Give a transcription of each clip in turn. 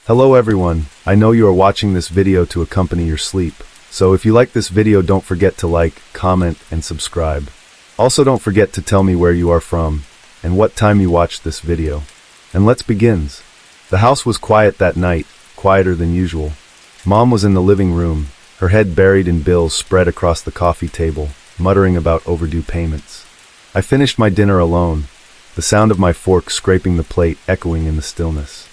Hello everyone, I know you are watching this video to accompany your sleep, so if you like this video don't forget to like, comment, and subscribe. Also don't forget to tell me where you are from, and what time you watched this video. And let's begin. The house was quiet that night, quieter than usual. Mom was in the living room, her head buried in bills spread across the coffee table, muttering about overdue payments. I finished my dinner alone, the sound of my fork scraping the plate echoing in the stillness.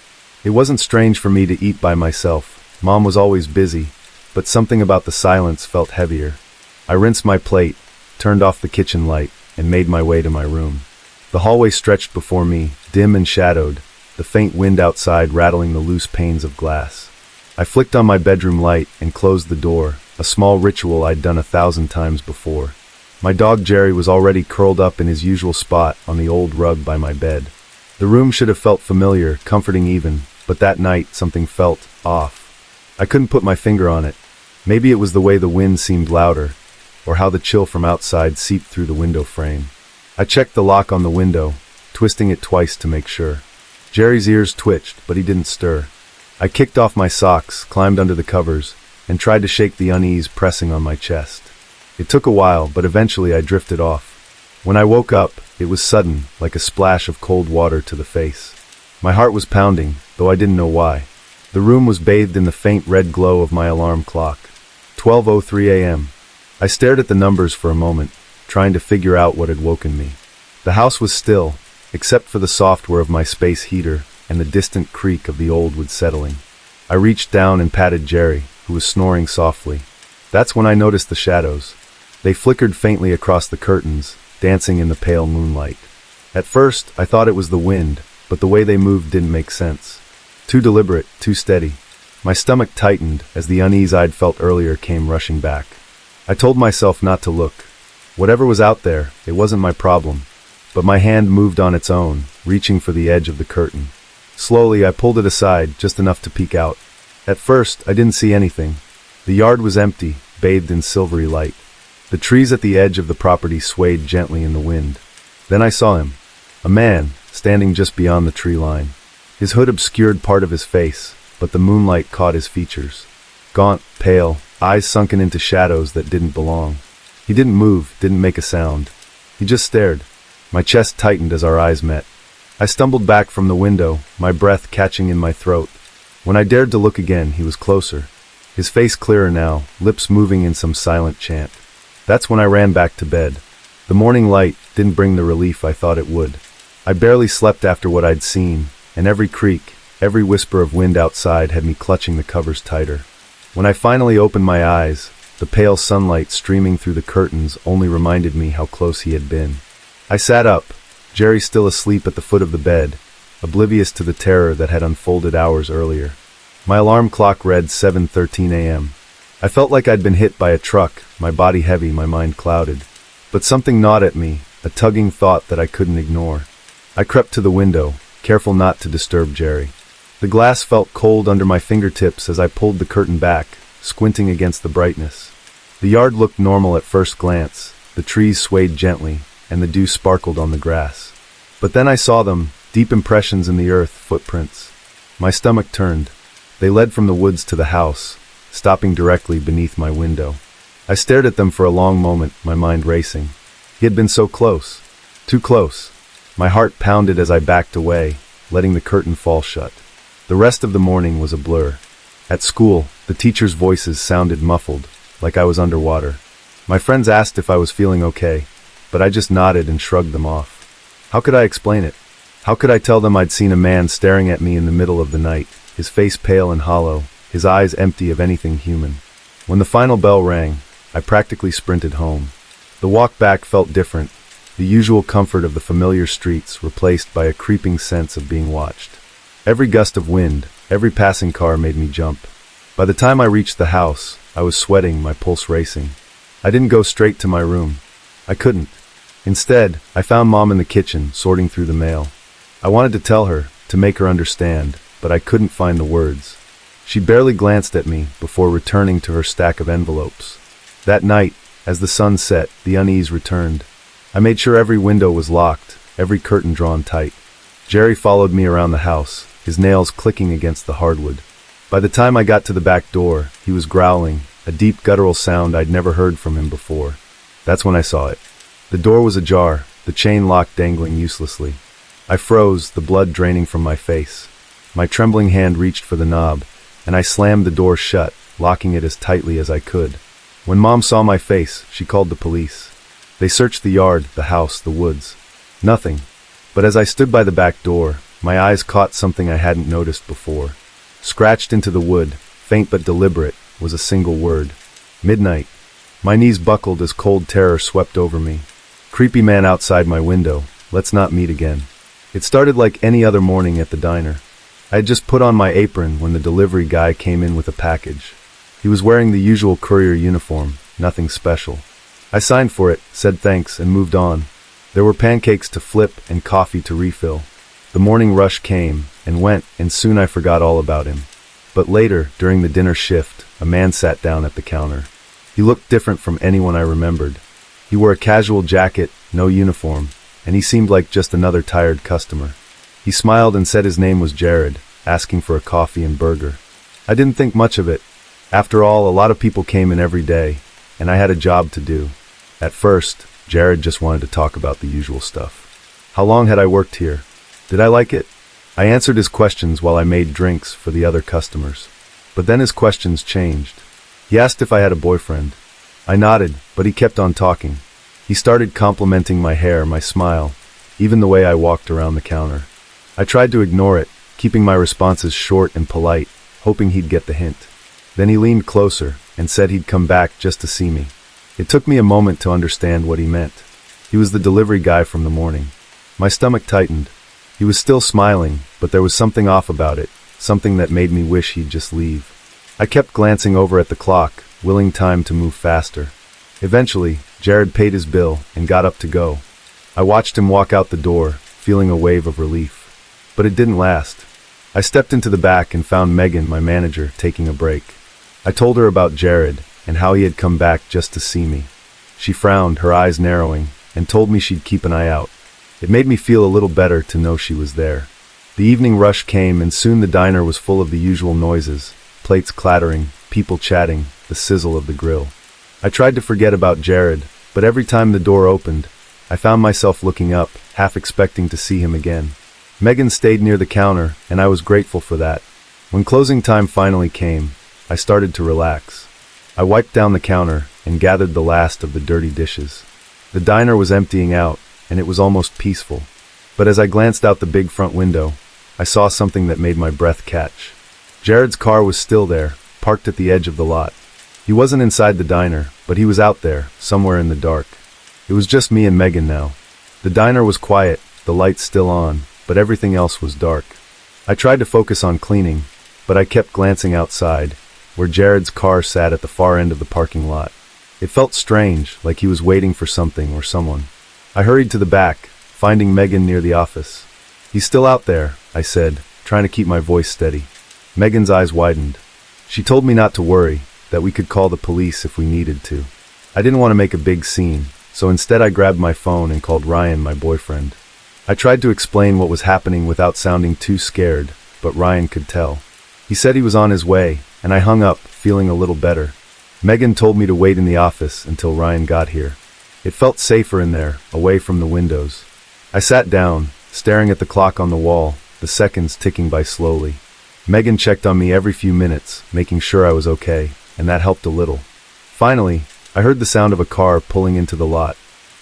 It wasn't strange for me to eat by myself. Mom was always busy, but something about the silence felt heavier. I rinsed my plate, turned off the kitchen light, and made my way to my room. The hallway stretched before me, dim and shadowed, the faint wind outside rattling the loose panes of glass. I flicked on my bedroom light and closed the door, a small ritual I'd done 1,000 times before. My dog Jerry was already curled up in his usual spot on the old rug by my bed. The room should have felt familiar, comforting even, but that night something felt off. I couldn't put my finger on it. Maybe it was the way the wind seemed louder, or how the chill from outside seeped through the window frame. I checked the lock on the window, twisting it twice to make sure. Jerry's ears twitched, but he didn't stir. I kicked off my socks, climbed under the covers, and tried to shake the unease pressing on my chest. It took a while, but eventually I drifted off. When I woke up, it was sudden, like a splash of cold water to the face. My heart was pounding, though I didn't know why. The room was bathed in the faint red glow of my alarm clock. 12:03 a.m. I stared at the numbers for a moment, trying to figure out what had woken me. The house was still, except for the soft whir of my space heater and the distant creak of the old wood settling. I reached down and patted Jerry, who was snoring softly. That's when I noticed the shadows. They flickered faintly across the curtains, dancing in the pale moonlight. At first, I thought it was the wind, but the way they moved didn't make sense. Too deliberate, too steady. My stomach tightened as the unease I'd felt earlier came rushing back. I told myself not to look. Whatever was out there, it wasn't my problem. But my hand moved on its own, reaching for the edge of the curtain. Slowly, I pulled it aside, just enough to peek out. At first, I didn't see anything. The yard was empty, bathed in silvery light. The trees at the edge of the property swayed gently in the wind. Then I saw him. A man, standing just beyond the tree line. His hood obscured part of his face, but the moonlight caught his features. Gaunt, pale, eyes sunken into shadows that didn't belong. He didn't move, didn't make a sound. He just stared. My chest tightened as our eyes met. I stumbled back from the window, my breath catching in my throat. When I dared to look again, he was closer. His face clearer now, lips moving in some silent chant. That's when I ran back to bed. The morning light didn't bring the relief I thought it would. I barely slept after what I'd seen, and every creak, every whisper of wind outside had me clutching the covers tighter. When I finally opened my eyes, the pale sunlight streaming through the curtains only reminded me how close he had been. I sat up, Jerry still asleep at the foot of the bed, oblivious to the terror that had unfolded hours earlier. My alarm clock read 7:13 a.m. I felt like I'd been hit by a truck, my body heavy, my mind clouded. But something gnawed at me, a tugging thought that I couldn't ignore. I crept to the window, careful not to disturb Jerry. The glass felt cold under my fingertips as I pulled the curtain back, squinting against the brightness. The yard looked normal at first glance, the trees swayed gently, and the dew sparkled on the grass. But then I saw them, deep impressions in the earth, footprints. My stomach turned. They led from the woods to the house, stopping directly beneath my window. I stared at them for a long moment, my mind racing. He had been so close. Too close. My heart pounded as I backed away, letting the curtain fall shut. The rest of the morning was a blur. At school, the teachers' voices sounded muffled, like I was underwater. My friends asked if I was feeling okay, but I just nodded and shrugged them off. How could I explain it? How could I tell them I'd seen a man staring at me in the middle of the night, his face pale and hollow, his eyes empty of anything human? When the final bell rang, I practically sprinted home. The walk back felt different, the usual comfort of the familiar streets replaced by a creeping sense of being watched. Every gust of wind, every passing car made me jump. By the time I reached the house, I was sweating, my pulse racing. I didn't go straight to my room. I couldn't. Instead, I found Mom in the kitchen, sorting through the mail. I wanted to tell her, to make her understand, but I couldn't find the words. She barely glanced at me before returning to her stack of envelopes. That night, as the sun set, the unease returned. I made sure every window was locked, every curtain drawn tight. Jerry followed me around the house, his nails clicking against the hardwood. By the time I got to the back door, he was growling, a deep guttural sound I'd never heard from him before. That's when I saw it. The door was ajar, the chain lock dangling uselessly. I froze, the blood draining from my face. My trembling hand reached for the knob, and I slammed the door shut, locking it as tightly as I could. When Mom saw my face, she called the police. They searched the yard, the house, the woods. Nothing. But as I stood by the back door, my eyes caught something I hadn't noticed before. Scratched into the wood, faint but deliberate, was a single word. Midnight. My knees buckled as cold terror swept over me. Creepy man outside my window, let's not meet again. It started like any other morning at the diner. I had just put on my apron when the delivery guy came in with a package. He was wearing the usual courier uniform, nothing special. I signed for it, said thanks, and moved on. There were pancakes to flip and coffee to refill. The morning rush came and went, and soon I forgot all about him. But later, during the dinner shift, a man sat down at the counter. He looked different from anyone I remembered. He wore a casual jacket, no uniform, and he seemed like just another tired customer. He smiled and said his name was Jared, asking for a coffee and burger. I didn't think much of it. After all, a lot of people came in every day, and I had a job to do. At first, Jared just wanted to talk about the usual stuff. How long had I worked here? Did I like it? I answered his questions while I made drinks for the other customers. But then his questions changed. He asked if I had a boyfriend. I nodded, but he kept on talking. He started complimenting my hair, my smile, even the way I walked around the counter. I tried to ignore it, keeping my responses short and polite, hoping he'd get the hint. Then he leaned closer and said he'd come back just to see me. It took me a moment to understand what he meant. He was the delivery guy from the morning. My stomach tightened. He was still smiling, but there was something off about it, something that made me wish he'd just leave. I kept glancing over at the clock, willing time to move faster. Eventually, Jared paid his bill and got up to go. I watched him walk out the door, feeling a wave of relief. But it didn't last. I stepped into the back and found Megan, my manager, taking a break. I told her about Jared and how he had come back just to see me. She frowned, her eyes narrowing, and told me she'd keep an eye out. It made me feel a little better to know she was there. The evening rush came, and soon the diner was full of the usual noises, plates clattering, people chatting, the sizzle of the grill. I tried to forget about Jared, but every time the door opened, I found myself looking up, half expecting to see him again. Megan stayed near the counter, and I was grateful for that. When closing time finally came, I started to relax. I wiped down the counter and gathered the last of the dirty dishes. The diner was emptying out, and it was almost peaceful. But as I glanced out the big front window, I saw something that made my breath catch. Jared's car was still there, parked at the edge of the lot. He wasn't inside the diner, but he was out there, somewhere in the dark. It was just me and Megan now. The diner was quiet, the lights still on, but everything else was dark. I tried to focus on cleaning, but I kept glancing outside, where Jared's car sat at the far end of the parking lot. It felt strange, like he was waiting for something or someone. I hurried to the back, finding Megan near the office. "He's still out there," I said, trying to keep my voice steady. Megan's eyes widened. She told me not to worry, that we could call the police if we needed to. I didn't want to make a big scene, so instead I grabbed my phone and called Ryan, my boyfriend. I tried to explain what was happening without sounding too scared, but Ryan could tell. He said he was on his way, and I hung up, feeling a little better. Megan told me to wait in the office until Ryan got here. It felt safer in there, away from the windows. I sat down, staring at the clock on the wall, the seconds ticking by slowly. Megan checked on me every few minutes, making sure I was okay, and that helped a little. Finally, I heard the sound of a car pulling into the lot.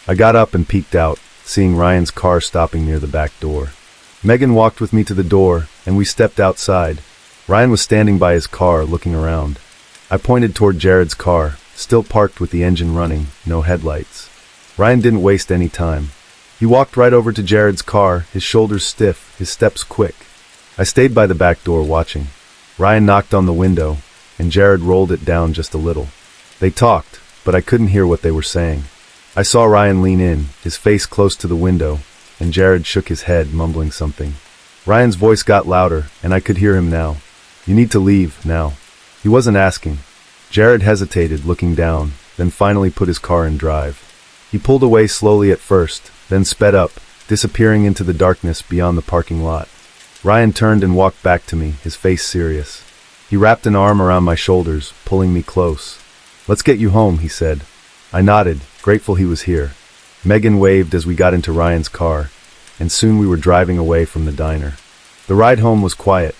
I got up and peeked out, seeing Ryan's car stopping near the back door. Megan walked with me to the door, and we stepped outside. Ryan was standing by his car, looking around. I pointed toward Jared's car, still parked with the engine running, no headlights. Ryan didn't waste any time. He walked right over to Jared's car, his shoulders stiff, his steps quick. I stayed by the back door watching. Ryan knocked on the window, and Jared rolled it down just a little. They talked, but I couldn't hear what they were saying. I saw Ryan lean in, his face close to the window, and Jared shook his head, mumbling something. Ryan's voice got louder, and I could hear him now. "You need to leave, now." He wasn't asking. Jared hesitated, looking down, then finally put his car in drive. He pulled away slowly at first, then sped up, disappearing into the darkness beyond the parking lot. Ryan turned and walked back to me, his face serious. He wrapped an arm around my shoulders, pulling me close. "Let's get you home," he said. I nodded, grateful he was here. Megan waved as we got into Ryan's car, and soon we were driving away from the diner. The ride home was quiet.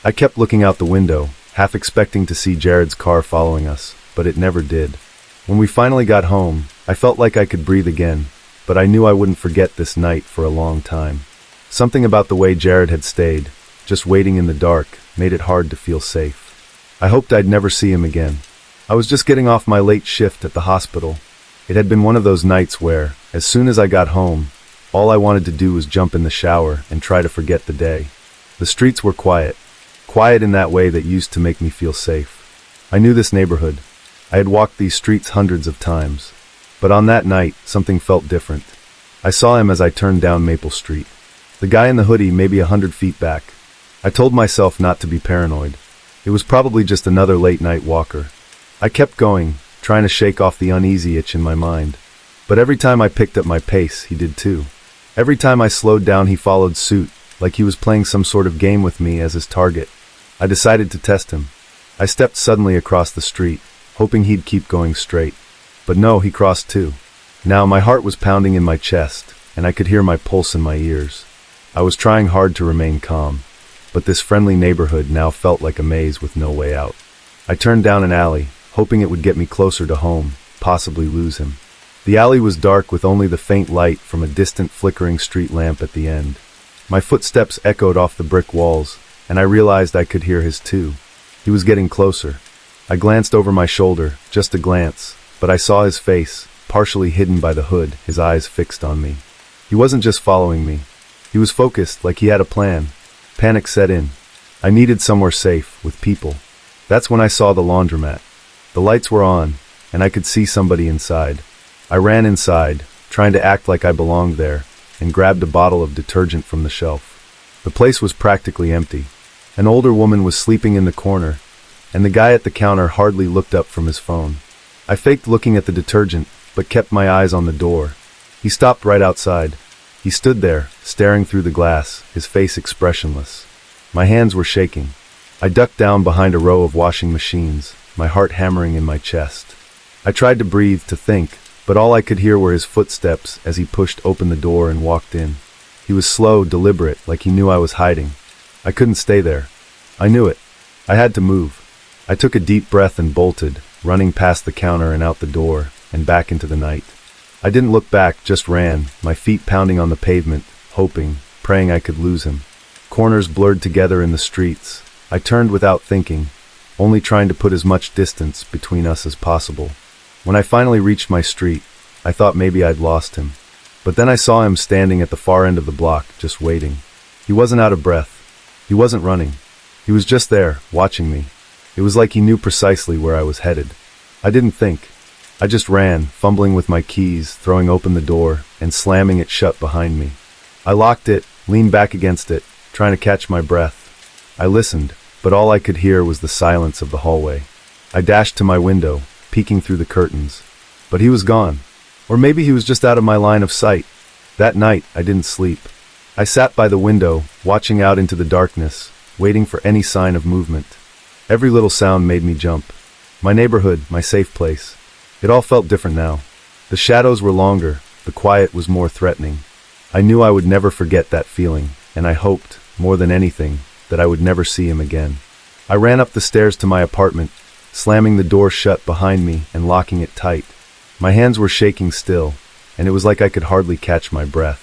I kept looking out the window, half expecting to see Jared's car following us, but it never did. When we finally got home, I felt like I could breathe again, but I knew I wouldn't forget this night for a long time. Something about the way Jared had stayed, just waiting in the dark, made it hard to feel safe. I hoped I'd never see him again. I was just getting off my late shift at the hospital. It had been one of those nights where, as soon as I got home, all I wanted to do was jump in the shower and try to forget the day. The streets were quiet in that way that used to make me feel safe. I knew this neighborhood. I had walked these streets hundreds of times. But on that night, something felt different. I saw him as I turned down Maple Street. The guy in the hoodie maybe 100 feet back. I told myself not to be paranoid. It was probably just another late-night walker. I kept going, trying to shake off the uneasy itch in my mind. But every time I picked up my pace, he did too. Every time I slowed down, he followed suit, like he was playing some sort of game with me as his target. I decided to test him. I stepped suddenly across the street, hoping he'd keep going straight. But no, he crossed too. Now my heart was pounding in my chest, and I could hear my pulse in my ears. I was trying hard to remain calm, but this friendly neighborhood now felt like a maze with no way out. I turned down an alley, hoping it would get me closer to home, possibly lose him. The alley was dark with only the faint light from a distant flickering street lamp at the end. My footsteps echoed off the brick walls, and I realized I could hear his too. He was getting closer. I glanced over my shoulder, just a glance, but I saw his face, partially hidden by the hood, his eyes fixed on me. He wasn't just following me. He was focused, like he had a plan. Panic set in. I needed somewhere safe, with people. That's when I saw the laundromat. The lights were on, and I could see somebody inside. I ran inside, trying to act like I belonged there, and grabbed a bottle of detergent from the shelf. The place was practically empty. An older woman was sleeping in the corner, and the guy at the counter hardly looked up from his phone. I faked looking at the detergent, but kept my eyes on the door. He stopped right outside. He stood there, staring through the glass, his face expressionless. My hands were shaking. I ducked down behind a row of washing machines, my heart hammering in my chest. I tried to breathe, to think, but all I could hear were his footsteps as he pushed open the door and walked in. He was slow, deliberate, like he knew I was hiding. I couldn't stay there. I knew it. I had to move. I took a deep breath and bolted, running past the counter and out the door, and back into the night. I didn't look back, just ran, my feet pounding on the pavement, hoping, praying I could lose him. Corners blurred together in the streets. I turned without thinking, only trying to put as much distance between us as possible. When I finally reached my street, I thought maybe I'd lost him. But then I saw him standing at the far end of the block, just waiting. He wasn't out of breath. He wasn't running. He was just there, watching me. It was like he knew precisely where I was headed. I didn't think. I just ran, fumbling with my keys, throwing open the door, and slamming it shut behind me. I locked it, leaned back against it, trying to catch my breath. I listened, but all I could hear was the silence of the hallway. I dashed to my window, peeking through the curtains. But he was gone. Or maybe he was just out of my line of sight. That night, I didn't sleep. I sat by the window, watching out into the darkness, waiting for any sign of movement. Every little sound made me jump. My neighborhood, my safe place. It all felt different now. The shadows were longer, the quiet was more threatening. I knew I would never forget that feeling, and I hoped, more than anything, that I would never see him again. I ran up the stairs to my apartment, slamming the door shut behind me and locking it tight. My hands were shaking still, and it was like I could hardly catch my breath.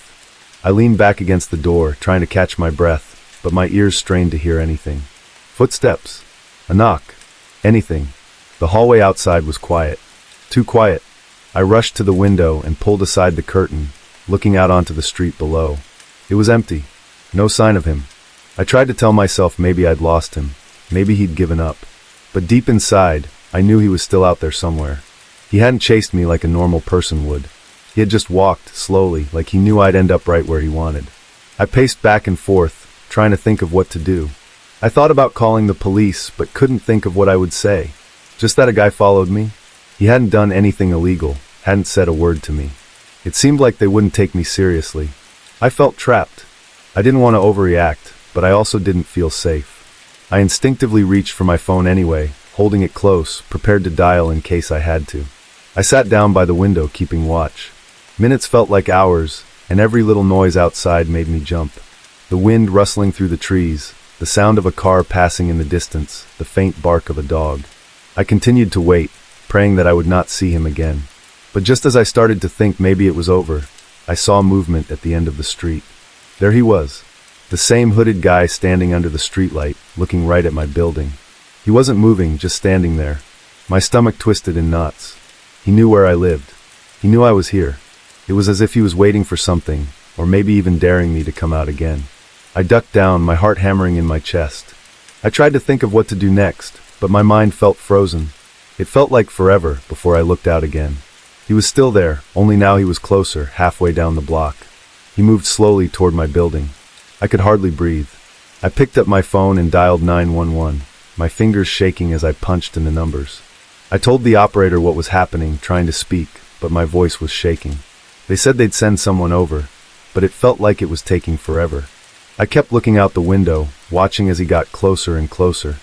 I leaned back against the door, trying to catch my breath, but my ears strained to hear anything. Footsteps. A knock. Anything. The hallway outside was quiet. Too quiet. I rushed to the window and pulled aside the curtain, looking out onto the street below. It was empty. No sign of him. I tried to tell myself maybe I'd lost him. Maybe he'd given up. But deep inside, I knew he was still out there somewhere. He hadn't chased me like a normal person would. He had just walked, slowly, like he knew I'd end up right where he wanted. I paced back and forth, trying to think of what to do. I thought about calling the police, but couldn't think of what I would say. Just that a guy followed me. He hadn't done anything illegal, hadn't said a word to me. It seemed like they wouldn't take me seriously. I felt trapped. I didn't want to overreact, but I also didn't feel safe. I instinctively reached for my phone anyway, holding it close, prepared to dial in case I had to. I sat down by the window, keeping watch. Minutes felt like hours, and every little noise outside made me jump. The wind rustling through the trees, the sound of a car passing in the distance, the faint bark of a dog. I continued to wait, praying that I would not see him again. But just as I started to think maybe it was over, I saw movement at the end of the street. There he was, the same hooded guy standing under the streetlight, looking right at my building. He wasn't moving, just standing there. My stomach twisted in knots. He knew where I lived. He knew I was here. It was as if he was waiting for something, or maybe even daring me to come out again. I ducked down, my heart hammering in my chest. I tried to think of what to do next, but my mind felt frozen. It felt like forever before I looked out again. He was still there, only now he was closer, halfway down the block. He moved slowly toward my building. I could hardly breathe. I picked up my phone and dialed 911, my fingers shaking as I punched in the numbers. I told the operator what was happening, trying to speak, but my voice was shaking. They said they'd send someone over, but it felt like it was taking forever. I kept looking out the window, watching as he got closer and closer.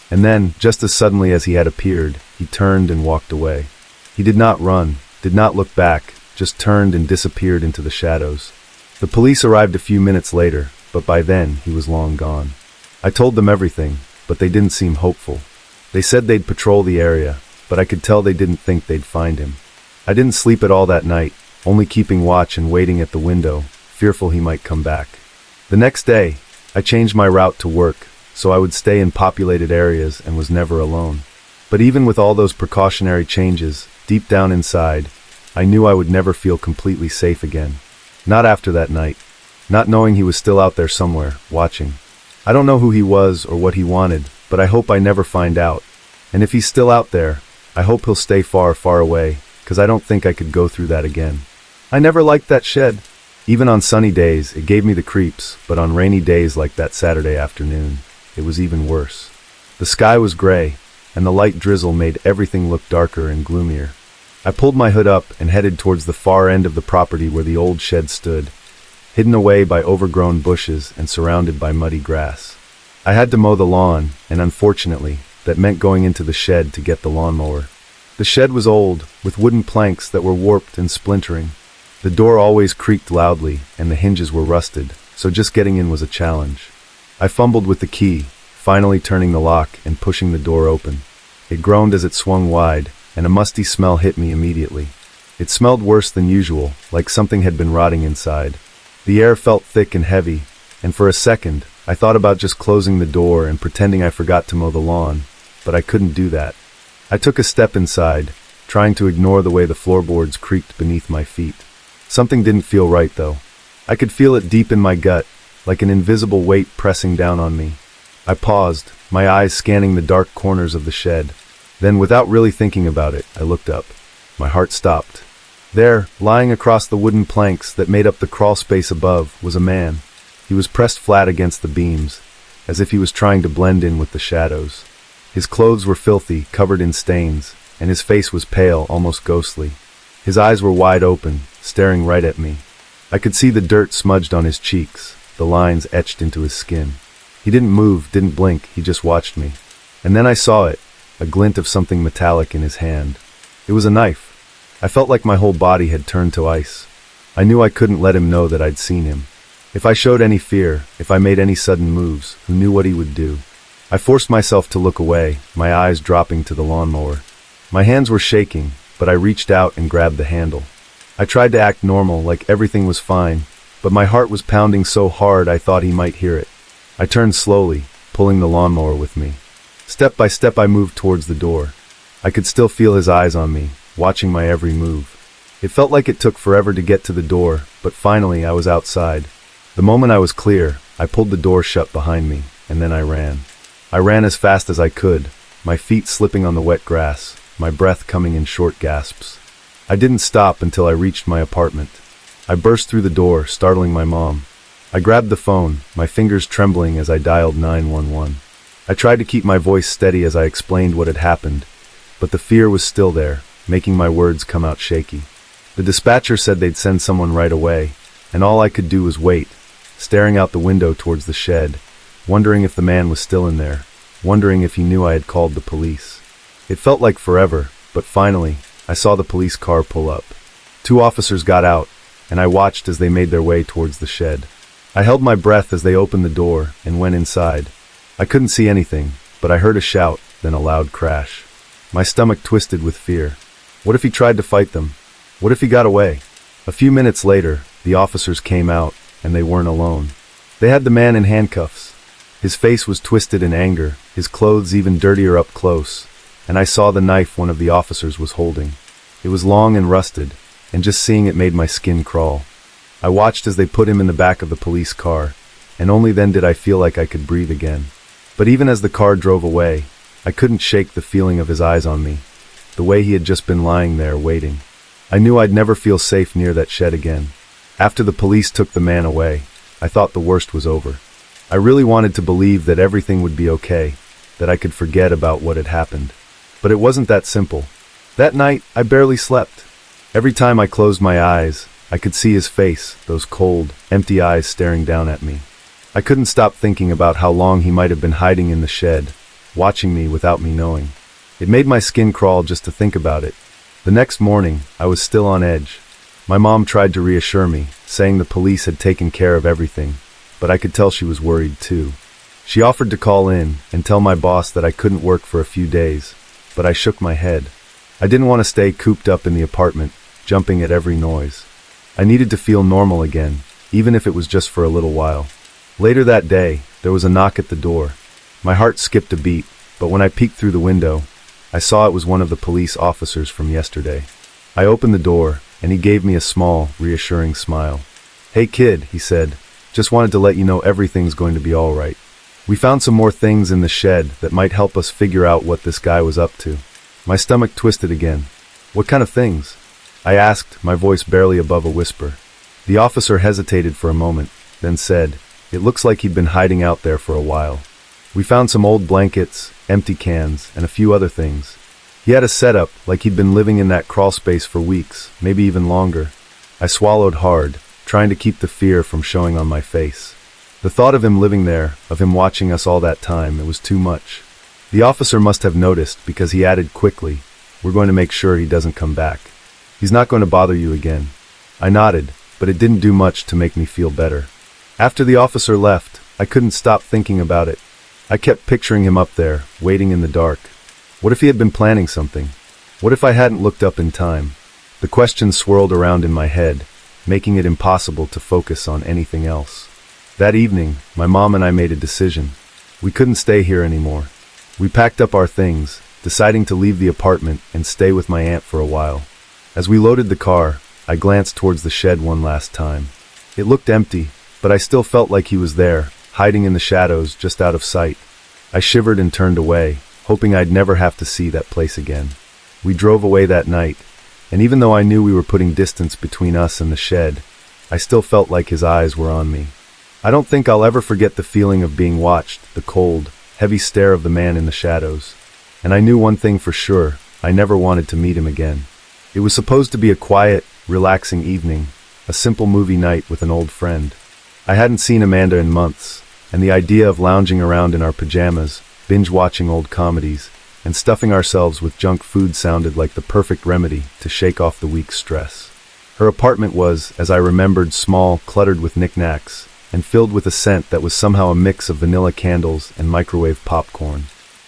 And then, just as suddenly as he had appeared, he turned and walked away. He did not run, did not look back, just turned and disappeared into the shadows. The police arrived a few minutes later, but by then he was long gone. I told them everything, but they didn't seem hopeful. They said they'd patrol the area, but I could tell they didn't think they'd find him. I didn't sleep at all that night, only keeping watch and waiting at the window, fearful he might come back. The next day, I changed my route to work, so I would stay in populated areas and was never alone. But even with all those precautionary changes, deep down inside, I knew I would never feel completely safe again. Not after that night. Not knowing he was still out there somewhere, watching. I don't know who he was or what he wanted, but I hope I never find out. And if he's still out there, I hope he'll stay far, far away, 'cause I don't think I could go through that again. I never liked that shed. Even on sunny days, it gave me the creeps, but on rainy days like that Saturday afternoon, it was even worse. The sky was gray, and the light drizzle made everything look darker and gloomier. I pulled my hood up and headed towards the far end of the property where the old shed stood, hidden away by overgrown bushes and surrounded by muddy grass. I had to mow the lawn, and unfortunately, that meant going into the shed to get the lawnmower. The shed was old, with wooden planks that were warped and splintering. The door always creaked loudly, and the hinges were rusted, so just getting in was a challenge. I fumbled with the key, finally turning the lock and pushing the door open. It groaned as it swung wide, and a musty smell hit me immediately. It smelled worse than usual, like something had been rotting inside. The air felt thick and heavy, and for a second, I thought about just closing the door and pretending I forgot to mow the lawn, but I couldn't do that. I took a step inside, trying to ignore the way the floorboards creaked beneath my feet. Something didn't feel right, though. I could feel it deep in my gut, like an invisible weight pressing down on me. I paused, my eyes scanning the dark corners of the shed. Then, without really thinking about it, I looked up. My heart stopped. There, lying across the wooden planks that made up the crawl space above, was a man. He was pressed flat against the beams, as if he was trying to blend in with the shadows. His clothes were filthy, covered in stains, and his face was pale, almost ghostly. His eyes were wide open, staring right at me. I could see the dirt smudged on his cheeks, the lines etched into his skin. He didn't move, didn't blink, he just watched me. And then I saw it, a glint of something metallic in his hand. It was a knife. I felt like my whole body had turned to ice. I knew I couldn't let him know that I'd seen him. If I showed any fear, if I made any sudden moves, who knew what he would do? I forced myself to look away, my eyes dropping to the lawnmower. My hands were shaking, but I reached out and grabbed the handle. I tried to act normal, like everything was fine, but my heart was pounding so hard I thought he might hear it. I turned slowly, pulling the lawnmower with me. Step by step I moved towards the door. I could still feel his eyes on me, watching my every move. It felt like it took forever to get to the door, but finally I was outside. The moment I was clear, I pulled the door shut behind me, and then I ran. I ran as fast as I could, my feet slipping on the wet grass, my breath coming in short gasps. I didn't stop until I reached my apartment. I burst through the door, startling my mom. I grabbed the phone, my fingers trembling as I dialed 911. I tried to keep my voice steady as I explained what had happened, but the fear was still there, making my words come out shaky. The dispatcher said they'd send someone right away, and all I could do was wait, staring out the window towards the shed, wondering if the man was still in there, wondering if he knew I had called the police. It felt like forever, but finally, I saw the police car pull up. 2 officers got out, and I watched as they made their way towards the shed. I held my breath as they opened the door and went inside. I couldn't see anything, but I heard a shout, then a loud crash. My stomach twisted with fear. What if he tried to fight them? What if he got away? A few minutes later, the officers came out, and they weren't alone. They had the man in handcuffs. His face was twisted in anger, his clothes even dirtier up close, and I saw the knife one of the officers was holding. It was long and rusted, and just seeing it made my skin crawl. I watched as they put him in the back of the police car, and only then did I feel like I could breathe again. But even as the car drove away, I couldn't shake the feeling of his eyes on me, the way he had just been lying there waiting. I knew I'd never feel safe near that shed again. After the police took the man away, I thought the worst was over. I really wanted to believe that everything would be okay, that I could forget about what had happened. But it wasn't that simple. That night, I barely slept. Every time I closed my eyes, I could see his face, those cold, empty eyes staring down at me. I couldn't stop thinking about how long he might have been hiding in the shed, watching me without me knowing. It made my skin crawl just to think about it. The next morning, I was still on edge. My mom tried to reassure me, saying the police had taken care of everything, but I could tell she was worried too. She offered to call in and tell my boss that I couldn't work for a few days, but I shook my head. I didn't want to stay cooped up in the apartment, jumping at every noise. I needed to feel normal again, even if it was just for a little while. Later that day, there was a knock at the door. My heart skipped a beat, but when I peeked through the window, I saw it was one of the police officers from yesterday. I opened the door, and he gave me a small, reassuring smile. "Hey kid," he said, "just wanted to let you know everything's going to be all right. We found some more things in the shed that might help us figure out what this guy was up to." My stomach twisted again. "What kind of things?" I asked, my voice barely above a whisper. The officer hesitated for a moment, then said, "It looks like he'd been hiding out there for a while. We found some old blankets, empty cans, and a few other things. He had a setup like he'd been living in that crawl space for weeks, maybe even longer." I swallowed hard, trying to keep the fear from showing on my face. The thought of him living there, of him watching us all that time, it was too much. The officer must have noticed because he added quickly, "We're going to make sure he doesn't come back. He's not going to bother you again." I nodded, but it didn't do much to make me feel better. After the officer left, I couldn't stop thinking about it. I kept picturing him up there, waiting in the dark. What if he had been planning something? What if I hadn't looked up in time? The questions swirled around in my head, making it impossible to focus on anything else. That evening, my mom and I made a decision. We couldn't stay here anymore. We packed up our things, deciding to leave the apartment and stay with my aunt for a while. As we loaded the car, I glanced towards the shed one last time. It looked empty, but I still felt like he was there, hiding in the shadows just out of sight. I shivered and turned away, hoping I'd never have to see that place again. We drove away that night, and even though I knew we were putting distance between us and the shed, I still felt like his eyes were on me. I don't think I'll ever forget the feeling of being watched, the cold, heavy stare of the man in the shadows. And I knew one thing for sure, I never wanted to meet him again. It was supposed to be a quiet, relaxing evening, a simple movie night with an old friend. I hadn't seen Amanda in months, and the idea of lounging around in our pajamas, binge-watching old comedies, and stuffing ourselves with junk food sounded like the perfect remedy to shake off the week's stress. Her apartment was, as I remembered, small, cluttered with knickknacks, and filled with a scent that was somehow a mix of vanilla candles and microwave popcorn.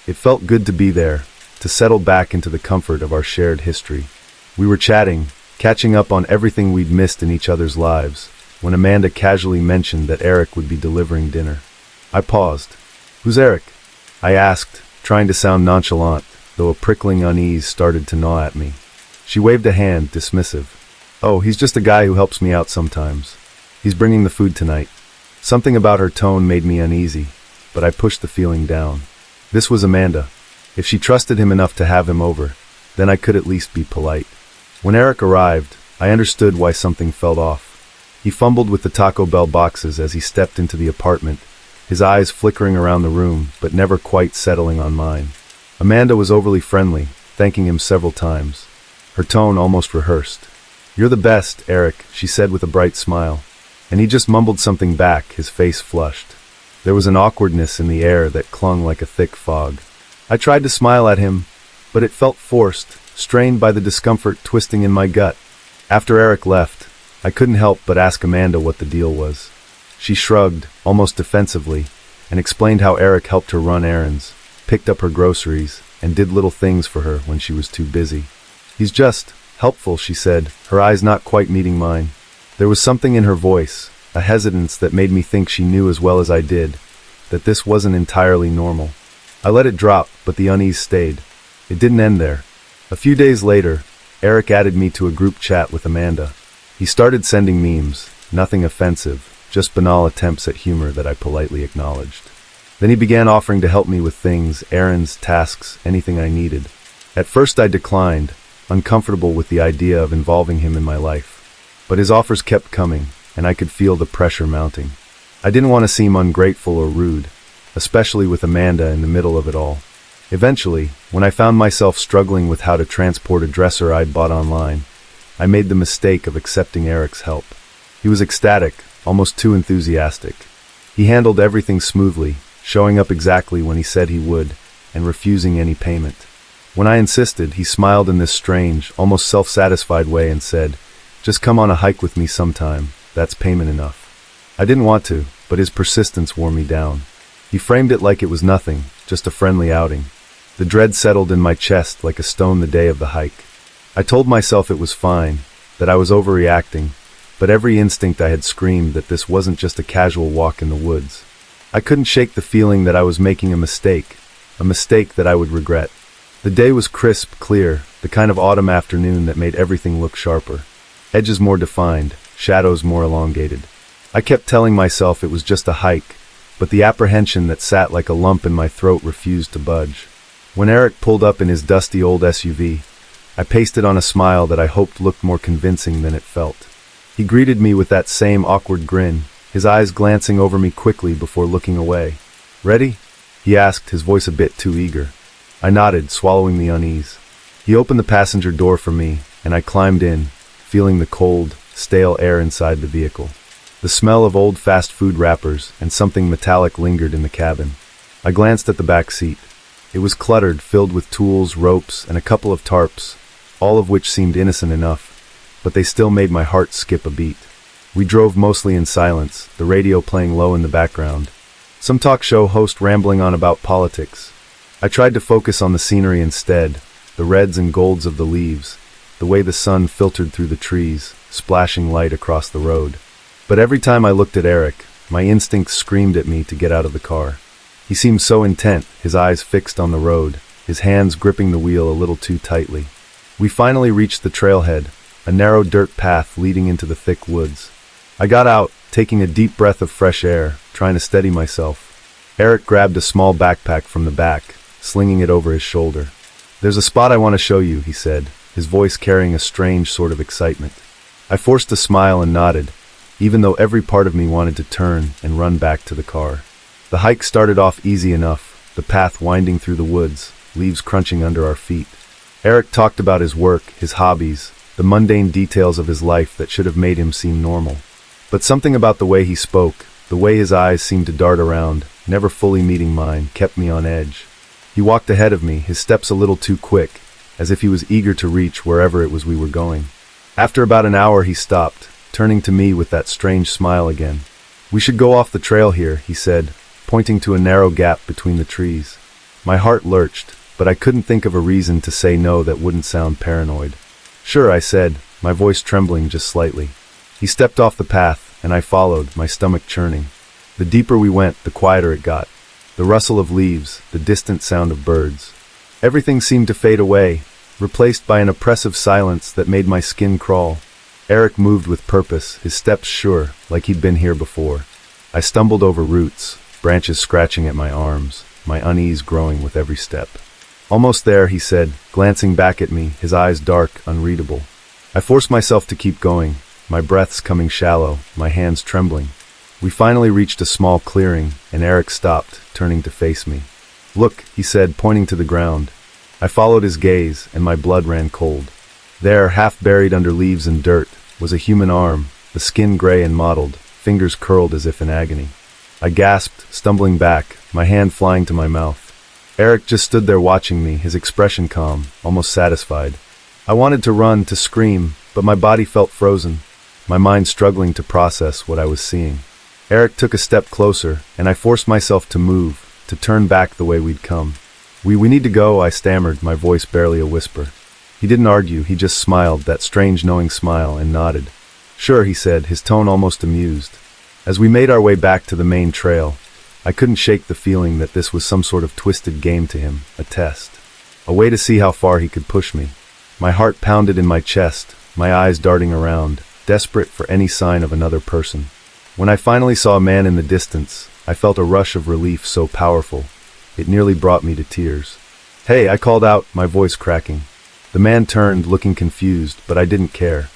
It felt good to be there, to settle back into the comfort of our shared history. We were chatting, catching up on everything we'd missed in each other's lives, when Amanda casually mentioned that Eric would be delivering dinner. I paused. "Who's Eric?" I asked, trying to sound nonchalant, though a prickling unease started to gnaw at me. She waved a hand, dismissive. "Oh, he's just a guy who helps me out sometimes. He's bringing the food tonight." Something about her tone made me uneasy, but I pushed the feeling down. This was Amanda. If she trusted him enough to have him over, then I could at least be polite. When Eric arrived, I understood why something felt off. He fumbled with the Taco Bell boxes as he stepped into the apartment, his eyes flickering around the room, but never quite settling on mine. Amanda was overly friendly, thanking him several times. Her tone almost rehearsed. "You're the best, Eric," she said with a bright smile. And he just mumbled something back, his face flushed. There was an awkwardness in the air that clung like a thick fog. I tried to smile at him, but it felt forced, strained by the discomfort twisting in my gut. After Eric left, I couldn't help but ask Amanda what the deal was. She shrugged, almost defensively, and explained how Eric helped her run errands, picked up her groceries, and did little things for her when she was too busy. "He's just helpful," she said, her eyes not quite meeting mine. There was something in her voice, a hesitance that made me think she knew as well as I did that this wasn't entirely normal. I let it drop, but the unease stayed. It didn't end there. A few days later, Eric added me to a group chat with Amanda. He started sending memes, nothing offensive, just banal attempts at humor that I politely acknowledged. Then he began offering to help me with things, errands, tasks, anything I needed. At first I declined, uncomfortable with the idea of involving him in my life. But his offers kept coming, and I could feel the pressure mounting. I didn't want to seem ungrateful or rude, especially with Amanda in the middle of it all. Eventually, when I found myself struggling with how to transport a dresser I'd bought online, I made the mistake of accepting Eric's help. He was ecstatic, almost too enthusiastic. He handled everything smoothly, showing up exactly when he said he would, and refusing any payment. When I insisted, he smiled in this strange, almost self-satisfied way and said, "Just come on a hike with me sometime, that's payment enough." I didn't want to, but his persistence wore me down. He framed it like it was nothing, just a friendly outing. The dread settled in my chest like a stone the day of the hike. I told myself it was fine, that I was overreacting, but every instinct I had screamed that this wasn't just a casual walk in the woods. I couldn't shake the feeling that I was making a mistake that I would regret. The day was crisp, clear, the kind of autumn afternoon that made everything look sharper. Edges more defined, shadows more elongated. I kept telling myself it was just a hike, but the apprehension that sat like a lump in my throat refused to budge. When Eric pulled up in his dusty old SUV, I pasted on a smile that I hoped looked more convincing than it felt. He greeted me with that same awkward grin, his eyes glancing over me quickly before looking away. "Ready?" he asked, his voice a bit too eager. I nodded, swallowing the unease. He opened the passenger door for me, and I climbed in, feeling the cold, stale air inside the vehicle. The smell of old fast food wrappers and something metallic lingered in the cabin. I glanced at the back seat. It was cluttered, filled with tools, ropes, and a couple of tarps, all of which seemed innocent enough, but they still made my heart skip a beat. We drove mostly in silence, the radio playing low in the background. Some talk show host rambling on about politics. I tried to focus on the scenery instead, the reds and golds of the leaves, the way the sun filtered through the trees, splashing light across the road. But every time I looked at Eric, my instincts screamed at me to get out of the car. He seemed so intent, his eyes fixed on the road, his hands gripping the wheel a little too tightly. We finally reached the trailhead, a narrow dirt path leading into the thick woods. I got out, taking a deep breath of fresh air, trying to steady myself. Eric grabbed a small backpack from the back, slinging it over his shoulder. "There's a spot I want to show you," he said, his voice carrying a strange sort of excitement. I forced a smile and nodded, even though every part of me wanted to turn and run back to the car. The hike started off easy enough, the path winding through the woods, leaves crunching under our feet. Eric talked about his work, his hobbies, the mundane details of his life that should have made him seem normal. But something about the way he spoke, the way his eyes seemed to dart around, never fully meeting mine, kept me on edge. He walked ahead of me, his steps a little too quick, as if he was eager to reach wherever it was we were going. After about an hour he stopped, turning to me with that strange smile again. "We should go off the trail here," he said, pointing to a narrow gap between the trees. My heart lurched, but I couldn't think of a reason to say no that wouldn't sound paranoid. "Sure," I said, my voice trembling just slightly. He stepped off the path, and I followed, my stomach churning. The deeper we went, the quieter it got. The rustle of leaves, the distant sound of birds. Everything seemed to fade away, replaced by an oppressive silence that made my skin crawl. Eric moved with purpose, his steps sure, like he'd been here before. I stumbled over roots, branches scratching at my arms, my unease growing with every step. "Almost there," he said, glancing back at me, his eyes dark, unreadable. I forced myself to keep going, my breaths coming shallow, my hands trembling. We finally reached a small clearing, and Eric stopped, turning to face me. "Look," he said, pointing to the ground. I followed his gaze, and my blood ran cold. There, half buried under leaves and dirt, was a human arm, the skin gray and mottled, fingers curled as if in agony. I gasped, stumbling back, my hand flying to my mouth. Eric just stood there watching me, his expression calm, almost satisfied. I wanted to run, to scream, but my body felt frozen, my mind struggling to process what I was seeing. Eric took a step closer, and I forced myself to move, to turn back the way we'd come. We need to go, I stammered, my voice barely a whisper. He didn't argue, he just smiled, that strange knowing smile, and nodded. Sure, he said, his tone almost amused. As we made our way back to the main trail, I couldn't shake the feeling that this was some sort of twisted game to him, a test. A way to see how far he could push me. My heart pounded in my chest, my eyes darting around, desperate for any sign of another person. When I finally saw a man in the distance, I felt a rush of relief so powerful, it nearly brought me to tears. Hey, I called out, my voice cracking. The man turned, looking confused, but I didn't care.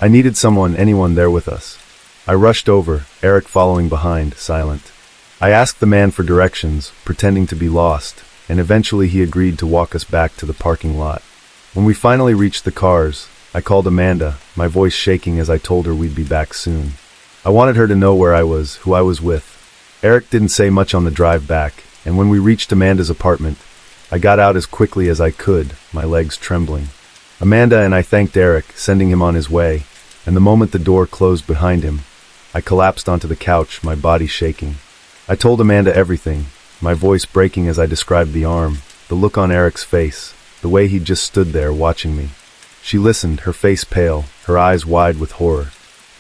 I needed anyone there with us. I rushed over, Eric following behind, silent. I asked the man for directions, pretending to be lost, and eventually he agreed to walk us back to the parking lot. When we finally reached the cars, I called Amanda, my voice shaking as I told her we'd be back soon. I wanted her to know where I was, who I was with. Eric didn't say much on the drive back, and when we reached Amanda's apartment, I got out as quickly as I could, my legs trembling. Amanda and I thanked Eric, sending him on his way, and the moment the door closed behind him, I collapsed onto the couch, my body shaking. I told Amanda everything, my voice breaking as I described the arm, the look on Eric's face, the way he just stood there watching me. She listened, her face pale, her eyes wide with horror.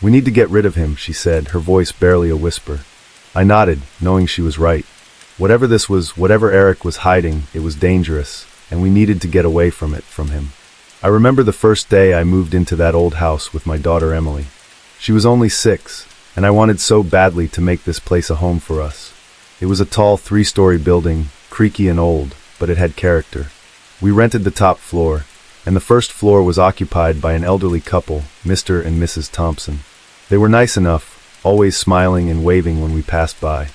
We need to get rid of him, she said, her voice barely a whisper. I nodded, knowing she was right. Whatever this was, whatever Eric was hiding, it was dangerous, and we needed to get away from him. I remember the first day I moved into that old house with my daughter Emily. She was only 6, and I wanted so badly to make this place a home for us. It was a tall 3-story building, creaky and old, but it had character. We rented the top floor, and the first floor was occupied by an elderly couple, Mr. and Mrs. Thompson. They were nice enough, always smiling and waving when we passed by.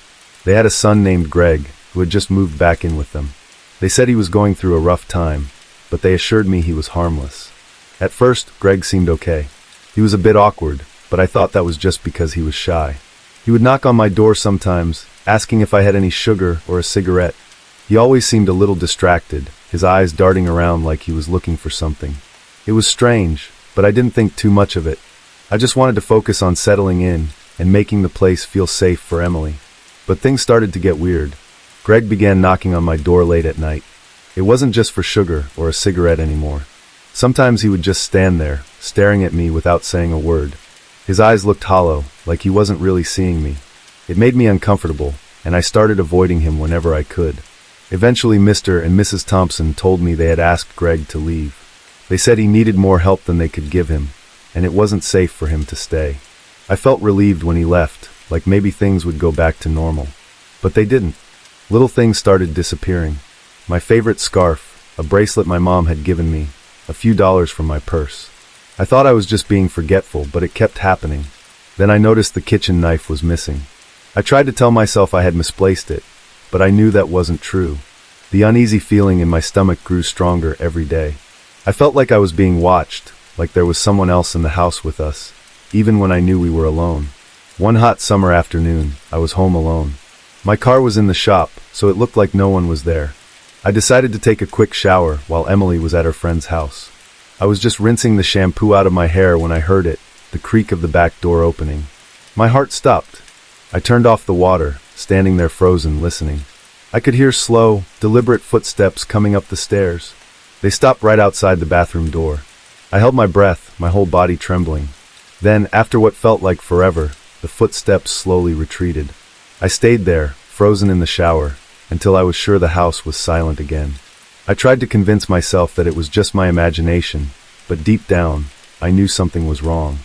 They had a son named Greg, who had just moved back in with them. They said he was going through a rough time, but they assured me he was harmless. At first, Greg seemed okay. He was a bit awkward, but I thought that was just because he was shy. He would knock on my door sometimes, asking if I had any sugar or a cigarette. He always seemed a little distracted, his eyes darting around like he was looking for something. It was strange, but I didn't think too much of it. I just wanted to focus on settling in and making the place feel safe for Emily. But things started to get weird. Greg began knocking on my door late at night. It wasn't just for sugar or a cigarette anymore. Sometimes he would just stand there, staring at me without saying a word. His eyes looked hollow, like he wasn't really seeing me. It made me uncomfortable, and I started avoiding him whenever I could. Eventually, Mr. and Mrs. Thompson told me they had asked Greg to leave. They said he needed more help than they could give him, and it wasn't safe for him to stay. I felt relieved when he left, like maybe things would go back to normal. But they didn't. Little things started disappearing. My favorite scarf, a bracelet my mom had given me, a few dollars from my purse. I thought I was just being forgetful, but it kept happening. Then I noticed the kitchen knife was missing. I tried to tell myself I had misplaced it, but I knew that wasn't true. The uneasy feeling in my stomach grew stronger every day. I felt like I was being watched, like there was someone else in the house with us, even when I knew we were alone. One hot summer afternoon, I was home alone. My car was in the shop, so it looked like no one was there. I decided to take a quick shower while Emily was at her friend's house. I was just rinsing the shampoo out of my hair when I heard it, the creak of the back door opening. My heart stopped. I turned off the water, standing there frozen, listening. I could hear slow, deliberate footsteps coming up the stairs. They stopped right outside the bathroom door. I held my breath, my whole body trembling. Then, after what felt like forever, the footsteps slowly retreated. I stayed there, frozen in the shower, until I was sure the house was silent again. I tried to convince myself that it was just my imagination, but deep down, I knew something was wrong.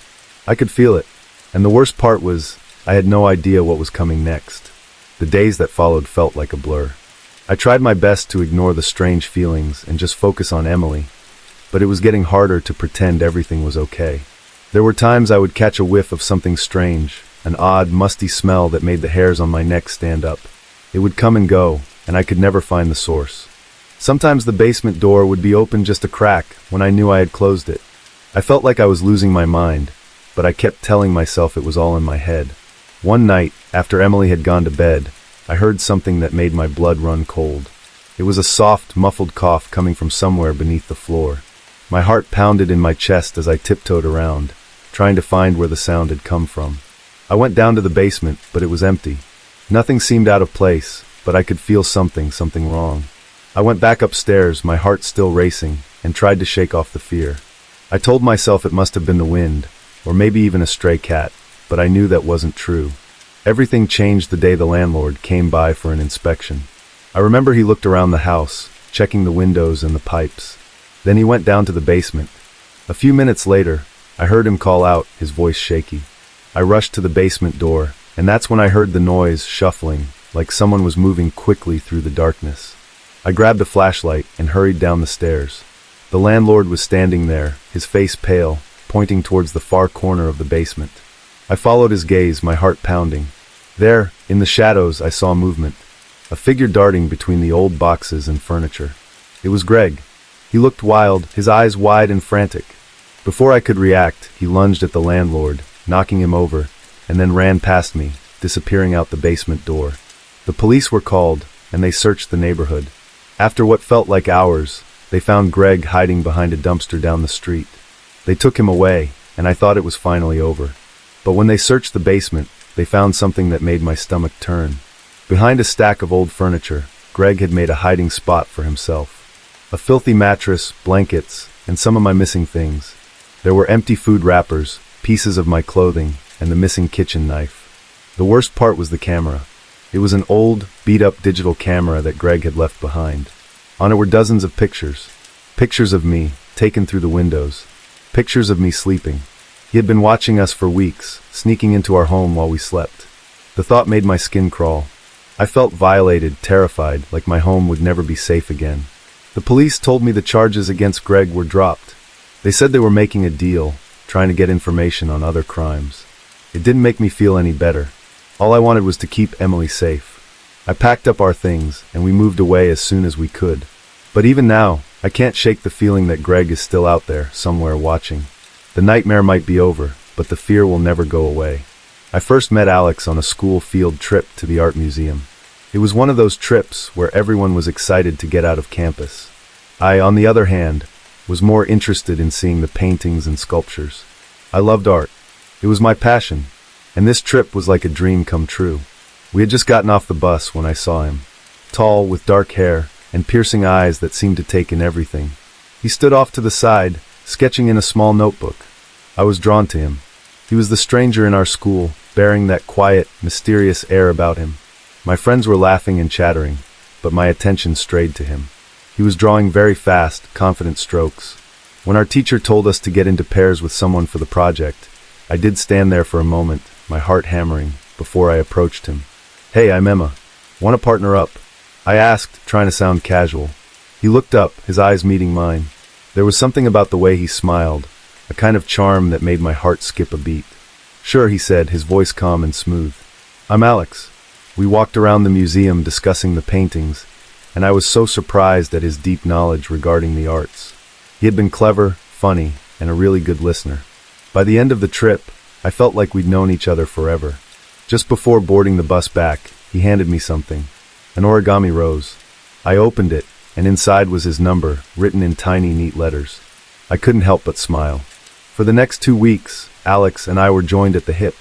I could feel it, and the worst part was, I had no idea what was coming next. The days that followed felt like a blur. I tried my best to ignore the strange feelings and just focus on Emily, but it was getting harder to pretend everything was okay. There were times I would catch a whiff of something strange, an odd, musty smell that made the hairs on my neck stand up. It would come and go, and I could never find the source. Sometimes the basement door would be open just a crack when I knew I had closed it. I felt like I was losing my mind, but I kept telling myself it was all in my head. One night, after Emily had gone to bed, I heard something that made my blood run cold. It was a soft, muffled cough coming from somewhere beneath the floor. My heart pounded in my chest as I tiptoed around, trying to find where the sound had come from. I went down to the basement, but it was empty. Nothing seemed out of place, but I could feel something wrong. I went back upstairs, my heart still racing, and tried to shake off the fear. I told myself it must have been the wind, or maybe even a stray cat, but I knew that wasn't true. Everything changed the day the landlord came by for an inspection. I remember he looked around the house, checking the windows and the pipes. Then he went down to the basement. A few minutes later, I heard him call out, his voice shaky. I rushed to the basement door, and that's when I heard the noise shuffling, like someone was moving quickly through the darkness. I grabbed a flashlight and hurried down the stairs. The landlord was standing there, his face pale, pointing towards the far corner of the basement. I followed his gaze, my heart pounding. There, in the shadows, I saw movement. A figure darting between the old boxes and furniture. It was Greg. He looked wild, his eyes wide and frantic. Before I could react, he lunged at the landlord, knocking him over, and then ran past me, disappearing out the basement door. The police were called, and they searched the neighborhood. After what felt like hours, they found Greg hiding behind a dumpster down the street. They took him away, and I thought it was finally over. But when they searched the basement, they found something that made my stomach turn. Behind a stack of old furniture, Greg had made a hiding spot for himself. A filthy mattress, blankets, and some of my missing things. There were empty food wrappers, pieces of my clothing, and the missing kitchen knife. The worst part was the camera. It was an old, beat-up digital camera that Greg had left behind. On it were dozens of pictures. Pictures of me, taken through the windows. Pictures of me sleeping. He had been watching us for weeks, sneaking into our home while we slept. The thought made my skin crawl. I felt violated, terrified, like my home would never be safe again. The police told me the charges against Greg were dropped. They said they were making a deal, trying to get information on other crimes. It didn't make me feel any better. All I wanted was to keep Emily safe. I packed up our things, and we moved away as soon as we could. But even now, I can't shake the feeling that Greg is still out there, somewhere watching. The nightmare might be over, but the fear will never go away. I first met Alex on a school field trip to the art museum. It was one of those trips where everyone was excited to get out of campus. I, on the other hand, was more interested in seeing the paintings and sculptures. I loved art. It was my passion, and this trip was like a dream come true. We had just gotten off the bus when I saw him. Tall, with dark hair, and piercing eyes that seemed to take in everything. He stood off to the side, sketching in a small notebook. I was drawn to him. He was the stranger in our school, bearing that quiet, mysterious air about him. My friends were laughing and chattering, but my attention strayed to him. He was drawing very fast, confident strokes. When our teacher told us to get into pairs with someone for the project, I did stand there for a moment, my heart hammering, before I approached him. "Hey, I'm Emma. Want to partner up?" I asked, trying to sound casual. He looked up, his eyes meeting mine. There was something about the way he smiled, a kind of charm that made my heart skip a beat. "Sure," he said, his voice calm and smooth. "I'm Alex." We walked around the museum discussing the paintings, and I was so surprised at his deep knowledge regarding the arts. He had been clever, funny, and a really good listener. By the end of the trip, I felt like we'd known each other forever. Just before boarding the bus back, he handed me something. An origami rose. I opened it, and inside was his number, written in tiny, neat letters. I couldn't help but smile. For the next 2 weeks, Alex and I were joined at the hip.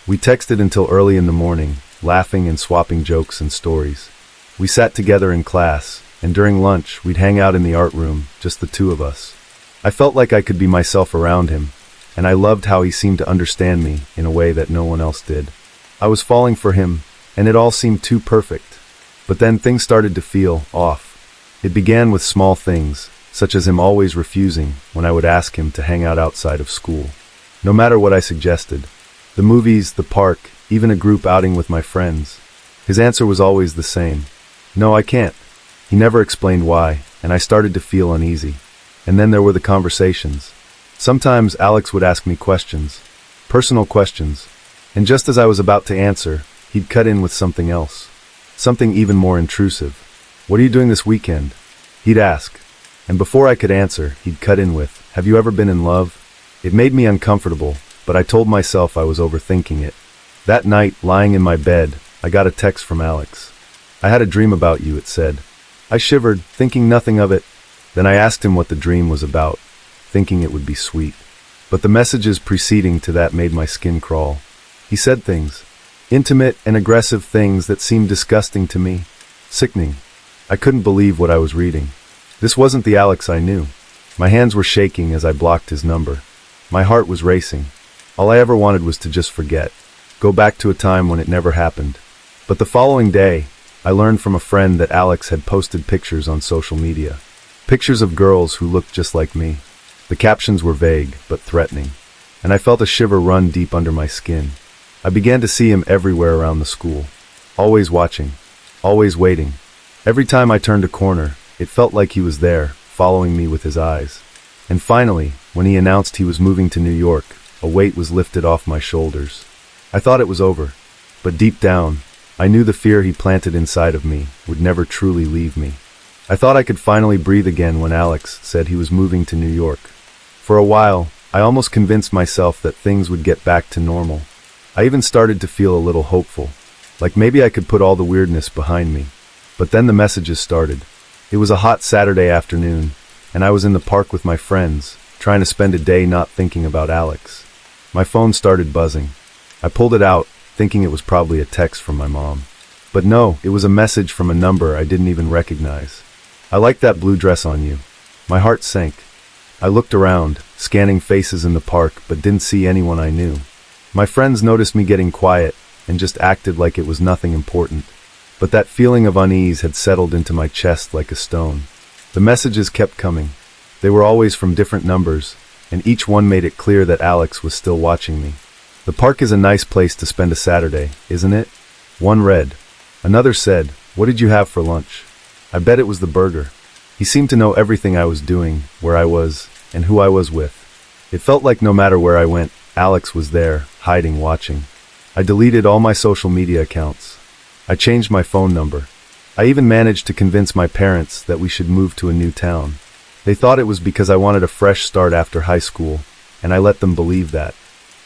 We texted until early in the morning, laughing and swapping jokes and stories. We sat together in class, and during lunch, we'd hang out in the art room, just the two of us. I felt like I could be myself around him, and I loved how he seemed to understand me in a way that no one else did. I was falling for him, and it all seemed too perfect. But then things started to feel off. It began with small things, such as him always refusing when I would ask him to hang out outside of school. No matter what I suggested, the movies, the park, even a group outing with my friends, his answer was always the same. "No, I can't." He never explained why, and I started to feel uneasy. And then there were the conversations. Sometimes Alex would ask me questions, personal questions, and just as I was about to answer, he'd cut in with something else. Something even more intrusive. "What are you doing this weekend?" He'd ask. And before I could answer, he'd cut in with, "Have you ever been in love?" It made me uncomfortable, but I told myself I was overthinking it. That night, lying in my bed, I got a text from Alex. "I had a dream about you," it said. I shivered, thinking nothing of it. Then I asked him what the dream was about, thinking it would be sweet. But the messages preceding to that made my skin crawl. He said things, intimate and aggressive things that seemed disgusting to me, sickening. I couldn't believe what I was reading. This wasn't the Alex I knew. My hands were shaking as I blocked his number. My heart was racing. All I ever wanted was to just forget, go back to a time when it never happened. But the following day, I learned from a friend that Alex had posted pictures on social media. Pictures of girls who looked just like me. The captions were vague, but threatening, and I felt a shiver run deep under my skin. I began to see him everywhere around the school. Always watching, always waiting. Every time I turned a corner, it felt like he was there, following me with his eyes. And finally, when he announced he was moving to New York, a weight was lifted off my shoulders. I thought it was over, but deep down, I knew the fear he planted inside of me would never truly leave me. I thought I could finally breathe again when Alex said he was moving to New York. For a while, I almost convinced myself that things would get back to normal. I even started to feel a little hopeful, like maybe I could put all the weirdness behind me. But then the messages started. It was a hot Saturday afternoon, and I was in the park with my friends, trying to spend a day not thinking about Alex. My phone started buzzing. I pulled it out, thinking it was probably a text from my mom. But no, it was a message from a number I didn't even recognize. "I like that blue dress on you." My heart sank. I looked around, scanning faces in the park, but didn't see anyone I knew. My friends noticed me getting quiet and just acted like it was nothing important. But that feeling of unease had settled into my chest like a stone. The messages kept coming. They were always from different numbers, and each one made it clear that Alex was still watching me. "The park is a nice place to spend a Saturday, isn't it?" One read. Another said, "What did you have for lunch?" I bet it was the burger. He seemed to know everything I was doing, where I was, and who I was with. It felt like no matter where I went, Alex was there, hiding, watching. I deleted all my social media accounts. I changed my phone number. I even managed to convince my parents that we should move to a new town. They thought it was because I wanted a fresh start after high school, and I let them believe that.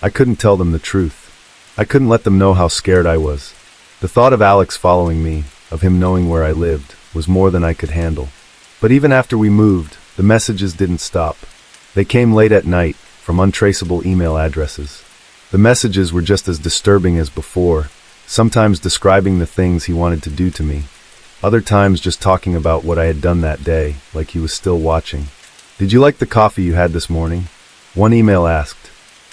I couldn't tell them the truth. I couldn't let them know how scared I was. The thought of Alex following me, of him knowing where I lived, was more than I could handle. But even after we moved, the messages didn't stop. They came late at night, from untraceable email addresses. The messages were just as disturbing as before, sometimes describing the things he wanted to do to me, other times just talking about what I had done that day, like he was still watching. "Did you like the coffee you had this morning?" One email asked.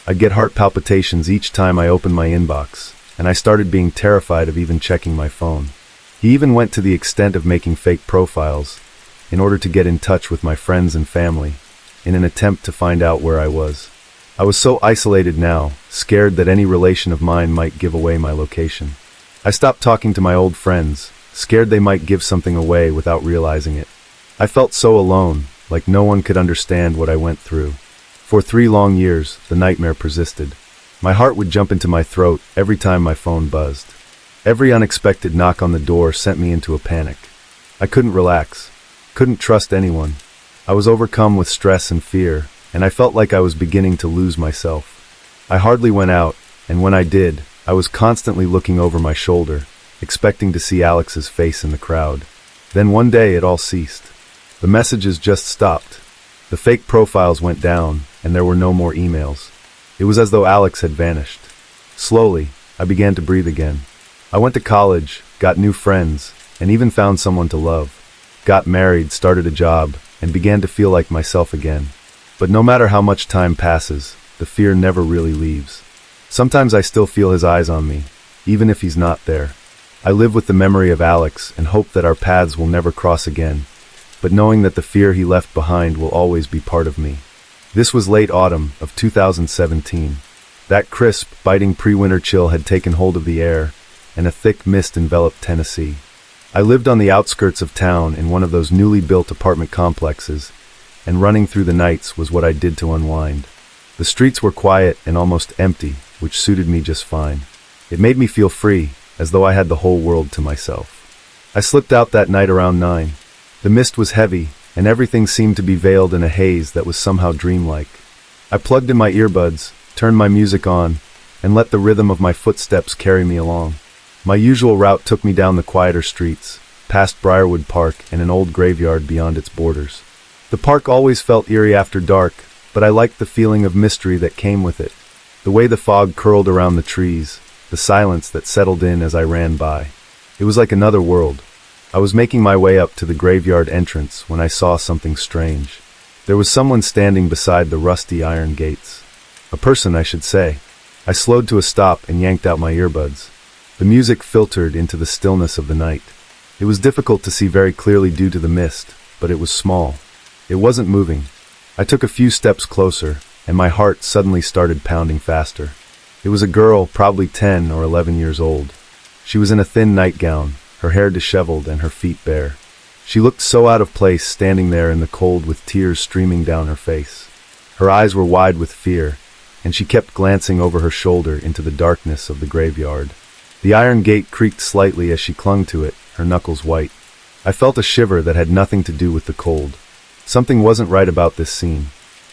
I'd get heart palpitations each time I opened my inbox, and I started being terrified of even checking my phone. He even went to the extent of making fake profiles, in order to get in touch with my friends and family, in an attempt to find out where I was. I was so isolated now, scared that any relation of mine might give away my location. I stopped talking to my old friends, scared they might give something away without realizing it. I felt so alone, like no one could understand what I went through. For 3 long years, the nightmare persisted. My heart would jump into my throat every time my phone buzzed. Every unexpected knock on the door sent me into a panic. I couldn't relax, couldn't trust anyone. I was overcome with stress and fear, and I felt like I was beginning to lose myself. I hardly went out, and when I did, I was constantly looking over my shoulder, expecting to see Alex's face in the crowd. Then one day it all ceased. The messages just stopped. The fake profiles went down, and there were no more emails. It was as though Alex had vanished. Slowly, I began to breathe again. I went to college, got new friends, and even found someone to love. Got married, started a job, and began to feel like myself again. But no matter how much time passes, the fear never really leaves. Sometimes I still feel his eyes on me, even if he's not there. I live with the memory of Alex and hope that our paths will never cross again, but knowing that the fear he left behind will always be part of me. This was late autumn of 2017. That crisp, biting pre-winter chill had taken hold of the air, and a thick mist enveloped Tennessee. I lived on the outskirts of town in one of those newly built apartment complexes, and running through the nights was what I did to unwind. The streets were quiet and almost empty, which suited me just fine. It made me feel free, as though I had the whole world to myself. I slipped out that night around 9. The mist was heavy, and everything seemed to be veiled in a haze that was somehow dreamlike. I plugged in my earbuds, turned my music on, and let the rhythm of my footsteps carry me along. My usual route took me down the quieter streets, past Briarwood Park and an old graveyard beyond its borders. The park always felt eerie after dark, but I liked the feeling of mystery that came with it. The way the fog curled around the trees, the silence that settled in as I ran by. It was like another world. I was making my way up to the graveyard entrance when I saw something strange. There was someone standing beside the rusty iron gates. A person, I should say. I slowed to a stop and yanked out my earbuds. The music filtered into the stillness of the night. It was difficult to see very clearly due to the mist, but it was small. It wasn't moving. I took a few steps closer, and my heart suddenly started pounding faster. It was a girl, probably 10 or 11 years old. She was in a thin nightgown, her hair disheveled and her feet bare. She looked so out of place standing there in the cold with tears streaming down her face. Her eyes were wide with fear, and she kept glancing over her shoulder into the darkness of the graveyard. The iron gate creaked slightly as she clung to it, her knuckles white. I felt a shiver that had nothing to do with the cold. Something wasn't right about this scene.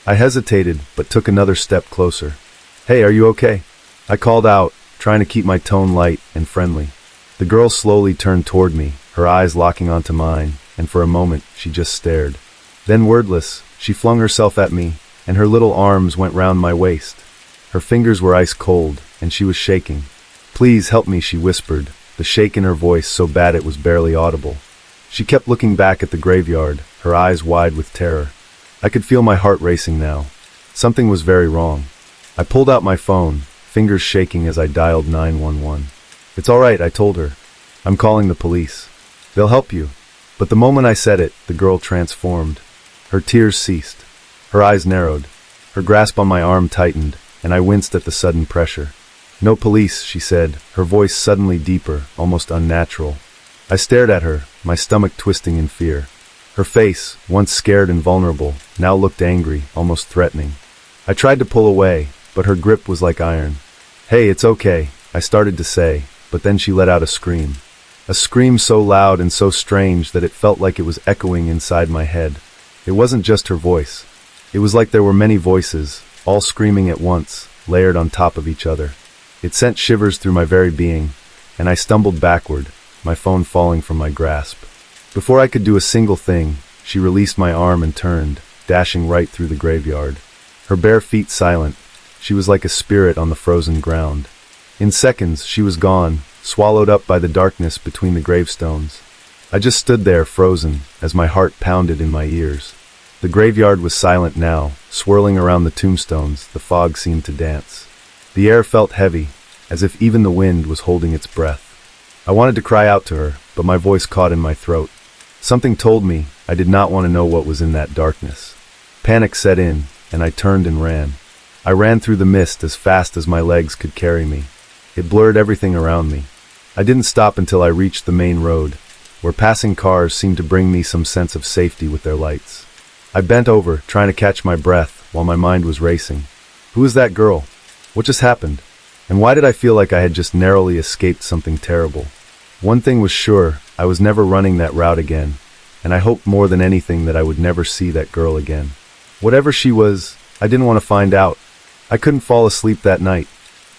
I hesitated, but took another step closer. "Hey, are you okay?" I called out, trying to keep my tone light and friendly. The girl slowly turned toward me, her eyes locking onto mine, and for a moment she just stared. Then, wordless, she flung herself at me, and her little arms went round my waist. Her fingers were ice cold, and she was shaking. "Please help me," she whispered, the shake in her voice so bad it was barely audible. She kept looking back at the graveyard, her eyes wide with terror. I could feel my heart racing now. Something was very wrong. I pulled out my phone, fingers shaking as I dialed 911. "It's all right," I told her. "I'm calling the police. They'll help you." But the moment I said it, the girl transformed. Her tears ceased. Her eyes narrowed. Her grasp on my arm tightened, and I winced at the sudden pressure. "No police," she said, her voice suddenly deeper, almost unnatural. I stared at her, my stomach twisting in fear. Her face, once scared and vulnerable, now looked angry, almost threatening. I tried to pull away, but her grip was like iron. "Hey, it's okay," I started to say, but then she let out a scream. A scream so loud and so strange that it felt like it was echoing inside my head. It wasn't just her voice. It was like there were many voices, all screaming at once, layered on top of each other. It sent shivers through my very being, and I stumbled backward, my phone falling from my grasp. Before I could do a single thing, she released my arm and turned, dashing right through the graveyard. Her bare feet silent, she was like a spirit on the frozen ground. In seconds, she was gone, swallowed up by the darkness between the gravestones. I just stood there, frozen, as my heart pounded in my ears. The graveyard was silent now, swirling around the tombstones, the fog seemed to dance. The air felt heavy, as if even the wind was holding its breath. I wanted to cry out to her, but my voice caught in my throat. Something told me I did not want to know what was in that darkness. Panic set in, and I turned and ran. I ran through the mist as fast as my legs could carry me. It blurred everything around me. I didn't stop until I reached the main road, where passing cars seemed to bring me some sense of safety with their lights. I bent over, trying to catch my breath, while my mind was racing. Who was that girl? What just happened? And why did I feel like I had just narrowly escaped something terrible? One thing was sure, I was never running that route again, and I hoped more than anything that I would never see that girl again. Whatever she was, I didn't want to find out. I couldn't fall asleep that night.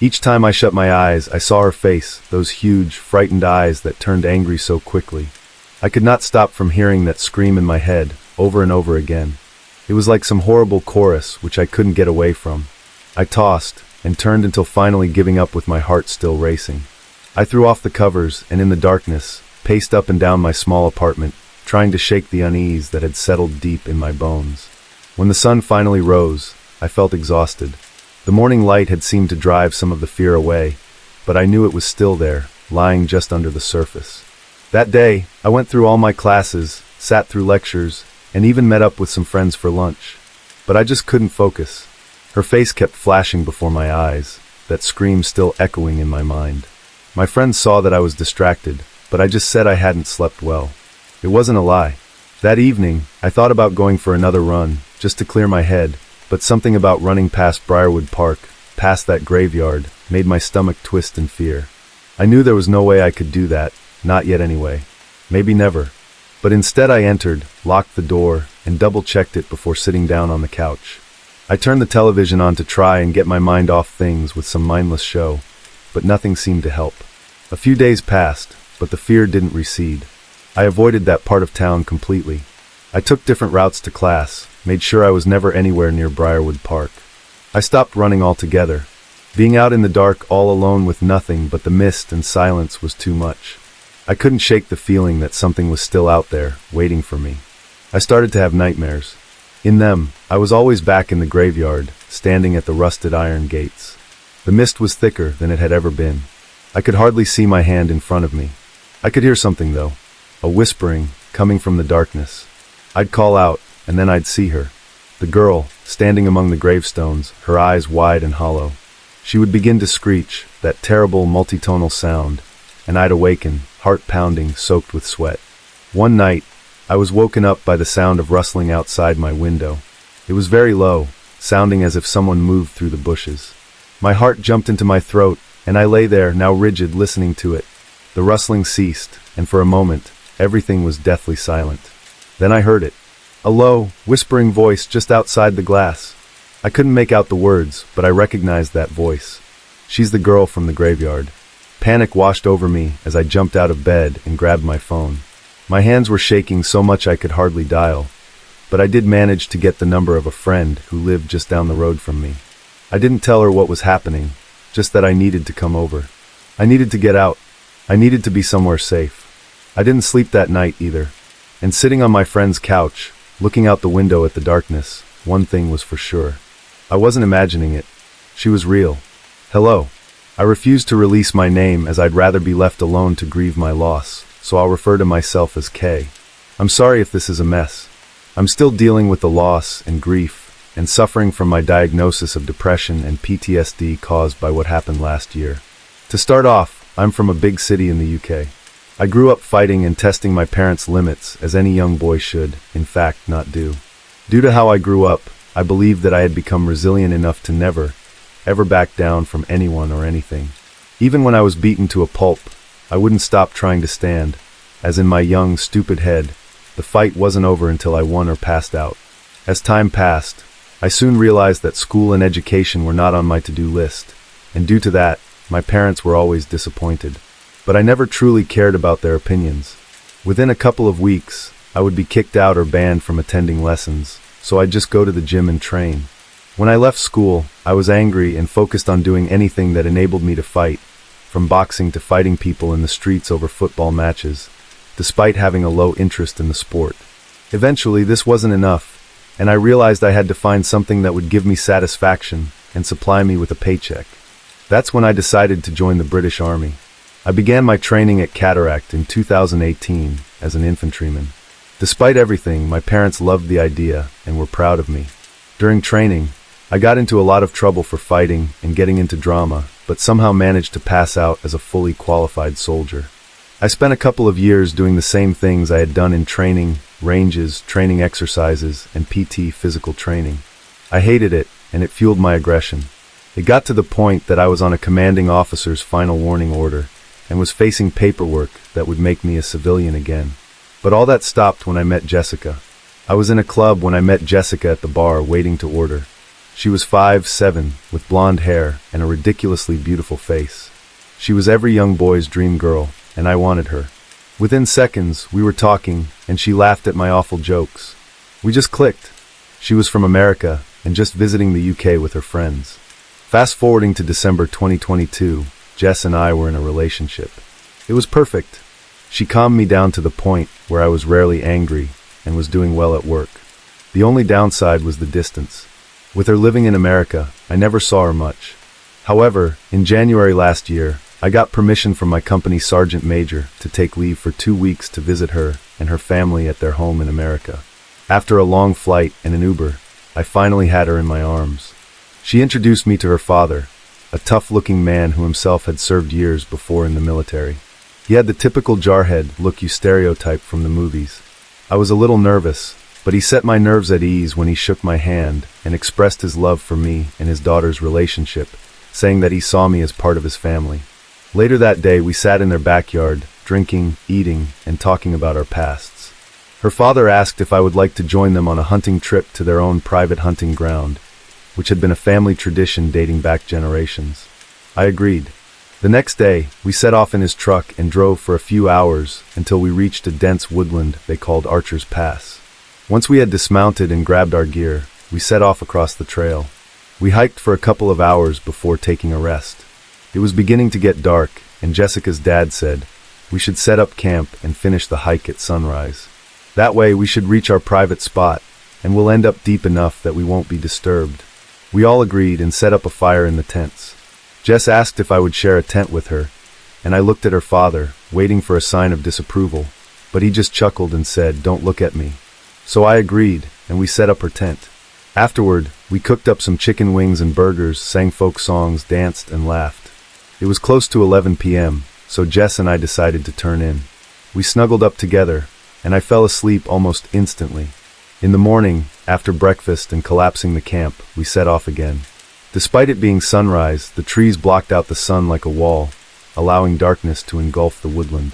Each time I shut my eyes, I saw her face, those huge, frightened eyes that turned angry so quickly. I could not stop from hearing that scream in my head, over and over again. It was like some horrible chorus, which I couldn't get away from. I tossed, and turned until finally giving up with my heart still racing. I threw off the covers, and in the darkness, paced up and down my small apartment, trying to shake the unease that had settled deep in my bones. When the sun finally rose, I felt exhausted. The morning light had seemed to drive some of the fear away, but I knew it was still there, lying just under the surface. That day, I went through all my classes, sat through lectures, and even met up with some friends for lunch. But I just couldn't focus. Her face kept flashing before my eyes, that scream still echoing in my mind. My friends saw that I was distracted, but I just said I hadn't slept well. It wasn't a lie. That evening, I thought about going for another run, just to clear my head, but something about running past Briarwood Park, past that graveyard, made my stomach twist in fear. I knew there was no way I could do that, not yet anyway. Maybe never. But instead I entered, locked the door, and double-checked it before sitting down on the couch. I turned the television on to try and get my mind off things with some mindless show, but nothing seemed to help. A few days passed, but the fear didn't recede. I avoided that part of town completely. I took different routes to class, made sure I was never anywhere near Briarwood Park. I stopped running altogether. Being out in the dark all alone with nothing but the mist and silence was too much. I couldn't shake the feeling that something was still out there, waiting for me. I started to have nightmares. In them, I was always back in the graveyard, standing at the rusted iron gates. The mist was thicker than it had ever been. I could hardly see my hand in front of me. I could hear something, though, a whispering coming from the darkness. I'd call out, and then I'd see her. The girl, standing among the gravestones, her eyes wide and hollow. She would begin to screech, that terrible multitonal sound, and I'd awaken, heart pounding, soaked with sweat. One night, I was woken up by the sound of rustling outside my window. It was very low, sounding as if someone moved through the bushes. My heart jumped into my throat, and I lay there, now rigid, listening to it. The rustling ceased, and for a moment, everything was deathly silent. Then I heard it. A low, whispering voice just outside the glass. I couldn't make out the words, but I recognized that voice. She's the girl from the graveyard. Panic washed over me as I jumped out of bed and grabbed my phone. My hands were shaking so much I could hardly dial, but I did manage to get the number of a friend who lived just down the road from me. I didn't tell her what was happening, just that I needed to come over. I needed to get out. I needed to be somewhere safe. I didn't sleep that night either, and sitting on my friend's couch, looking out the window at the darkness, one thing was for sure. I wasn't imagining it. She was real. Hello. I refused to release my name as I'd rather be left alone to grieve my loss, so I'll refer to myself as Kay. I'm sorry if this is a mess. I'm still dealing with the loss and grief and suffering from my diagnosis of depression and PTSD caused by what happened last year. To start off, I'm from a big city in the UK. I grew up fighting and testing my parents' limits, as any young boy should, in fact, not do. Due to how I grew up, I believed that I had become resilient enough to never, ever back down from anyone or anything. Even when I was beaten to a pulp, I wouldn't stop trying to stand, as in my young, stupid head, the fight wasn't over until I won or passed out. As time passed, I soon realized that school and education were not on my to-do list, and due to that, my parents were always disappointed. But I never truly cared about their opinions. Within a couple of weeks, I would be kicked out or banned from attending lessons, so I'd just go to the gym and train. When I left school, I was angry and focused on doing anything that enabled me to fight, from boxing to fighting people in the streets over football matches, despite having a low interest in the sport. Eventually, this wasn't enough, and I realized I had to find something that would give me satisfaction and supply me with a paycheck. That's when I decided to join the British Army. I began my training at Cataract in 2018 as an infantryman. Despite everything, my parents loved the idea and were proud of me. During training, I got into a lot of trouble for fighting and getting into drama, but somehow managed to pass out as a fully qualified soldier. I spent a couple of years doing the same things I had done in training, ranges, training exercises, and PT physical training. I hated it, and it fueled my aggression. It got to the point that I was on a commanding officer's final warning order, and was facing paperwork that would make me a civilian again. But all that stopped when I met Jessica. I was in a club when I met Jessica at the bar waiting to order. She was 5'7", with blonde hair and a ridiculously beautiful face. She was every young boy's dream girl, and I wanted her. Within seconds, we were talking, and she laughed at my awful jokes. We just clicked. She was from America, and just visiting the UK with her friends. Fast forwarding to December 2022, Jess and I were in a relationship. It was perfect. She calmed me down to the point where I was rarely angry and was doing well at work. The only downside was the distance. With her living in America, I never saw her much. However, in January last year, I got permission from my company sergeant major to take leave for 2 weeks to visit her and her family at their home in America. After a long flight and an Uber, I finally had her in my arms. She introduced me to her father, a tough-looking man who himself had served years before in the military. He had the typical jarhead look you stereotype from the movies. I was a little nervous, but he set my nerves at ease when he shook my hand and expressed his love for me and his daughter's relationship, saying that he saw me as part of his family. Later that day, we sat in their backyard, drinking, eating, and talking about our pasts. Her father asked if I would like to join them on a hunting trip to their own private hunting ground, which had been a family tradition dating back generations. I agreed. The next day, we set off in his truck and drove for a few hours until we reached a dense woodland they called Archer's Pass. Once we had dismounted and grabbed our gear, we set off across the trail. We hiked for a couple of hours before taking a rest. It was beginning to get dark, and Jessica's dad said we should set up camp and finish the hike at sunrise. That way we should reach our private spot, and we'll end up deep enough that we won't be disturbed. We all agreed and set up a fire in the tents. Jess asked if I would share a tent with her, and I looked at her father, waiting for a sign of disapproval, but he just chuckled and said, "Don't look at me." So I agreed, and we set up her tent. Afterward, we cooked up some chicken wings and burgers, sang folk songs, danced, and laughed. It was close to 11 p.m., so Jess and I decided to turn in. We snuggled up together, and I fell asleep almost instantly. In the morning, after breakfast and collapsing the camp, we set off again. Despite it being sunrise, the trees blocked out the sun like a wall, allowing darkness to engulf the woodland.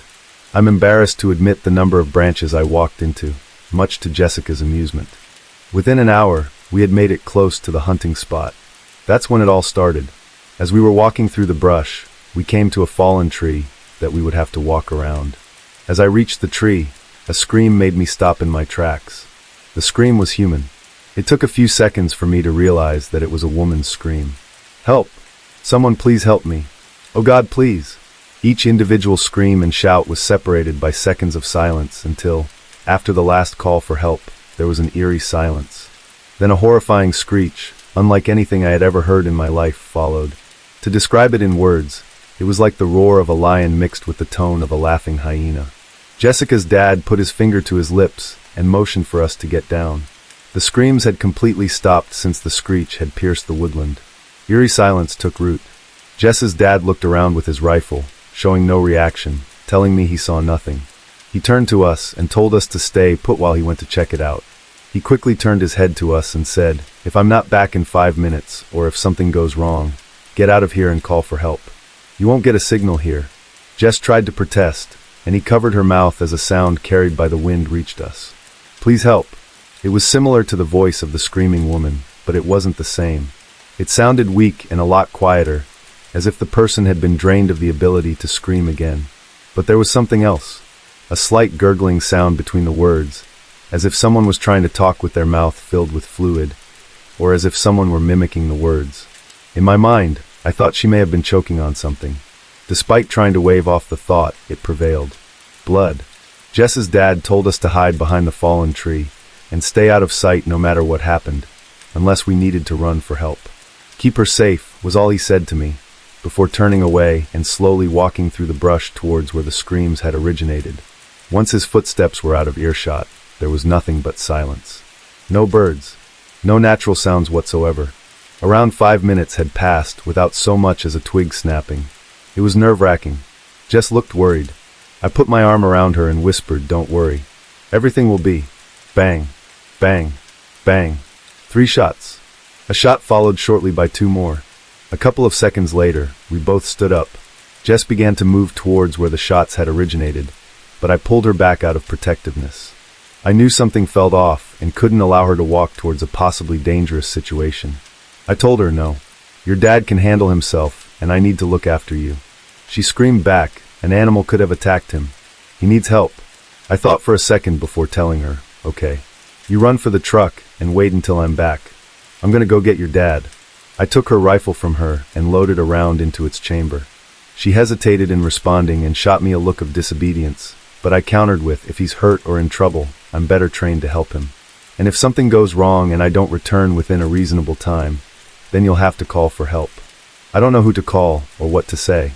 I'm embarrassed to admit the number of branches I walked into, much to Jessica's amusement. Within an hour, we had made it close to the hunting spot. That's when it all started. As we were walking through the brush, we came to a fallen tree that we would have to walk around. As I reached the tree, a scream made me stop in my tracks. The scream was human. It took a few seconds for me to realize that it was a woman's scream. "Help! Someone please help me! Oh God, please!" Each individual scream and shout was separated by seconds of silence until, after the last call for help, there was an eerie silence. Then a horrifying screech, unlike anything I had ever heard in my life, followed. To describe it in words, it was like the roar of a lion mixed with the tone of a laughing hyena. Jessica's dad put his finger to his lips and motioned for us to get down. The screams had completely stopped since the screech had pierced the woodland. Eerie silence took root. Jess's dad looked around with his rifle, showing no reaction, telling me he saw nothing. He turned to us and told us to stay put while he went to check it out. He quickly turned his head to us and said, "If I'm not back in 5 minutes, or if something goes wrong, get out of here and call for help. You won't get a signal here." Jess tried to protest, and he covered her mouth as a sound carried by the wind reached us. "Please help." It was similar to the voice of the screaming woman, but it wasn't the same. It sounded weak and a lot quieter, as if the person had been drained of the ability to scream again. But there was something else. A slight gurgling sound between the words, as if someone was trying to talk with their mouth filled with fluid, or as if someone were mimicking the words. In my mind, I thought she may have been choking on something. Despite trying to wave off the thought, it prevailed. Blood. Jess's dad told us to hide behind the fallen tree and stay out of sight no matter what happened, unless we needed to run for help. "Keep her safe," was all he said to me, before turning away and slowly walking through the brush towards where the screams had originated. Once his footsteps were out of earshot, there was nothing but silence. No birds. No natural sounds whatsoever. Around 5 minutes had passed without so much as a twig snapping. It was nerve-wracking. Jess looked worried. I put my arm around her and whispered, "Don't worry. Everything will be." Bang. Bang. Bang. 3 shots. A shot followed shortly by 2 more. A couple of seconds later, we both stood up. Jess began to move towards where the shots had originated, but I pulled her back out of protectiveness. I knew something felt off and couldn't allow her to walk towards a possibly dangerous situation. I told her, "No. Your dad can handle himself, and I need to look after you." She screamed back. An animal could have attacked him. "He needs help." I thought for a second before telling her, "Okay. You run for the truck and wait until I'm back. I'm gonna go get your dad." I took her rifle from her and loaded a round into its chamber. She hesitated in responding and shot me a look of disobedience, but I countered with, "If he's hurt or in trouble, I'm better trained to help him. And if something goes wrong and I don't return within a reasonable time, then you'll have to call for help." I don't know who to call or what to say.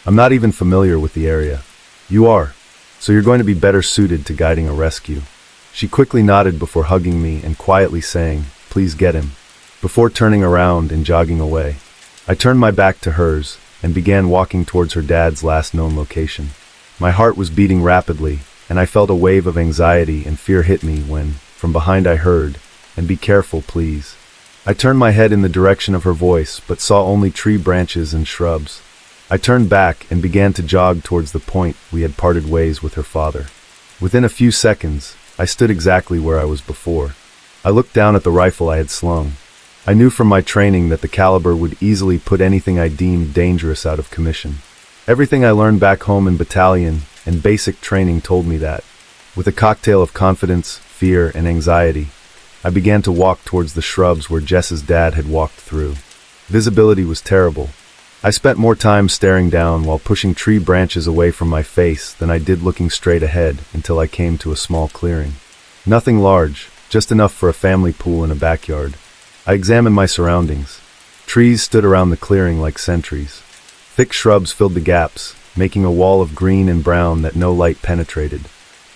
I'm not even familiar with the area. "You are, so you're going to be better suited to guiding a rescue." She quickly nodded before hugging me and quietly saying, "Please get him," before turning around and jogging away. I turned my back to hers and began walking towards her dad's last known location. My heart was beating rapidly, and I felt a wave of anxiety and fear hit me when, from behind I heard, "And be careful, please." I turned my head in the direction of her voice, but saw only tree branches and shrubs. I turned back and began to jog towards the point we had parted ways with her father. Within a few seconds, I stood exactly where I was before. I looked down at the rifle I had slung. I knew from my training that the caliber would easily put anything I deemed dangerous out of commission. Everything I learned back home in battalion and basic training told me that. With a cocktail of confidence, fear, and anxiety, I began to walk towards the shrubs where Jess's dad had walked through. Visibility was terrible. I spent more time staring down while pushing tree branches away from my face than I did looking straight ahead until I came to a small clearing. Nothing large, just enough for a family pool in a backyard. I examined my surroundings. Trees stood around the clearing like sentries. Thick shrubs filled the gaps, making a wall of green and brown that no light penetrated.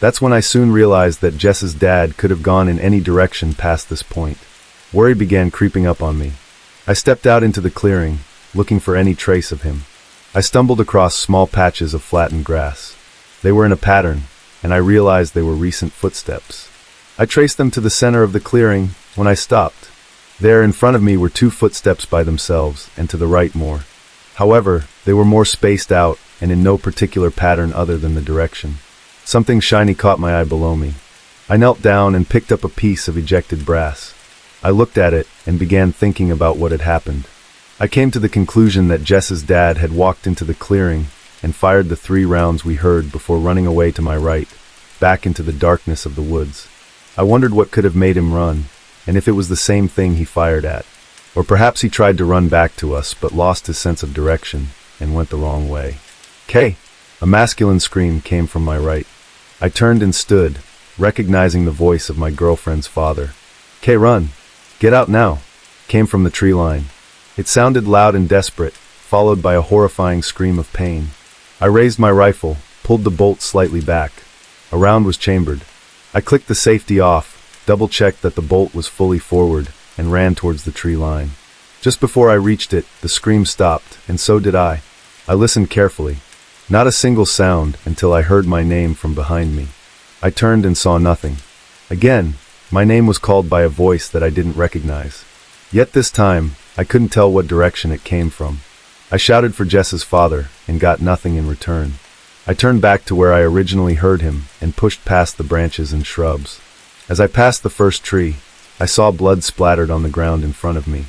That's when I soon realized that Jess's dad could have gone in any direction past this point. Worry began creeping up on me. I stepped out into the clearing, looking for any trace of him. I stumbled across small patches of flattened grass. They were in a pattern, and I realized they were recent footsteps. I traced them to the center of the clearing when I stopped. There in front of me were 2 footsteps by themselves, and to the right more. However, they were more spaced out and in no particular pattern other than the direction. Something shiny caught my eye below me. I knelt down and picked up a piece of ejected brass. I looked at it and began thinking about what had happened. I came to the conclusion that Jess's dad had walked into the clearing and fired the 3 rounds we heard before running away to my right, back into the darkness of the woods. I wondered what could have made him run, and if it was the same thing he fired at. Or perhaps he tried to run back to us but lost his sense of direction and went the wrong way. "Kay!" A masculine scream came from my right. I turned and stood, recognizing the voice of my girlfriend's father. "Kay, run! Get out now!" came from the tree line. It sounded loud and desperate, followed by a horrifying scream of pain. I raised my rifle, pulled the bolt slightly back. A round was chambered. I clicked the safety off, double-checked that the bolt was fully forward, and ran towards the tree line. Just before I reached it, the scream stopped, and so did I. I listened carefully. Not a single sound until I heard my name from behind me. I turned and saw nothing. Again, my name was called by a voice that I didn't recognize. Yet this time, I couldn't tell what direction it came from. I shouted for Jess's father and got nothing in return. I turned back to where I originally heard him and pushed past the branches and shrubs. As I passed the first tree, I saw blood splattered on the ground in front of me.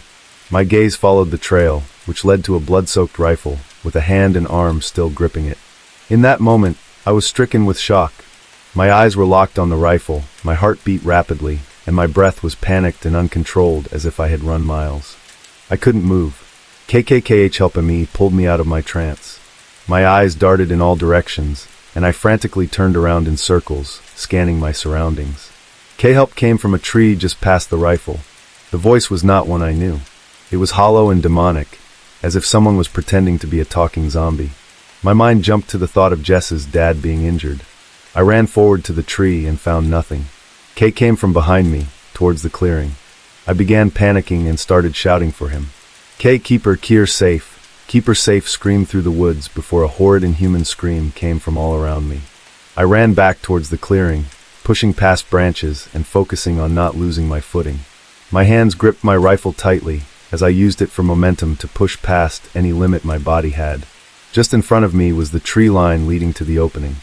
My gaze followed the trail, which led to a blood-soaked rifle, with a hand and arm still gripping it. In that moment, I was stricken with shock. My eyes were locked on the rifle, my heart beat rapidly, and my breath was panicked and uncontrolled as if I had run miles. I couldn't move. KKKH helping me pulled me out of my trance. My eyes darted in all directions, and I frantically turned around in circles, scanning my surroundings. K-help came from a tree just past the rifle. The voice was not one I knew. It was hollow and demonic, as if someone was pretending to be a talking zombie. My mind jumped to the thought of Jess's dad being injured. I ran forward to the tree and found nothing. Kay came from behind me, towards the clearing. I began panicking and started shouting for him. Kay, keep her safe, screamed through the woods before a horrid inhuman scream came from all around me. I ran back towards the clearing, pushing past branches and focusing on not losing my footing. My hands gripped my rifle tightly, as I used it for momentum to push past any limit my body had. Just in front of me was the tree line leading to the opening.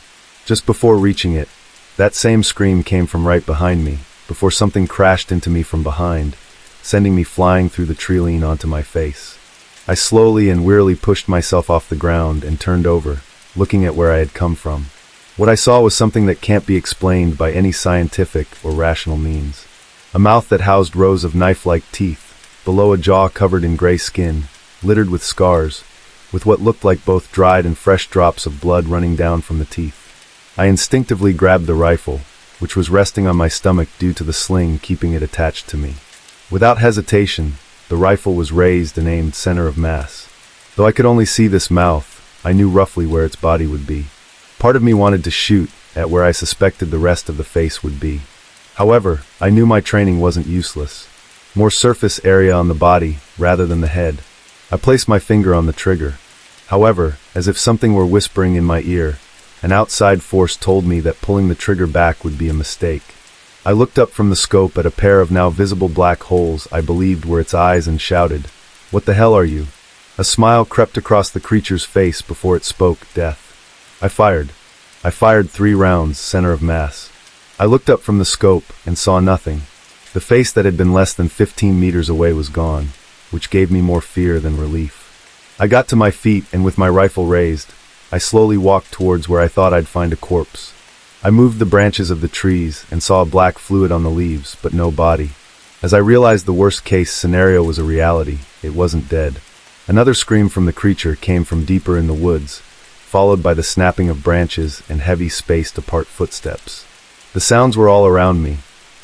Just before reaching it, that same scream came from right behind me, before something crashed into me from behind, sending me flying through the tree line onto my face. I slowly and wearily pushed myself off the ground and turned over, looking at where I had come from. What I saw was something that can't be explained by any scientific or rational means. A mouth that housed rows of knife-like teeth, below a jaw covered in gray skin, littered with scars, with what looked like both dried and fresh drops of blood running down from the teeth. I instinctively grabbed the rifle, which was resting on my stomach due to the sling keeping it attached to me. Without hesitation, the rifle was raised and aimed center of mass. Though I could only see this mouth, I knew roughly where its body would be. Part of me wanted to shoot at where I suspected the rest of the face would be. However, I knew my training wasn't useless. More surface area on the body, rather than the head. I placed my finger on the trigger. However, as if something were whispering in my ear, an outside force told me that pulling the trigger back would be a mistake. I looked up from the scope at a pair of now visible black holes I believed were its eyes and shouted, "What the hell are you?" A smile crept across the creature's face before it spoke, "Death." I fired. I fired 3 rounds, center of mass. I looked up from the scope and saw nothing. The face that had been less than 15 meters away was gone, which gave me more fear than relief. I got to my feet, and with my rifle raised, I slowly walked towards where I thought I'd find a corpse. I moved the branches of the trees and saw a black fluid on the leaves, but no body. As I realized the worst-case scenario was a reality, it wasn't dead. Another scream from the creature came from deeper in the woods, followed by the snapping of branches and heavy spaced-apart footsteps. The sounds were all around me,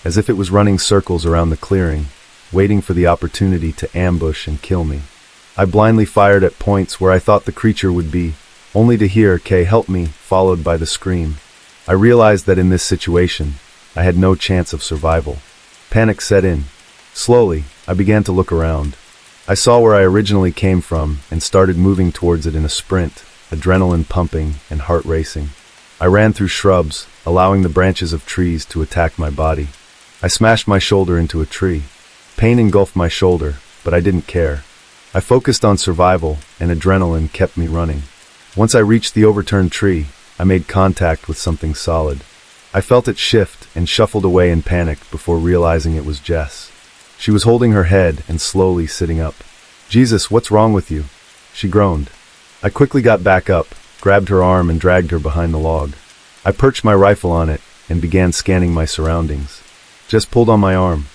as if it was running circles around the clearing, waiting for the opportunity to ambush and kill me. I blindly fired at points where I thought the creature would be, only to hear "K, help me," followed by the scream. I realized that in this situation, I had no chance of survival. Panic set in. Slowly, I began to look around. I saw where I originally came from and started moving towards it in a sprint, adrenaline pumping and heart racing. I ran through shrubs, allowing the branches of trees to attack my body. I smashed my shoulder into a tree. Pain engulfed my shoulder, but I didn't care. I focused on survival, and adrenaline kept me running. Once I reached the overturned tree, I made contact with something solid. I felt it shift and shuffled away in panic before realizing it was Jess. She was holding her head and slowly sitting up. "Jesus, what's wrong with you?" she groaned. I quickly got back up, grabbed her arm and dragged her behind the log. I perched my rifle on it and began scanning my surroundings. Jess pulled on my arm.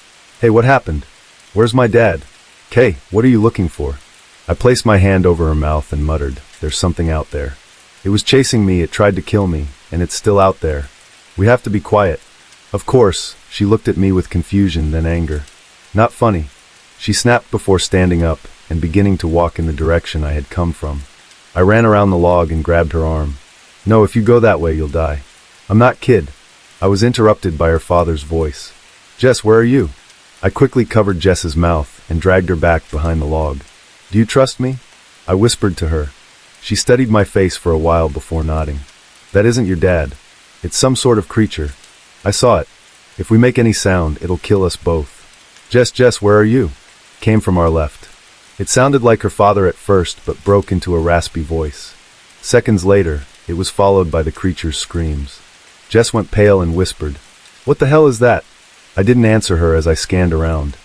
"Hey, what happened? Where's my dad? Kay, what are you looking for?" I placed my hand over her mouth and muttered, "There's something out there. It was chasing me, it tried to kill me, and it's still out there. We have to be quiet." Of course, she looked at me with confusion, then anger. "Not funny." She snapped before standing up and beginning to walk in the direction I had come from. I ran around the log and grabbed her arm. "No, if you go that way, you'll die." "I'm not, kid." I was interrupted by her father's voice. "Jess, where are you?" I quickly covered Jess's mouth and dragged her back behind the log. "Do you trust me?" I whispered to her. She studied my face for a while before nodding. "That isn't your dad. It's some sort of creature. I saw it. If we make any sound, it'll kill us both." Jess, where are you?" came from our left. It sounded like her father at first, but broke into a raspy voice. Seconds later, it was followed by the creature's screams. Jess went pale and whispered, "What the hell is that?" I didn't answer her as I scanned around.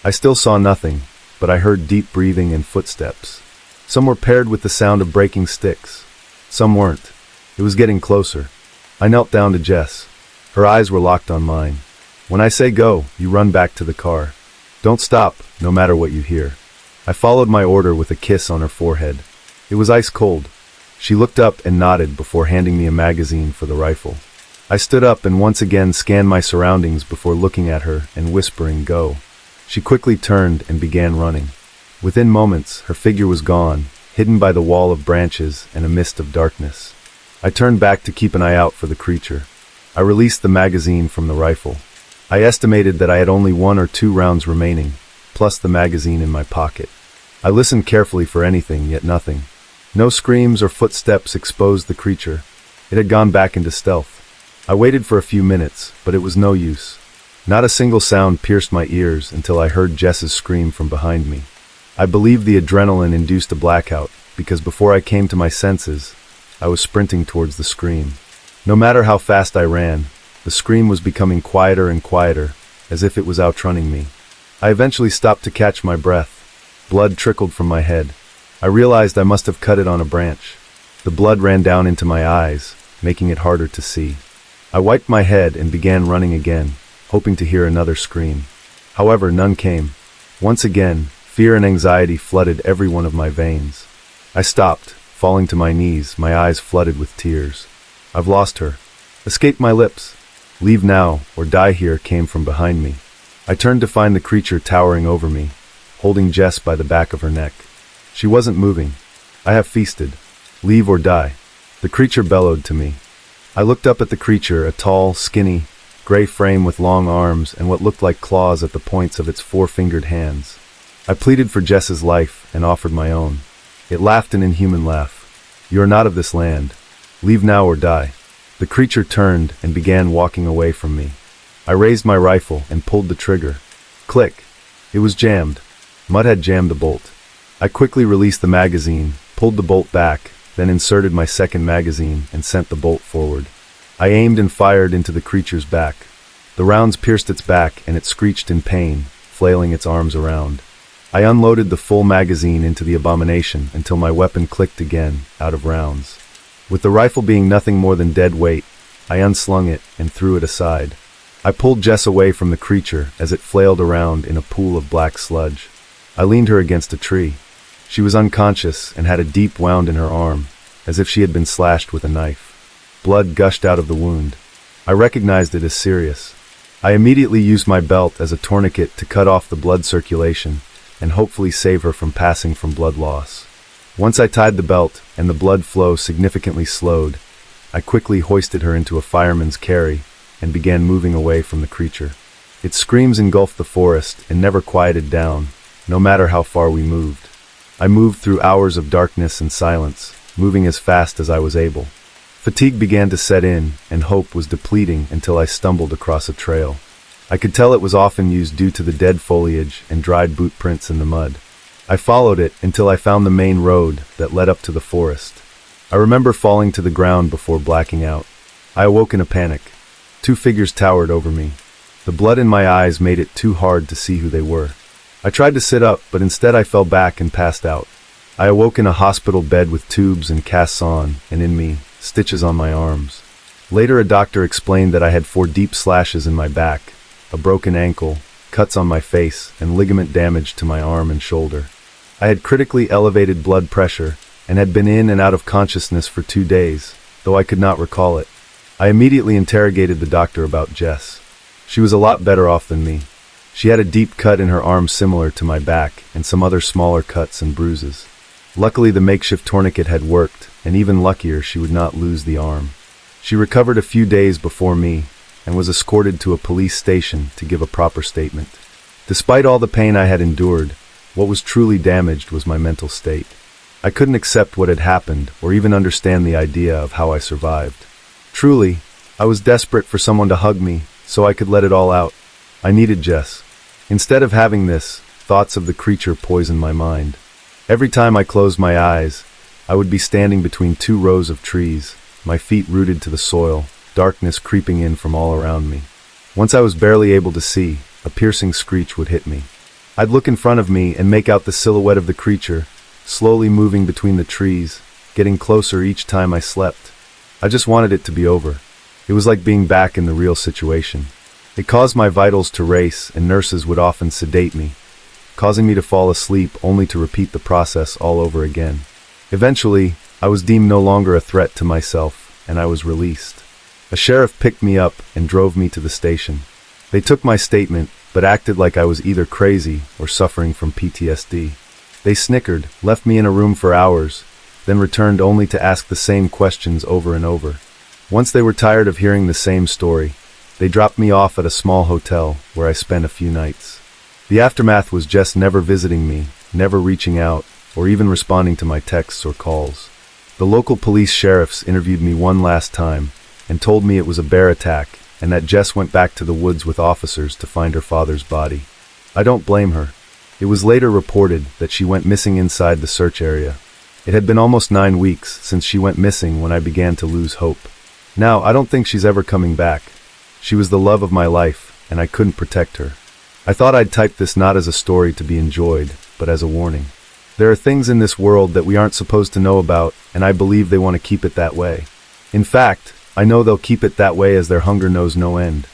I still saw nothing, but I heard deep breathing and footsteps. Some were paired with the sound of breaking sticks. Some weren't. It was getting closer. I knelt down to Jess. Her eyes were locked on mine. "When I say go, you run back to the car. Don't stop, no matter what you hear." I followed my order with a kiss on her forehead. It was ice cold. She looked up and nodded before handing me a magazine for the rifle. I stood up and once again scanned my surroundings before looking at her and whispering, "Go." She quickly turned and began running. Within moments, her figure was gone, hidden by the wall of branches and a mist of darkness. I turned back to keep an eye out for the creature. I released the magazine from the rifle. I estimated that I had only 1 or 2 rounds remaining, plus the magazine in my pocket. I listened carefully for anything, yet nothing. No screams or footsteps exposed the creature. It had gone back into stealth. I waited for a few minutes, but it was no use. Not a single sound pierced my ears until I heard Jess's scream from behind me. I believed the adrenaline induced a blackout, because before I came to my senses, I was sprinting towards the scream. No matter how fast I ran, the scream was becoming quieter and quieter, as if it was outrunning me. I eventually stopped to catch my breath. Blood trickled from my head. I realized I must have cut it on a branch. The blood ran down into my eyes, making it harder to see. I wiped my head and began running again, hoping to hear another scream. However, none came. Once again, fear and anxiety flooded every one of my veins. I stopped, falling to my knees, my eyes flooded with tears. "I've lost her." Escaped my lips. "Leave now, or die here," came from behind me. I turned to find the creature towering over me, holding Jess by the back of her neck. She wasn't moving. "I have feasted. Leave or die." The creature bellowed to me. I looked up at the creature, a tall, skinny, gray frame with long arms and what looked like claws at the points of its 4-fingered hands. I pleaded for Jess's life and offered my own. It laughed an inhuman laugh. "You are not of this land. Leave now or die." The creature turned and began walking away from me. I raised my rifle and pulled the trigger. Click. It was jammed. Mud had jammed the bolt. I quickly released the magazine, pulled the bolt back, then inserted my second magazine and sent the bolt forward. I aimed and fired into the creature's back. The rounds pierced its back, and it screeched in pain, flailing its arms around. I unloaded the full magazine into the abomination until my weapon clicked again, out of rounds. With the rifle being nothing more than dead weight, I unslung it and threw it aside. I pulled Jess away from the creature as it flailed around in a pool of black sludge. I leaned her against a tree. She was unconscious and had a deep wound in her arm, as if she had been slashed with a knife. Blood gushed out of the wound. I recognized it as serious. I immediately used my belt as a tourniquet to cut off the blood circulation and hopefully save her from passing from blood loss. Once I tied the belt and the blood flow significantly slowed, I quickly hoisted her into a fireman's carry and began moving away from the creature. Its screams engulfed the forest and never quieted down, no matter how far we moved. I moved through hours of darkness and silence, moving as fast as I was able. Fatigue began to set in, and hope was depleting until I stumbled across a trail. I could tell it was often used due to the dead foliage and dried boot prints in the mud. I followed it until I found the main road that led up to the forest. I remember falling to the ground before blacking out. I awoke in a panic. 2 figures towered over me. The blood in my eyes made it too hard to see who they were. I tried to sit up, but instead I fell back and passed out. I awoke in a hospital bed with tubes and casts on, and in me, stitches on my arms. Later a doctor explained that I had 4 deep slashes in my back, a broken ankle, cuts on my face, and ligament damage to my arm and shoulder. I had critically elevated blood pressure and had been in and out of consciousness for 2 days, though I could not recall it. I immediately interrogated the doctor about Jess. She was a lot better off than me. She had a deep cut in her arm similar to my back and some other smaller cuts and bruises. Luckily the makeshift tourniquet had worked, and even luckier she would not lose the arm. She recovered a few days before me and was escorted to a police station to give a proper statement. Despite all the pain I had endured, what was truly damaged was my mental state. I couldn't accept what had happened or even understand the idea of how I survived. Truly, I was desperate for someone to hug me so I could let it all out. I needed Jess. Instead of having this, thoughts of the creature poisoned my mind. Every time I closed my eyes, I would be standing between 2 rows of trees, my feet rooted to the soil, darkness creeping in from all around me. Once I was barely able to see, a piercing screech would hit me. I'd look in front of me and make out the silhouette of the creature, slowly moving between the trees, getting closer each time I slept. I just wanted it to be over. It was like being back in the real situation. It caused my vitals to race, and nurses would often sedate me, causing me to fall asleep only to repeat the process all over again. Eventually, I was deemed no longer a threat to myself, and I was released. A sheriff picked me up and drove me to the station. They took my statement, but acted like I was either crazy or suffering from PTSD. They snickered, left me in a room for hours, then returned only to ask the same questions over and over. Once they were tired of hearing the same story, they dropped me off at a small hotel where I spent a few nights. The aftermath was Jess never visiting me, never reaching out, or even responding to my texts or calls. The local police sheriffs interviewed me one last time and told me it was a bear attack and that Jess went back to the woods with officers to find her father's body. I don't blame her. It was later reported that she went missing inside the search area. It had been almost 9 weeks since she went missing when I began to lose hope. Now, I don't think she's ever coming back. She was the love of my life, and I couldn't protect her. I thought I'd type this not as a story to be enjoyed, but as a warning. There are things in this world that we aren't supposed to know about, and I believe they want to keep it that way. In fact, I know they'll keep it that way as their hunger knows no end.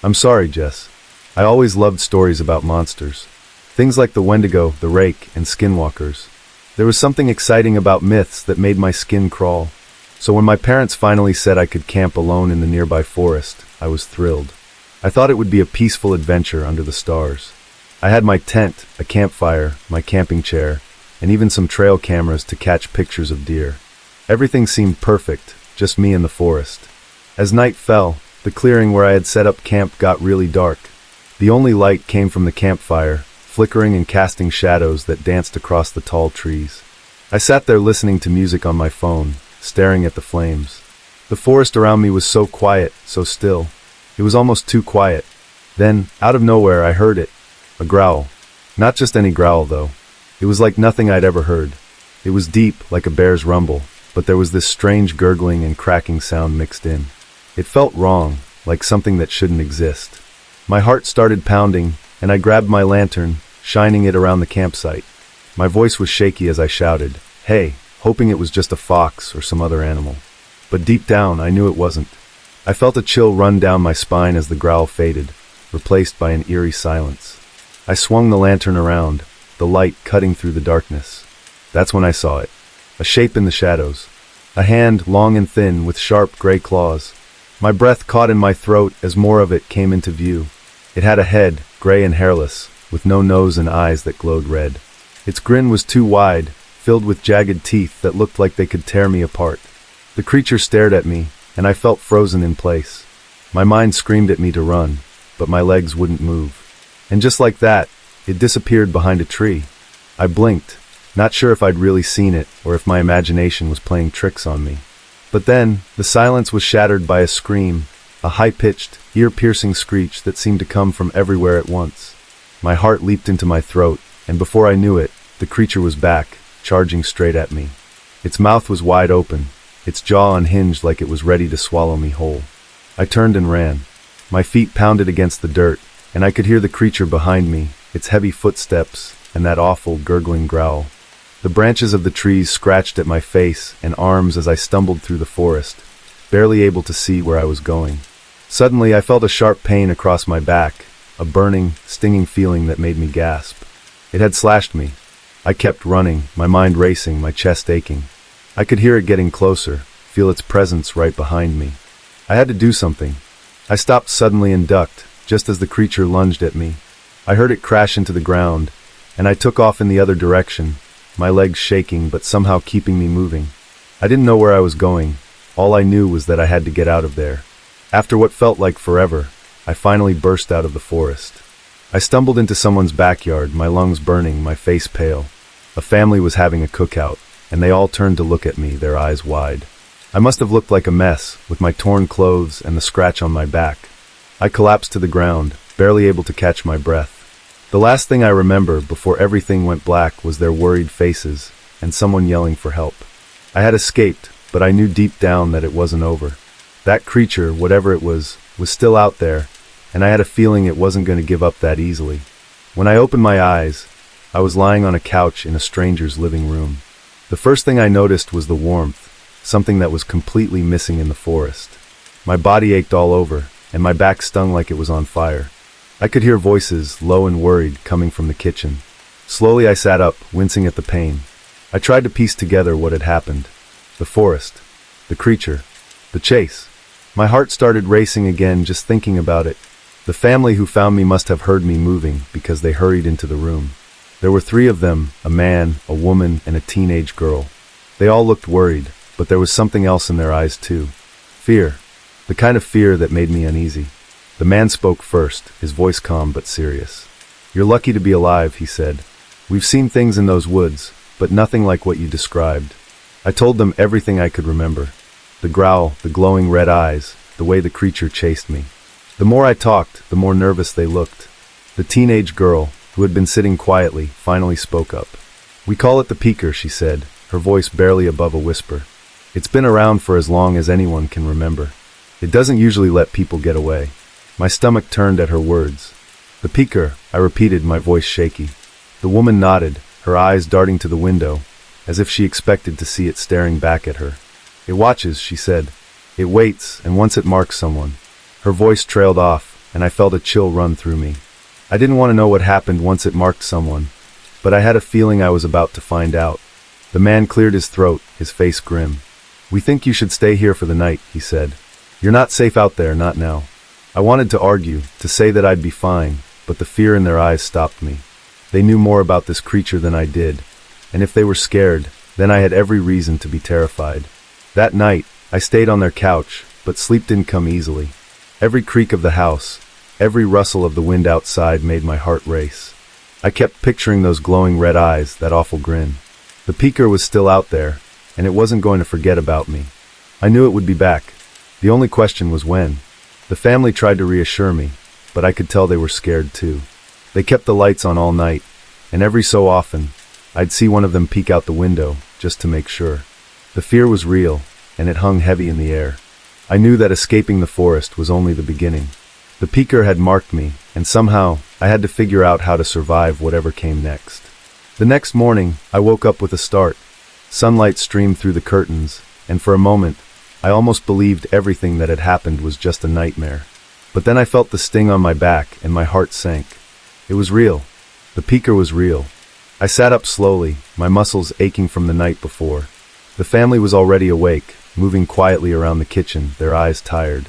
I'm sorry, Jess. I always loved stories about monsters. Things like the Wendigo, the Rake, and Skinwalkers. There was something exciting about myths that made my skin crawl. So when my parents finally said I could camp alone in the nearby forest, I was thrilled. I thought it would be a peaceful adventure under the stars. I had my tent, a campfire, my camping chair, and even some trail cameras to catch pictures of deer. Everything seemed perfect, just me and the forest. As night fell, the clearing where I had set up camp got really dark. The only light came from the campfire, flickering and casting shadows that danced across the tall trees. I sat there listening to music on my phone, staring at the flames. The forest around me was so quiet, so still. It was almost too quiet. Then, out of nowhere, I heard it. A growl. Not just any growl, though. It was like nothing I'd ever heard. It was deep, like a bear's rumble, but there was this strange gurgling and cracking sound mixed in. It felt wrong, like something that shouldn't exist. My heart started pounding, and I grabbed my lantern, shining it around the campsite. My voice was shaky as I shouted, "Hey," hoping it was just a fox or some other animal. But deep down, I knew it wasn't. I felt a chill run down my spine as the growl faded, replaced by an eerie silence. I swung the lantern around, the light cutting through the darkness. That's when I saw it. A shape in the shadows. A hand, long and thin, with sharp gray claws. My breath caught in my throat as more of it came into view. It had a head, gray and hairless, with no nose and eyes that glowed red. Its grin was too wide, filled with jagged teeth that looked like they could tear me apart. The creature stared at me, and I felt frozen in place. My mind screamed at me to run, but my legs wouldn't move. And just like that, it disappeared behind a tree. I blinked, not sure if I'd really seen it or if my imagination was playing tricks on me. But then, the silence was shattered by a scream, a high-pitched, ear-piercing screech that seemed to come from everywhere at once. My heart leaped into my throat, and before I knew it, the creature was back, charging straight at me. Its mouth was wide open, its jaw unhinged like it was ready to swallow me whole. I turned and ran. My feet pounded against the dirt, and I could hear the creature behind me, its heavy footsteps, and that awful, gurgling growl. The branches of the trees scratched at my face and arms as I stumbled through the forest, barely able to see where I was going. Suddenly, I felt a sharp pain across my back, a burning, stinging feeling that made me gasp. It had slashed me. I kept running, my mind racing, my chest aching. I could hear it getting closer, feel its presence right behind me. I had to do something. I stopped suddenly and ducked, just as the creature lunged at me. I heard it crash into the ground, and I took off in the other direction, my legs shaking but somehow keeping me moving. I didn't know where I was going. All I knew was that I had to get out of there. After what felt like forever, I finally burst out of the forest. I stumbled into someone's backyard, my lungs burning, my face pale. A family was having a cookout, and they all turned to look at me, their eyes wide. I must have looked like a mess, with my torn clothes and the scratch on my back. I collapsed to the ground, barely able to catch my breath. The last thing I remember before everything went black was their worried faces and someone yelling for help. I had escaped, but I knew deep down that it wasn't over. That creature, whatever it was still out there, and I had a feeling it wasn't going to give up that easily. When I opened my eyes, I was lying on a couch in a stranger's living room. The first thing I noticed was the warmth, something that was completely missing in the forest. My body ached all over, and my back stung like it was on fire. I could hear voices, low and worried, coming from the kitchen. Slowly I sat up, wincing at the pain. I tried to piece together what had happened. The forest, the creature, the chase. My heart started racing again just thinking about it. The family who found me must have heard me moving because they hurried into the room. There were 3 of them, a man, a woman, and a teenage girl. They all looked worried, but there was something else in their eyes too. Fear. The kind of fear that made me uneasy. The man spoke first, his voice calm but serious. "You're lucky to be alive," he said. "We've seen things in those woods, but nothing like what you described." I told them everything I could remember. The growl, the glowing red eyes, the way the creature chased me. The more I talked, the more nervous they looked. The teenage girl, who had been sitting quietly, finally spoke up. "We call it the peeker," she said, her voice barely above a whisper. "It's been around for as long as anyone can remember. It doesn't usually let people get away." My stomach turned at her words. "The peeker," I repeated, my voice shaky. The woman nodded, her eyes darting to the window, as if she expected to see it staring back at her. "It watches," she said. "It waits, and once it marks someone." Her voice trailed off, and I felt a chill run through me. I didn't want to know what happened once it marked someone, but I had a feeling I was about to find out. The man cleared his throat, his face grim. "We think you should stay here for the night," he said. "You're not safe out there, not now." I wanted to argue, to say that I'd be fine, but the fear in their eyes stopped me. They knew more about this creature than I did, and if they were scared, then I had every reason to be terrified. That night, I stayed on their couch, but sleep didn't come easily. Every creak of the house, every rustle of the wind outside made my heart race. I kept picturing those glowing red eyes, that awful grin. The peeker was still out there, and it wasn't going to forget about me. I knew it would be back. The only question was when. The family tried to reassure me, but I could tell they were scared too. They kept the lights on all night, and every so often, I'd see one of them peek out the window, just to make sure. The fear was real, and it hung heavy in the air. I knew that escaping the forest was only the beginning. The The peaker had marked me, and somehow I had to figure out how to survive whatever came next. The next morning, I woke up with a start. Sunlight streamed through the curtains, and for a moment, I almost believed everything that had happened was just a nightmare. But then I felt the sting on my back and my heart sank. It was real. The peaker was real. I sat up slowly, my muscles aching from the night before. The family was already awake, moving quietly around the kitchen, their eyes tired.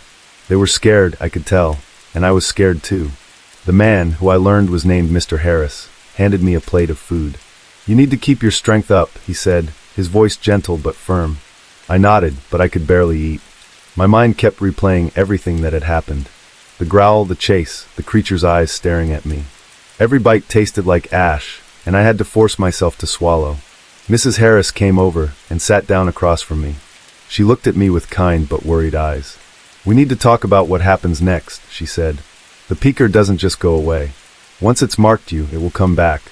They were scared, I could tell, and I was scared too. The man, who I learned was named Mr. Harris, handed me a plate of food. "You need to keep your strength up," he said, his voice gentle but firm. I nodded, but I could barely eat. My mind kept replaying everything that had happened. The growl, the chase, the creature's eyes staring at me. Every bite tasted like ash, and I had to force myself to swallow. Mrs. Harris came over and sat down across from me. She looked at me with kind but worried eyes. "We need to talk about what happens next," she said. "The peaker doesn't just go away. Once it's marked you, it will come back.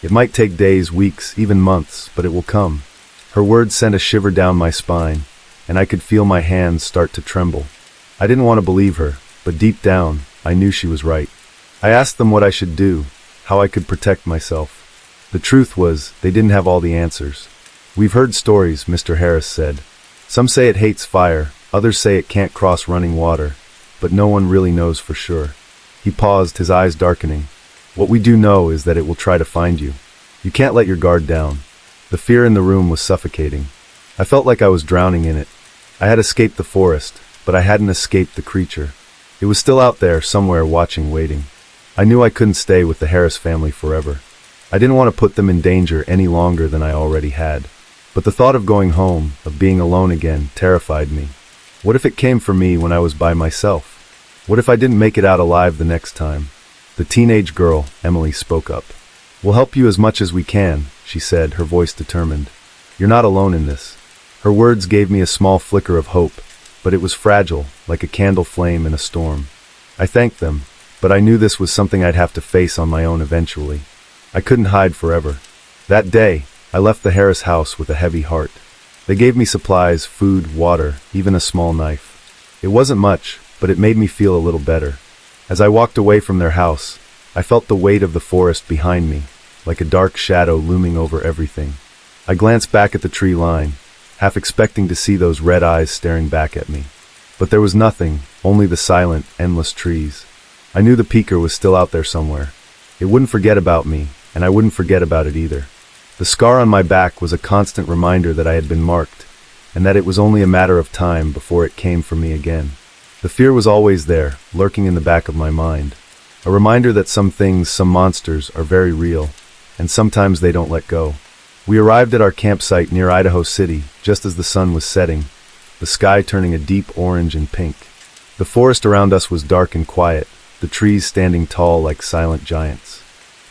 It might take days, weeks, even months, but it will come." Her words sent a shiver down my spine, and I could feel my hands start to tremble. I didn't want to believe her, but deep down, I knew she was right. I asked them what I should do, how I could protect myself. The truth was, they didn't have all the answers. "We've heard stories," Mr. Harris said. "Some say it hates fire, others say it can't cross running water, but no one really knows for sure." He paused, his eyes darkening. "What we do know is that it will try to find you. You can't let your guard down." The fear in the room was suffocating. I felt like I was drowning in it. I had escaped the forest, but I hadn't escaped the creature. It was still out there, somewhere, watching, waiting. I knew I couldn't stay with the Harris family forever. I didn't want to put them in danger any longer than I already had. But the thought of going home, of being alone again, terrified me. What if it came for me when I was by myself? What if I didn't make it out alive the next time? The teenage girl, Emily, spoke up. "We'll help you as much as we can," she said, her voice determined. "You're not alone in this." Her words gave me a small flicker of hope, but it was fragile, like a candle flame in a storm. I thanked them, but I knew this was something I'd have to face on my own eventually. I couldn't hide forever. That day, I left the Harris house with a heavy heart. They gave me supplies, food, water, even a small knife. It wasn't much, but it made me feel a little better. As I walked away from their house, I felt the weight of the forest behind me, like a dark shadow looming over everything. I glanced back at the tree line, half expecting to see those red eyes staring back at me. But there was nothing, only the silent, endless trees. I knew the peaker was still out there somewhere. It wouldn't forget about me, and I wouldn't forget about it either. The scar on my back was a constant reminder that I had been marked, and that it was only a matter of time before it came for me again. The fear was always there, lurking in the back of my mind. A reminder that some things, some monsters, are very real, and sometimes they don't let go. We arrived at our campsite near Idaho City, just as the sun was setting, the sky turning a deep orange and pink. The forest around us was dark and quiet, the trees standing tall like silent giants.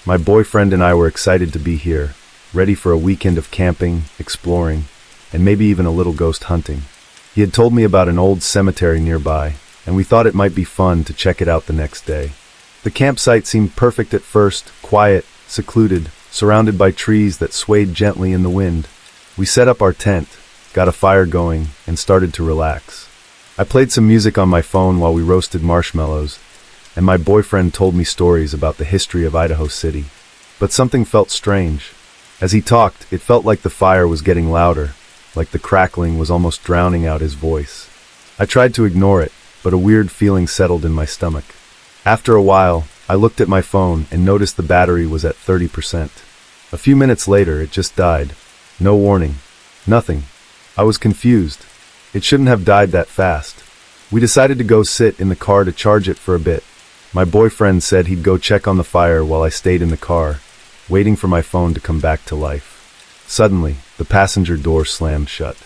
My boyfriend and I were excited to be here, ready for a weekend of camping, exploring, and maybe even a little ghost hunting. He had told me about an old cemetery nearby, and we thought it might be fun to check it out the next day. The campsite seemed perfect at first, quiet, secluded, surrounded by trees that swayed gently in the wind. We set up our tent, got a fire going, and started to relax. I played some music on my phone while we roasted marshmallows, and my boyfriend told me stories about the history of Idaho City. But something felt strange. As he talked, it felt like the fire was getting louder, like the crackling was almost drowning out his voice. I tried to ignore it, but a weird feeling settled in my stomach. After a while, I looked at my phone and noticed the battery was at 30%. A few minutes later, it just died. No warning. Nothing. I was confused. It shouldn't have died that fast. We decided to go sit in the car to charge it for a bit. My boyfriend said he'd go check on the fire while I stayed in the car, waiting for my phone to come back to life. Suddenly, the passenger door slammed shut.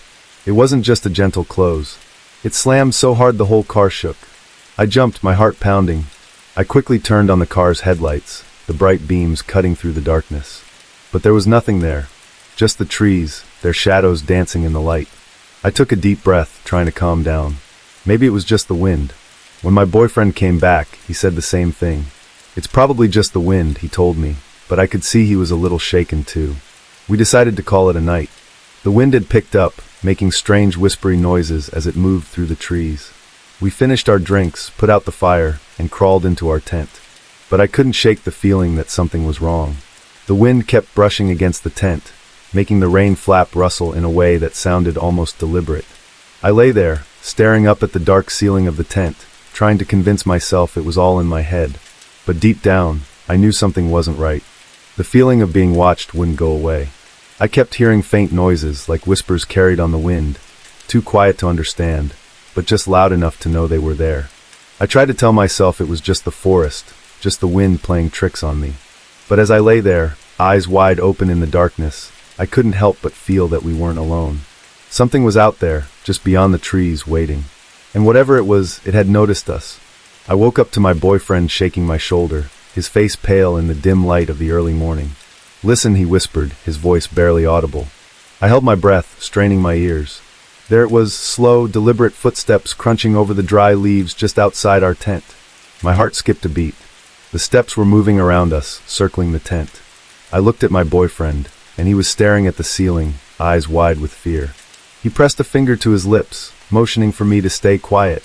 It wasn't just a gentle close. It slammed so hard the whole car shook. I jumped, my heart pounding. I quickly turned on the car's headlights, the bright beams cutting through the darkness. But there was nothing there, just the trees, their shadows dancing in the light. I took a deep breath, trying to calm down. Maybe it was just the wind. When my boyfriend came back, he said the same thing. "It's probably just the wind," he told me, but I could see he was a little shaken too. We decided to call it a night. The wind had picked up, making strange whispery noises as it moved through the trees. We finished our drinks, put out the fire, and crawled into our tent. But I couldn't shake the feeling that something was wrong. The wind kept brushing against the tent, making the rain flap rustle in a way that sounded almost deliberate. I lay there, staring up at the dark ceiling of the tent, trying to convince myself it was all in my head. But deep down, I knew something wasn't right. The feeling of being watched wouldn't go away. I kept hearing faint noises, like whispers carried on the wind, too quiet to understand, but just loud enough to know they were there. I tried to tell myself it was just the forest, just the wind playing tricks on me. But as I lay there, eyes wide open in the darkness, I couldn't help but feel that we weren't alone. Something was out there, just beyond the trees, waiting. And whatever it was, it had noticed us. I woke up to my boyfriend shaking my shoulder, his face pale in the dim light of the early morning. "Listen," he whispered, his voice barely audible. I held my breath, straining my ears. There it was, slow, deliberate footsteps crunching over the dry leaves just outside our tent. My heart skipped a beat. The steps were moving around us, circling the tent. I looked at my boyfriend, and he was staring at the ceiling, eyes wide with fear. He pressed a finger to his lips, motioning for me to stay quiet.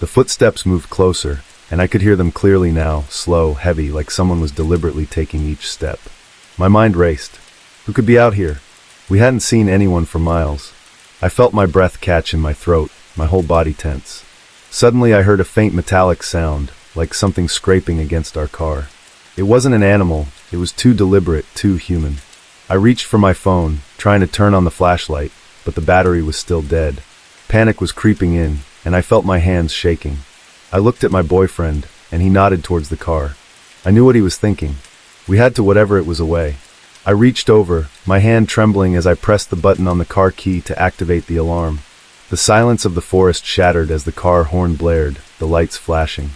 The footsteps moved closer, and I could hear them clearly now, slow, heavy, like someone was deliberately taking each step. My mind raced. Who could be out here? We hadn't seen anyone for miles. I felt my breath catch in my throat, my whole body tense. Suddenly I heard a faint metallic sound, like something scraping against our car. It wasn't an animal, it was too deliberate, too human. I reached for my phone, trying to turn on the flashlight, but the battery was still dead. Panic was creeping in, and I felt my hands shaking. I looked at my boyfriend, and he nodded towards the car. I knew what he was thinking. We had to whatever it was away. I reached over, my hand trembling as I pressed the button on the car key to activate the alarm. The silence of the forest shattered as the car horn blared, the lights flashing.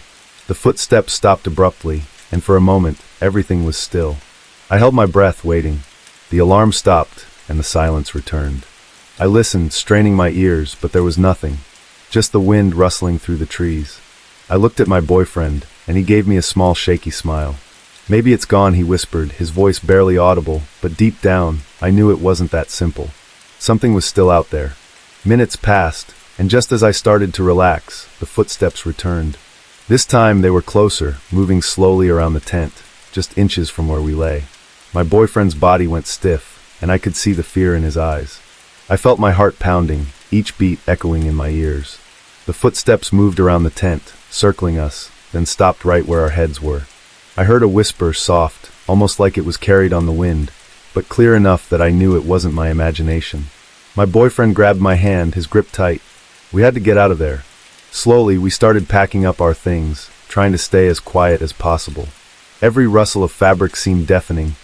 The footsteps stopped abruptly, and for a moment, everything was still. I held my breath, waiting. The alarm stopped, and the silence returned. I listened, straining my ears, but there was nothing. Just the wind rustling through the trees. I looked at my boyfriend, and he gave me a small shaky smile. "Maybe it's gone," he whispered, his voice barely audible, but deep down, I knew it wasn't that simple. Something was still out there. Minutes passed, and just as I started to relax, the footsteps returned. This time they were closer, moving slowly around the tent, just inches from where we lay. My boyfriend's body went stiff, and I could see the fear in his eyes. I felt my heart pounding, each beat echoing in my ears. The footsteps moved around the tent, circling us, then stopped right where our heads were. I heard a whisper, soft, almost like it was carried on the wind, but clear enough that I knew it wasn't my imagination. My boyfriend grabbed my hand, his grip tight. We had to get out of there. Slowly, we started packing up our things, trying to stay as quiet as possible. Every rustle of fabric seemed deafening,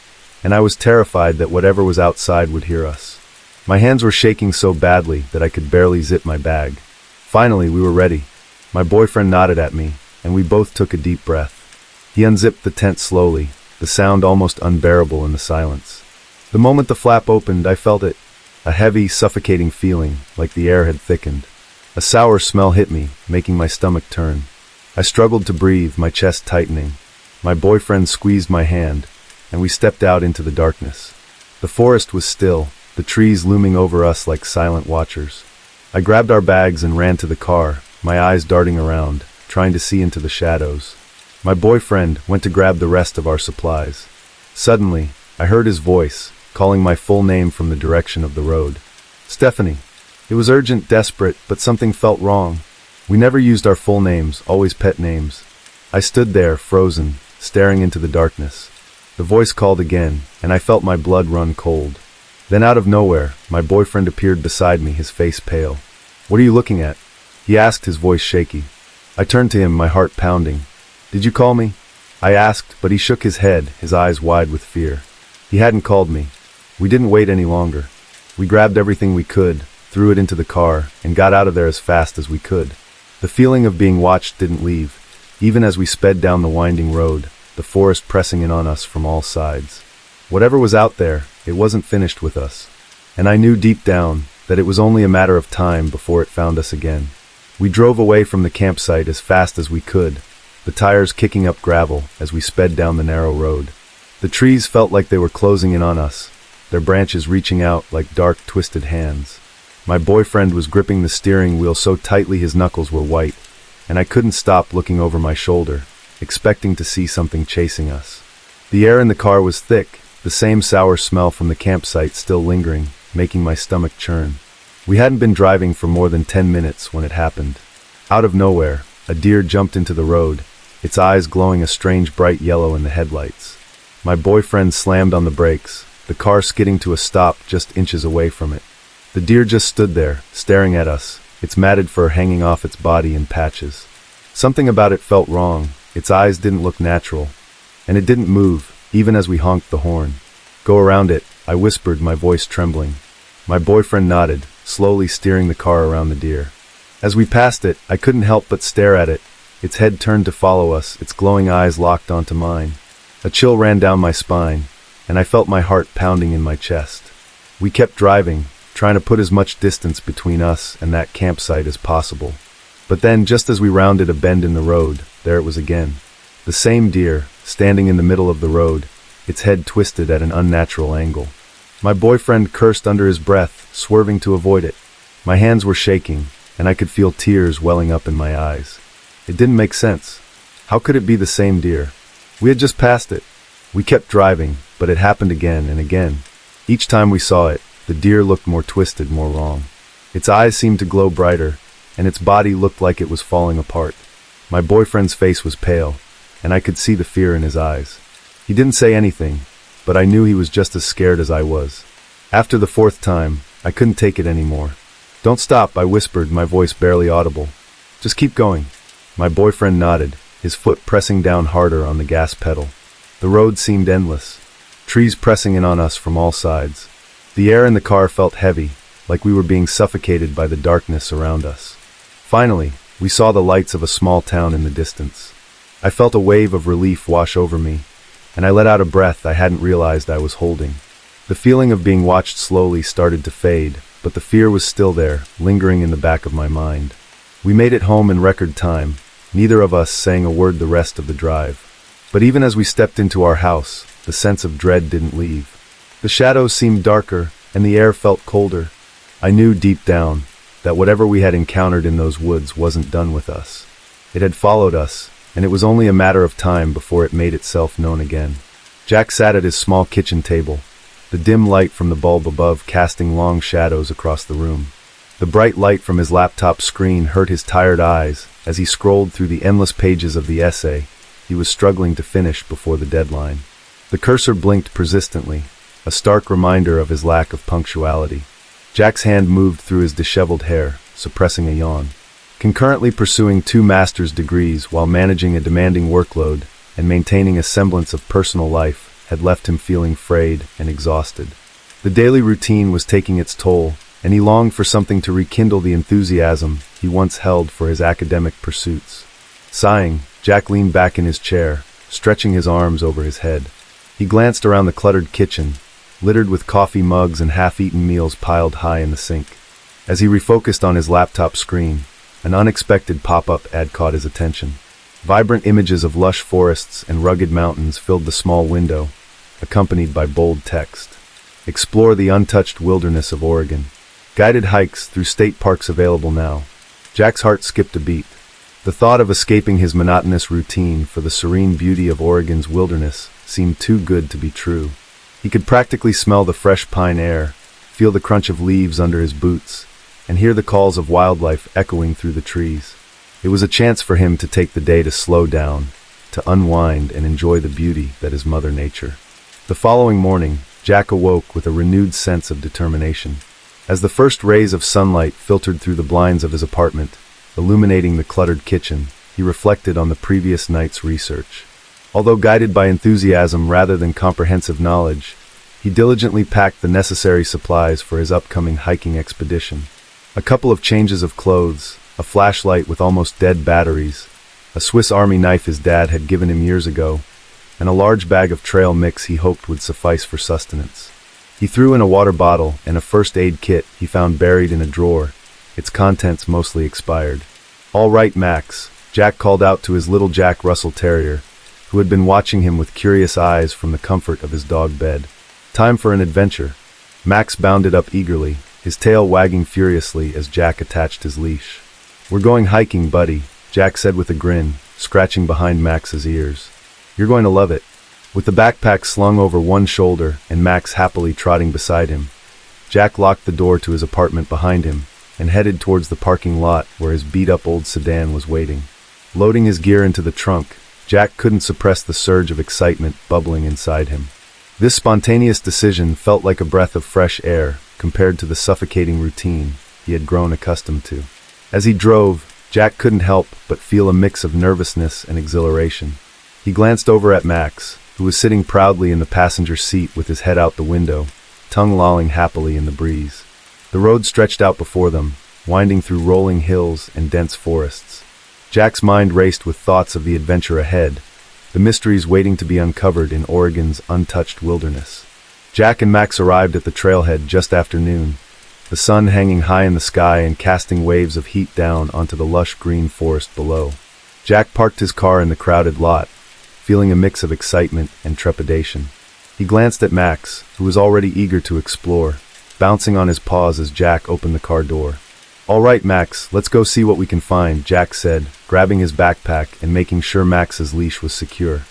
and I was terrified that whatever was outside would hear us. My hands were shaking so badly that I could barely zip my bag. Finally, we were ready. My boyfriend nodded at me, and we both took a deep breath. He unzipped the tent slowly, the sound almost unbearable in the silence. The moment the flap opened, I felt it. A heavy, suffocating feeling, like the air had thickened. A sour smell hit me, making my stomach turn. I struggled to breathe, my chest tightening. My boyfriend squeezed my hand, and we stepped out into the darkness. The forest was still, the trees looming over us like silent watchers. I grabbed our bags and ran to the car, my eyes darting around, trying to see into the shadows. My boyfriend went to grab the rest of our supplies. Suddenly, I heard his voice, calling my full name from the direction of the road. "Stephanie." It was urgent, desperate, but something felt wrong. We never used our full names, always pet names. I stood there, frozen, staring into the darkness. The voice called again, and I felt my blood run cold. Then out of nowhere, my boyfriend appeared beside me, his face pale. "What are you looking at?" he asked, his voice shaky. I turned to him, my heart pounding. "Did you call me?" I asked, but he shook his head, his eyes wide with fear. He hadn't called me. We didn't wait any longer. We grabbed everything we could, threw it into the car, and got out of there as fast as we could. The feeling of being watched didn't leave, even as we sped down the winding road, the forest pressing in on us from all sides. Whatever was out there, it wasn't finished with us. And I knew deep down that it was only a matter of time before it found us again. We drove away from the campsite as fast as we could, the tires kicking up gravel as we sped down the narrow road. The trees felt like they were closing in on us, their branches reaching out like dark, twisted hands. My boyfriend was gripping the steering wheel so tightly his knuckles were white, and I couldn't stop looking over my shoulder, expecting to see something chasing us. The air in the car was thick, the same sour smell from the campsite still lingering, making my stomach churn. We hadn't been driving for more than 10 minutes when it happened. Out of nowhere, a deer jumped into the road, its eyes glowing a strange bright yellow in the headlights. My boyfriend slammed on the brakes, the car skidding to a stop just inches away from it. The deer just stood there, staring at us, its matted fur hanging off its body in patches. Something about it felt wrong, its eyes didn't look natural, and it didn't move, even as we honked the horn. "Go around it," I whispered, my voice trembling. My boyfriend nodded, slowly steering the car around the deer. As we passed it, I couldn't help but stare at it, its head turned to follow us, its glowing eyes locked onto mine. A chill ran down my spine, and I felt my heart pounding in my chest. We kept driving, trying to put as much distance between us and that campsite as possible. But then, just as we rounded a bend in the road, there it was again. The same deer, standing in the middle of the road, its head twisted at an unnatural angle. My boyfriend cursed under his breath, swerving to avoid it. My hands were shaking, and I could feel tears welling up in my eyes. It didn't make sense. How could it be the same deer? We had just passed it. We kept driving, but it happened again and again. Each time we saw it, the deer looked more twisted, more wrong. Its eyes seemed to glow brighter, and its body looked like it was falling apart. My boyfriend's face was pale, and I could see the fear in his eyes. He didn't say anything, but I knew he was just as scared as I was. After the fourth time, I couldn't take it anymore. "Don't stop," I whispered, my voice barely audible. "Just keep going." My boyfriend nodded, his foot pressing down harder on the gas pedal. The road seemed endless, trees pressing in on us from all sides. The air in the car felt heavy, like we were being suffocated by the darkness around us. Finally, we saw the lights of a small town in the distance. I felt a wave of relief wash over me, and I let out a breath I hadn't realized I was holding. The feeling of being watched slowly started to fade, but the fear was still there, lingering in the back of my mind. We made it home in record time, neither of us saying a word the rest of the drive. But even as we stepped into our house, the sense of dread didn't leave. The shadows seemed darker, and the air felt colder. I knew deep down that whatever we had encountered in those woods wasn't done with us. It had followed us, and it was only a matter of time before it made itself known again. Jack sat at his small kitchen table, the dim light from the bulb above casting long shadows across the room. The bright light from his laptop screen hurt his tired eyes as he scrolled through the endless pages of the essay he was struggling to finish before the deadline. The cursor blinked persistently, a stark reminder of his lack of punctuality. Jack's hand moved through his disheveled hair, suppressing a yawn. Concurrently pursuing 2 master's degrees while managing a demanding workload and maintaining a semblance of personal life had left him feeling frayed and exhausted. The daily routine was taking its toll, and he longed for something to rekindle the enthusiasm he once held for his academic pursuits. Sighing, Jack leaned back in his chair, stretching his arms over his head. He glanced around the cluttered kitchen, littered with coffee mugs and half-eaten meals piled high in the sink. As he refocused on his laptop screen, an unexpected pop-up ad caught his attention. Vibrant images of lush forests and rugged mountains filled the small window, accompanied by bold text. Explore the untouched wilderness of Oregon. Guided hikes through state parks available now. Jack's heart skipped a beat. The thought of escaping his monotonous routine for the serene beauty of Oregon's wilderness seemed too good to be true. He could practically smell the fresh pine air, feel the crunch of leaves under his boots, and hear the calls of wildlife echoing through the trees. It was a chance for him to take the day to slow down, to unwind and enjoy the beauty that is Mother Nature. The following morning, Jack awoke with a renewed sense of determination. As the first rays of sunlight filtered through the blinds of his apartment, illuminating the cluttered kitchen, he reflected on the previous night's research. Although guided by enthusiasm rather than comprehensive knowledge, he diligently packed the necessary supplies for his upcoming hiking expedition. A couple of changes of clothes, a flashlight with almost dead batteries, a Swiss Army knife his dad had given him years ago, and a large bag of trail mix he hoped would suffice for sustenance. He threw in a water bottle and a first aid kit he found buried in a drawer, its contents mostly expired. "All right, Max," Jack called out to his little Jack Russell Terrier, who had been watching him with curious eyes from the comfort of his dog bed. "Time for an adventure." Max bounded up eagerly, his tail wagging furiously as Jack attached his leash. "We're going hiking, buddy," Jack said with a grin, scratching behind Max's ears. "You're going to love it." With the backpack slung over one shoulder and Max happily trotting beside him, Jack locked the door to his apartment behind him and headed towards the parking lot where his beat-up old sedan was waiting. Loading his gear into the trunk, Jack couldn't suppress the surge of excitement bubbling inside him. This spontaneous decision felt like a breath of fresh air compared to the suffocating routine he had grown accustomed to. As he drove, Jack couldn't help but feel a mix of nervousness and exhilaration. He glanced over at Max, who was sitting proudly in the passenger seat with his head out the window, tongue lolling happily in the breeze. The road stretched out before them, winding through rolling hills and dense forests. Jack's mind raced with thoughts of the adventure ahead, the mysteries waiting to be uncovered in Oregon's untouched wilderness. Jack and Max arrived at the trailhead just after noon, the sun hanging high in the sky and casting waves of heat down onto the lush green forest below. Jack parked his car in the crowded lot, feeling a mix of excitement and trepidation. He glanced at Max, who was already eager to explore, bouncing on his paws as Jack opened the car door. "All right, Max, let's go see what we can find," Jack said, grabbing his backpack and making sure Max's leash was secure.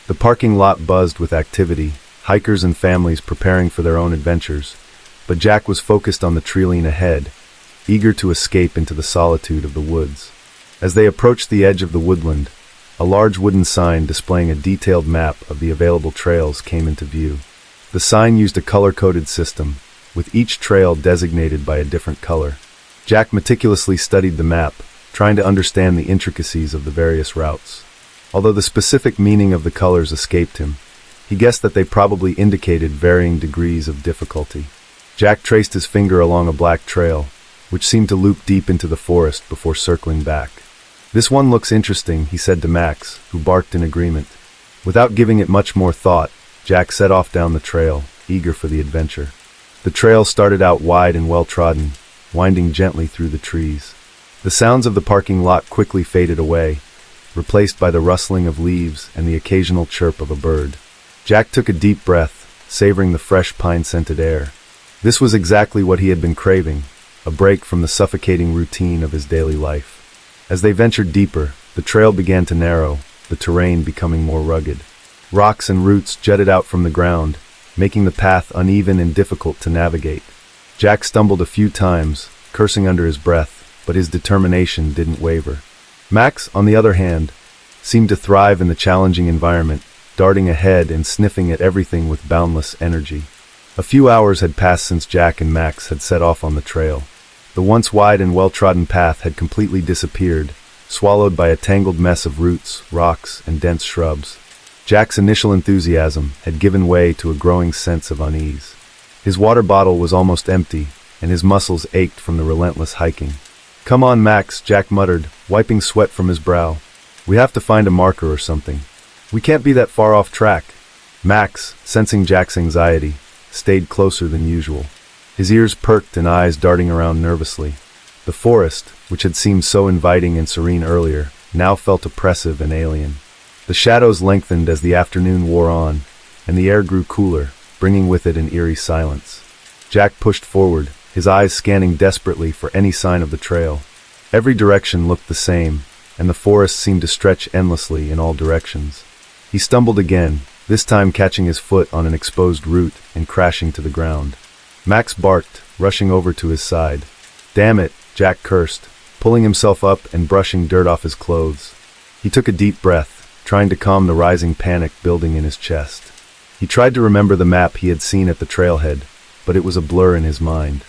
The parking lot buzzed with activity, hikers and families preparing for their own adventures, but Jack was focused on the treeline ahead, eager to escape into the solitude of the woods. As they approached the edge of the woodland, a large wooden sign displaying a detailed map of the available trails came into view. The sign used a color-coded system, with each trail designated by a different color. Jack meticulously studied the map, trying to understand the intricacies of the various routes. Although the specific meaning of the colors escaped him, he guessed that they probably indicated varying degrees of difficulty. Jack traced his finger along a black trail, which seemed to loop deep into the forest before circling back. "This one looks interesting," he said to Max, who barked in agreement. Without giving it much more thought, Jack set off down the trail, eager for the adventure. The trail started out wide and well-trodden, winding gently through the trees. The sounds of the parking lot quickly faded away, replaced by the rustling of leaves and the occasional chirp of a bird. Jack took a deep breath, savoring the fresh pine-scented air. This was exactly what he had been craving, a break from the suffocating routine of his daily life. As they ventured deeper, the trail began to narrow, the terrain becoming more rugged. Rocks and roots jutted out from the ground, making the path uneven and difficult to navigate. Jack stumbled a few times, cursing under his breath, but his determination didn't waver. Max, on the other hand, seemed to thrive in the challenging environment, darting ahead and sniffing at everything with boundless energy. A few hours had passed since Jack and Max had set off on the trail. The once wide and well-trodden path had completely disappeared, swallowed by a tangled mess of roots, rocks, and dense shrubs. Jack's initial enthusiasm had given way to a growing sense of unease. His water bottle was almost empty, and his muscles ached from the relentless hiking. "Come on, Max," Jack muttered, wiping sweat from his brow. "We have to find a marker or something. We can't be that far off track." Max, sensing Jack's anxiety, stayed closer than usual. His ears perked and eyes darting around nervously. The forest, which had seemed so inviting and serene earlier, now felt oppressive and alien. The shadows lengthened as the afternoon wore on, and the air grew cooler, bringing with it an eerie silence. Jack pushed forward, his eyes scanning desperately for any sign of the trail. Every direction looked the same, and the forest seemed to stretch endlessly in all directions. He stumbled again, this time catching his foot on an exposed root and crashing to the ground. Max barked, rushing over to his side. "Damn it," Jack cursed, pulling himself up and brushing dirt off his clothes. He took a deep breath, trying to calm the rising panic building in his chest. He tried to remember the map he had seen at the trailhead, but it was a blur in his mind.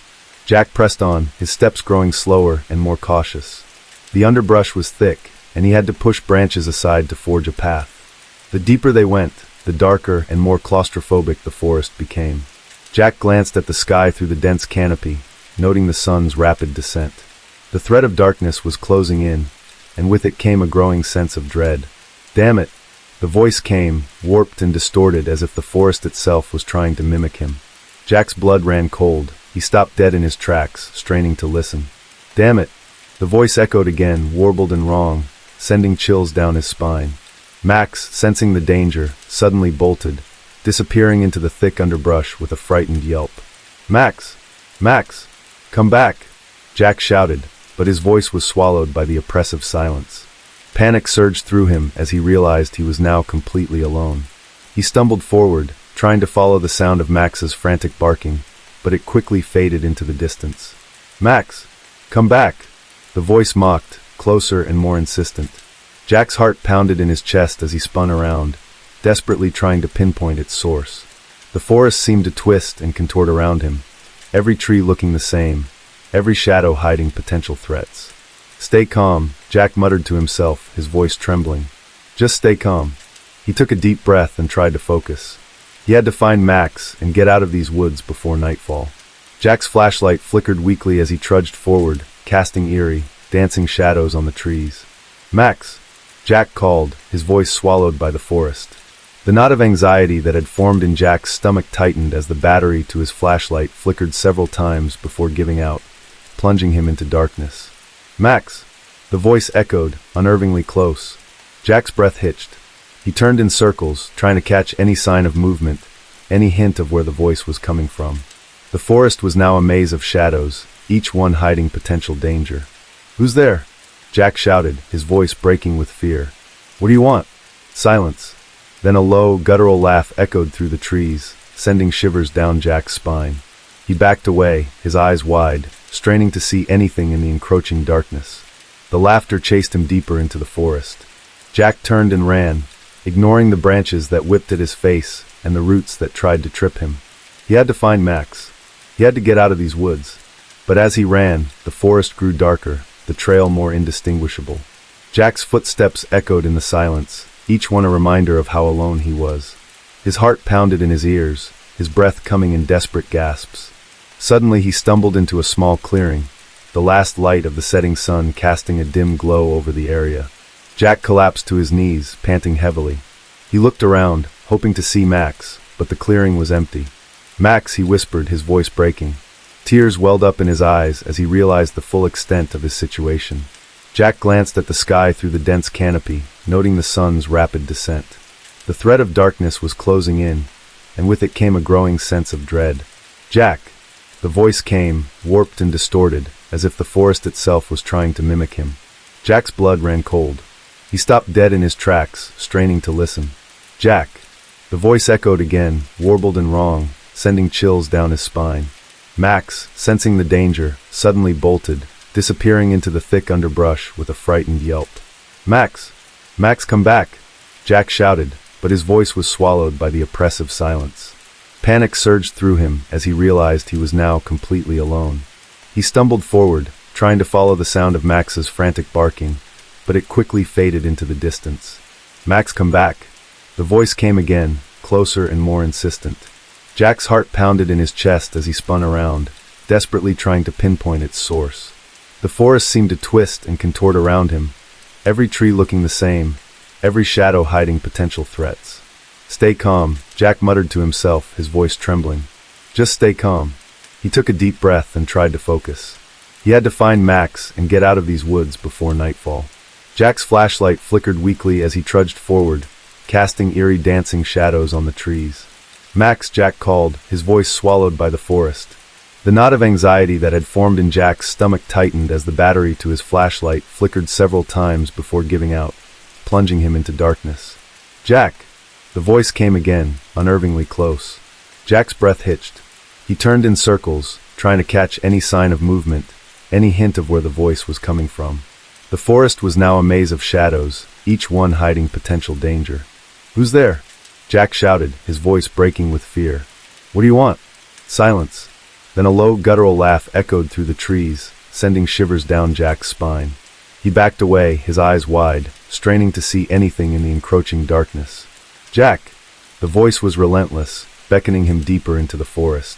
Jack pressed on, his steps growing slower and more cautious. The underbrush was thick, and he had to push branches aside to forge a path. The deeper they went, the darker and more claustrophobic the forest became. Jack glanced at the sky through the dense canopy, noting the sun's rapid descent. The threat of darkness was closing in, and with it came a growing sense of dread. "Damn it!" The voice came, warped and distorted as if the forest itself was trying to mimic him. Jack's blood ran cold. He stopped dead in his tracks, straining to listen. "Damn it!" The voice echoed again, warbled and wrong, sending chills down his spine. Max, sensing the danger, suddenly bolted, disappearing into the thick underbrush with a frightened yelp. "Max! Max! Come back!" Jack shouted, but his voice was swallowed by the oppressive silence. Panic surged through him as he realized he was now completely alone. He stumbled forward, trying to follow the sound of Max's frantic barking, but it quickly faded into the distance. "Max! Come back!" The voice mocked, closer and more insistent. Jack's heart pounded in his chest as he spun around, desperately trying to pinpoint its source. The forest seemed to twist and contort around him, every tree looking the same, every shadow hiding potential threats. "Stay calm," Jack muttered to himself, his voice trembling. "Just stay calm." He took a deep breath and tried to focus. He had to find Max and get out of these woods before nightfall. Jack's flashlight flickered weakly as he trudged forward, casting eerie, dancing shadows on the trees. "Max!" Jack called, his voice swallowed by the forest. The knot of anxiety that had formed in Jack's stomach tightened as the battery to his flashlight flickered several times before giving out, plunging him into darkness. "Max!" The voice echoed, unnervingly close. Jack's breath hitched. He turned in circles, trying to catch any sign of movement, any hint of where the voice was coming from. The forest was now a maze of shadows, each one hiding potential danger. "Who's there?" Jack shouted, his voice breaking with fear. "What do you want?" Silence. Then a low, guttural laugh echoed through the trees, sending shivers down Jack's spine. He backed away, his eyes wide, straining to see anything in the encroaching darkness. The laughter chased him deeper into the forest. Jack turned and ran, ignoring the branches that whipped at his face and the roots that tried to trip him. He had to find Max. He had to get out of these woods. But as he ran, the forest grew darker, the trail more indistinguishable. Jack's footsteps echoed in the silence, each one a reminder of how alone he was. His heart pounded in his ears, his breath coming in desperate gasps. Suddenly he stumbled into a small clearing, the last light of the setting sun casting a dim glow over the area. Jack collapsed to his knees, panting heavily. He looked around, hoping to see Max, but the clearing was empty. "Max," he whispered, his voice breaking. Tears welled up in his eyes as he realized the full extent of his situation. Jack glanced at the sky through the dense canopy, noting the sun's rapid descent. The threat of darkness was closing in, and with it came a growing sense of dread. "Jack!" The voice came, warped and distorted, as if the forest itself was trying to mimic him. Jack's blood ran cold. He stopped dead in his tracks, straining to listen. "Jack!" The voice echoed again, warbled and wrong, sending chills down his spine. Max, sensing the danger, suddenly bolted, disappearing into the thick underbrush with a frightened yelp. "Max! Max, come back!" Jack shouted, but his voice was swallowed by the oppressive silence. Panic surged through him as he realized he was now completely alone. He stumbled forward, trying to follow the sound of Max's frantic barking, but it quickly faded into the distance. "Max, come back!" The voice came again, closer and more insistent. Jack's heart pounded in his chest as he spun around, desperately trying to pinpoint its source. The forest seemed to twist and contort around him, every tree looking the same, every shadow hiding potential threats. "Stay calm," Jack muttered to himself, his voice trembling. "Just stay calm." He took a deep breath and tried to focus. He had to find Max and get out of these woods before nightfall. Jack's flashlight flickered weakly as he trudged forward, casting eerie dancing shadows on the trees. "Max!" Jack called, his voice swallowed by the forest. The knot of anxiety that had formed in Jack's stomach tightened as the battery to his flashlight flickered several times before giving out, plunging him into darkness. "Jack!" The voice came again, unnervingly close. Jack's breath hitched. He turned in circles, trying to catch any sign of movement, any hint of where the voice was coming from. The forest was now a maze of shadows, each one hiding potential danger. "Who's there?" Jack shouted, his voice breaking with fear. "What do you want?" Silence. Then a low, guttural laugh echoed through the trees, sending shivers down Jack's spine. He backed away, his eyes wide, straining to see anything in the encroaching darkness. "Jack!" The voice was relentless, beckoning him deeper into the forest.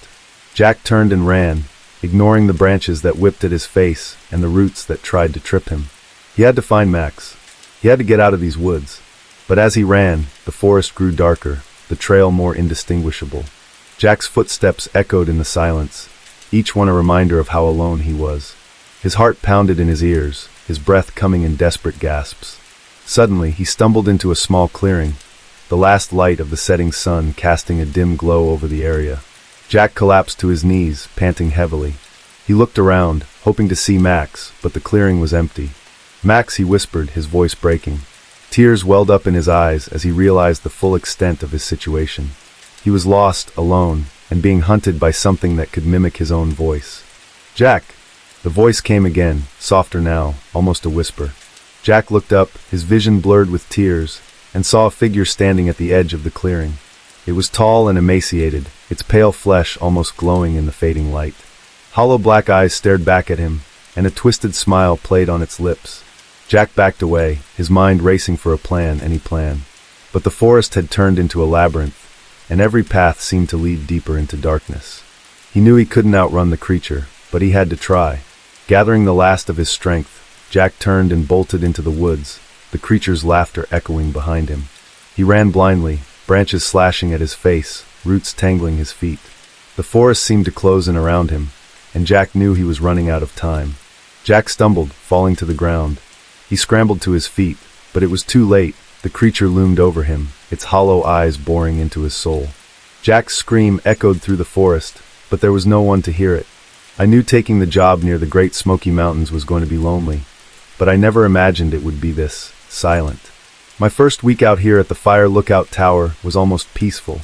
Jack turned and ran, ignoring the branches that whipped at his face and the roots that tried to trip him. He had to find Max. He had to get out of these woods. But as he ran, the forest grew darker, the trail more indistinguishable. Jack's footsteps echoed in the silence, each one a reminder of how alone he was. His heart pounded in his ears, his breath coming in desperate gasps. Suddenly, he stumbled into a small clearing, the last light of the setting sun casting a dim glow over the area. Jack collapsed to his knees, panting heavily. He looked around, hoping to see Max, but the clearing was empty. Max, he whispered, his voice breaking. Tears welled up in his eyes as he realized the full extent of his situation. He was lost, alone, and being hunted by something that could mimic his own voice. Jack! The voice came again, softer now, almost a whisper. Jack looked up, his vision blurred with tears, and saw a figure standing at the edge of the clearing. It was tall and emaciated, its pale flesh almost glowing in the fading light. Hollow black eyes stared back at him, and a twisted smile played on its lips. Jack backed away, his mind racing for a plan, any plan. But the forest had turned into a labyrinth, and every path seemed to lead deeper into darkness. He knew he couldn't outrun the creature, but he had to try. Gathering the last of his strength, Jack turned and bolted into the woods, the creature's laughter echoing behind him. He ran blindly, branches slashing at his face, roots tangling his feet. The forest seemed to close in around him, and Jack knew he was running out of time. Jack stumbled, falling to the ground. He scrambled to his feet, but it was too late. The creature loomed over him, its hollow eyes boring into his soul. Jack's scream echoed through the forest, but there was no one to hear it. I knew taking the job near the Great Smoky Mountains was going to be lonely, but I never imagined it would be this silent. My first week out here at the Fire Lookout Tower was almost peaceful.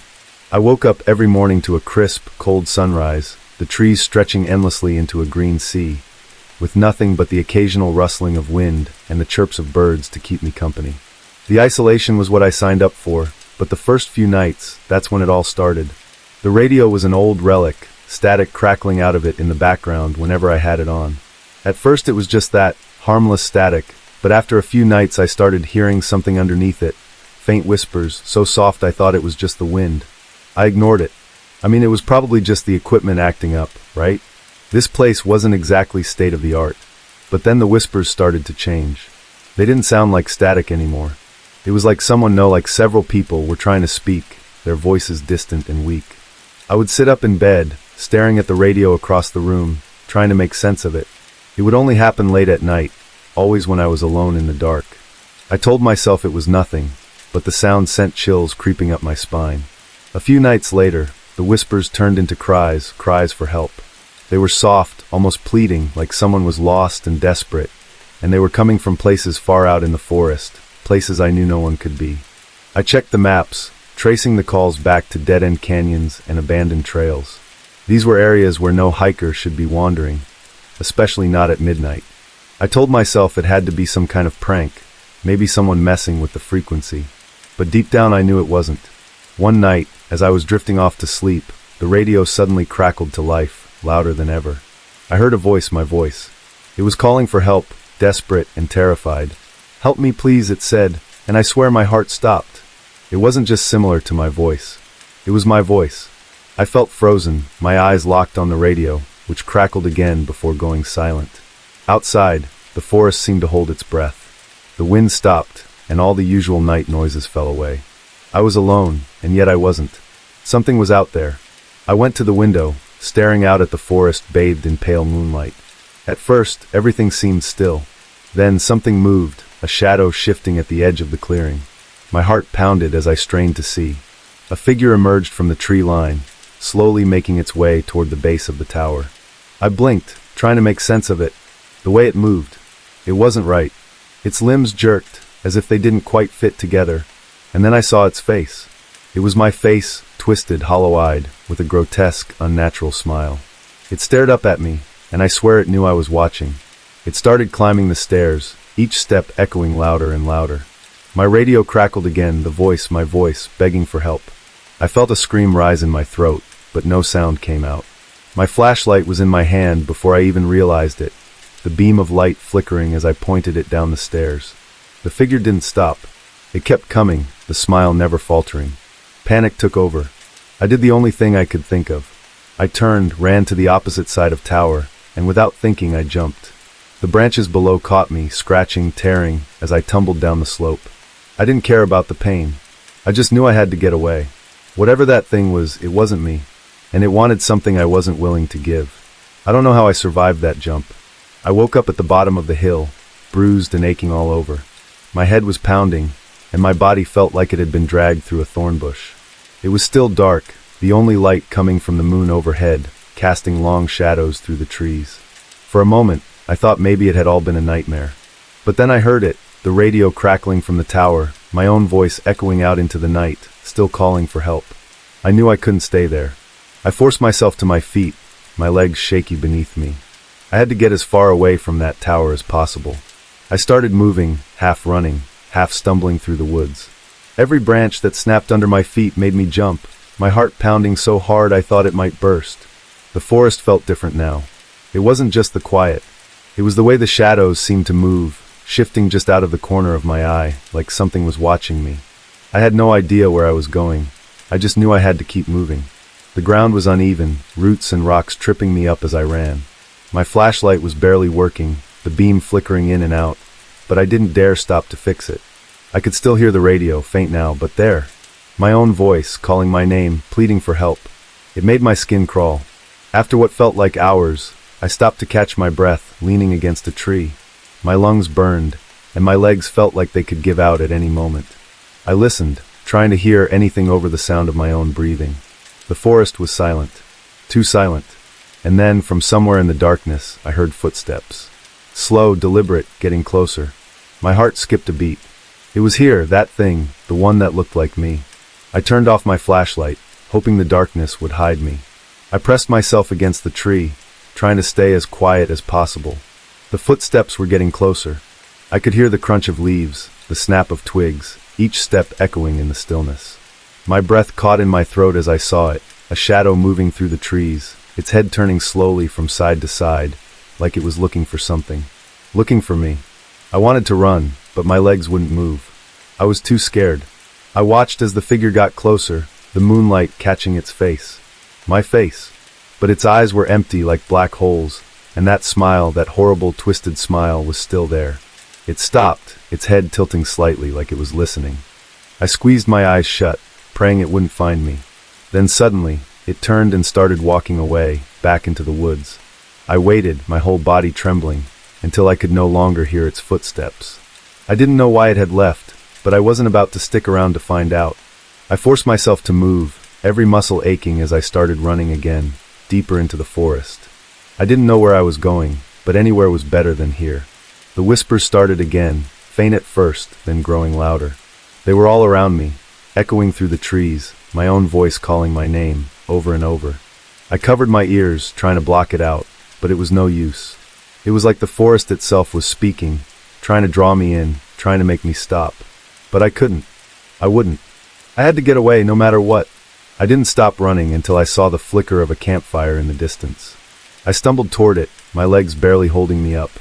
I woke up every morning to a crisp, cold sunrise, the trees stretching endlessly into a green sea, with nothing but the occasional rustling of wind and the chirps of birds to keep me company. The isolation was what I signed up for, but the first few nights, that's when it all started. The radio was an old relic, static crackling out of it in the background whenever I had it on. At first it was just that, harmless static, but after a few nights I started hearing something underneath it, faint whispers, so soft I thought it was just the wind. I ignored it. I mean, it was probably just the equipment acting up, right? This place wasn't exactly state-of-the-art. But then the whispers started to change. They didn't sound like static anymore. It was like like several people were trying to speak, their voices distant and weak. I would sit up in bed, staring at the radio across the room, trying to make sense of it. It would only happen late at night, always when I was alone in the dark. I told myself it was nothing, but the sound sent chills creeping up my spine. A few nights later, the whispers turned into cries for help. They were soft, almost pleading, like someone was lost and desperate, and they were coming from places far out in the forest, places I knew no one could be. I checked the maps, tracing the calls back to dead-end canyons and abandoned trails. These were areas where no hiker should be wandering, especially not at midnight. I told myself it had to be some kind of prank, maybe someone messing with the frequency. But deep down I knew it wasn't. One night, as I was drifting off to sleep, the radio suddenly crackled to life, louder than ever. I heard a voice, my voice. It was calling for help, desperate and terrified. "Help me please," it said, and I swear my heart stopped. It wasn't just similar to my voice. It was my voice. I felt frozen, my eyes locked on the radio, which crackled again before going silent. Outside, the forest seemed to hold its breath. The wind stopped, and all the usual night noises fell away. I was alone, and yet I wasn't. Something was out there. I went to the window, staring out at the forest bathed in pale moonlight. At first, everything seemed still. Then something moved, a shadow shifting at the edge of the clearing. My heart pounded as I strained to see. A figure emerged from the tree line, slowly making its way toward the base of the tower. I blinked, trying to make sense of it. The way it moved. It wasn't right. Its limbs jerked, as if they didn't quite fit together. And then I saw its face. It was my face, twisted, hollow-eyed, with a grotesque, unnatural smile. It stared up at me, and I swear it knew I was watching. It started climbing the stairs, each step echoing louder and louder. My radio crackled again, my voice, begging for help. I felt a scream rise in my throat, but no sound came out. My flashlight was in my hand before I even realized it, the beam of light flickering as I pointed it down the stairs. The figure didn't stop. It kept coming, the smile never faltering. Panic took over. I did the only thing I could think of. I turned, ran to the opposite side of tower, and without thinking I jumped. The branches below caught me, scratching, tearing, as I tumbled down the slope. I didn't care about the pain. I just knew I had to get away. Whatever that thing was, it wasn't me, and it wanted something I wasn't willing to give. I don't know how I survived that jump. I woke up at the bottom of the hill, bruised and aching all over. My head was pounding, and my body felt like it had been dragged through a thorn bush. It was still dark, the only light coming from the moon overhead, casting long shadows through the trees. For a moment, I thought maybe it had all been a nightmare. But then I heard it, the radio crackling from the tower, my own voice echoing out into the night, still calling for help. I knew I couldn't stay there. I forced myself to my feet, my legs shaky beneath me. I had to get as far away from that tower as possible. I started moving, half running, half stumbling through the woods. Every branch that snapped under my feet made me jump, my heart pounding so hard I thought it might burst. The forest felt different now. It wasn't just the quiet. It was the way the shadows seemed to move, shifting just out of the corner of my eye, like something was watching me. I had no idea where I was going. I just knew I had to keep moving. The ground was uneven, roots and rocks tripping me up as I ran. My flashlight was barely working, the beam flickering in and out, but I didn't dare stop to fix it. I could still hear the radio, faint now, but there. My own voice, calling my name, pleading for help. It made my skin crawl. After what felt like hours, I stopped to catch my breath, leaning against a tree. My lungs burned, and my legs felt like they could give out at any moment. I listened, trying to hear anything over the sound of my own breathing. The forest was silent. Too silent. And then, from somewhere in the darkness, I heard footsteps. Slow, deliberate, getting closer. My heart skipped a beat. It was here, that thing, the one that looked like me. I turned off my flashlight, hoping the darkness would hide me. I pressed myself against the tree, trying to stay as quiet as possible. The footsteps were getting closer. I could hear the crunch of leaves, the snap of twigs, each step echoing in the stillness. My breath caught in my throat as I saw it, a shadow moving through the trees, its head turning slowly from side to side, like it was looking for something. Looking for me. I wanted to run, but my legs wouldn't move. I was too scared. I watched as the figure got closer, the moonlight catching its face. My face. But its eyes were empty like black holes, and that smile, that horrible twisted smile, was still there. It stopped, its head tilting slightly like it was listening. I squeezed my eyes shut, praying it wouldn't find me. Then suddenly, it turned and started walking away, back into the woods. I waited, my whole body trembling, until I could no longer hear its footsteps. I didn't know why it had left, but I wasn't about to stick around to find out. I forced myself to move, every muscle aching as I started running again, deeper into the forest. I didn't know where I was going, but anywhere was better than here. The whispers started again, faint at first, then growing louder. They were all around me, echoing through the trees, my own voice calling my name, over and over. I covered my ears, trying to block it out, but it was no use. It was like the forest itself was speaking, trying to draw me in, trying to make me stop. But I couldn't. I wouldn't. I had to get away no matter what. I didn't stop running until I saw the flicker of a campfire in the distance. I stumbled toward it, my legs barely holding me up.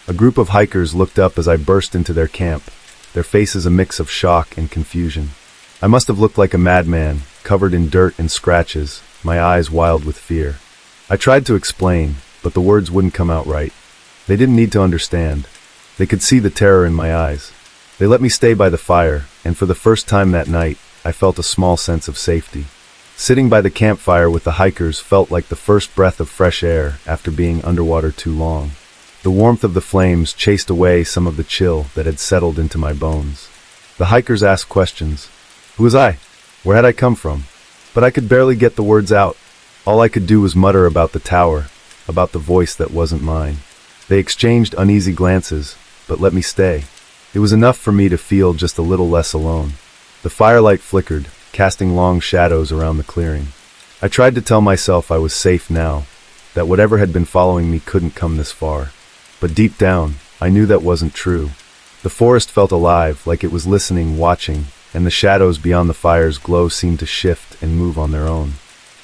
A group of hikers looked up as I burst into their camp, their faces a mix of shock and confusion. I must have looked like a madman, covered in dirt and scratches, my eyes wild with fear. I tried to explain, but the words wouldn't come out right. They didn't need to understand. They could see the terror in my eyes. They let me stay by the fire, and for the first time that night, I felt a small sense of safety. Sitting by the campfire with the hikers felt like the first breath of fresh air after being underwater too long. The warmth of the flames chased away some of the chill that had settled into my bones. The hikers asked questions. Who was I? Where had I come from? But I could barely get the words out. All I could do was mutter about the tower, about the voice that wasn't mine. They exchanged uneasy glances, but let me stay. It was enough for me to feel just a little less alone. The firelight flickered, casting long shadows around the clearing. I tried to tell myself I was safe now, that whatever had been following me couldn't come this far. But deep down, I knew that wasn't true. The forest felt alive, like it was listening, watching, and the shadows beyond the fire's glow seemed to shift and move on their own.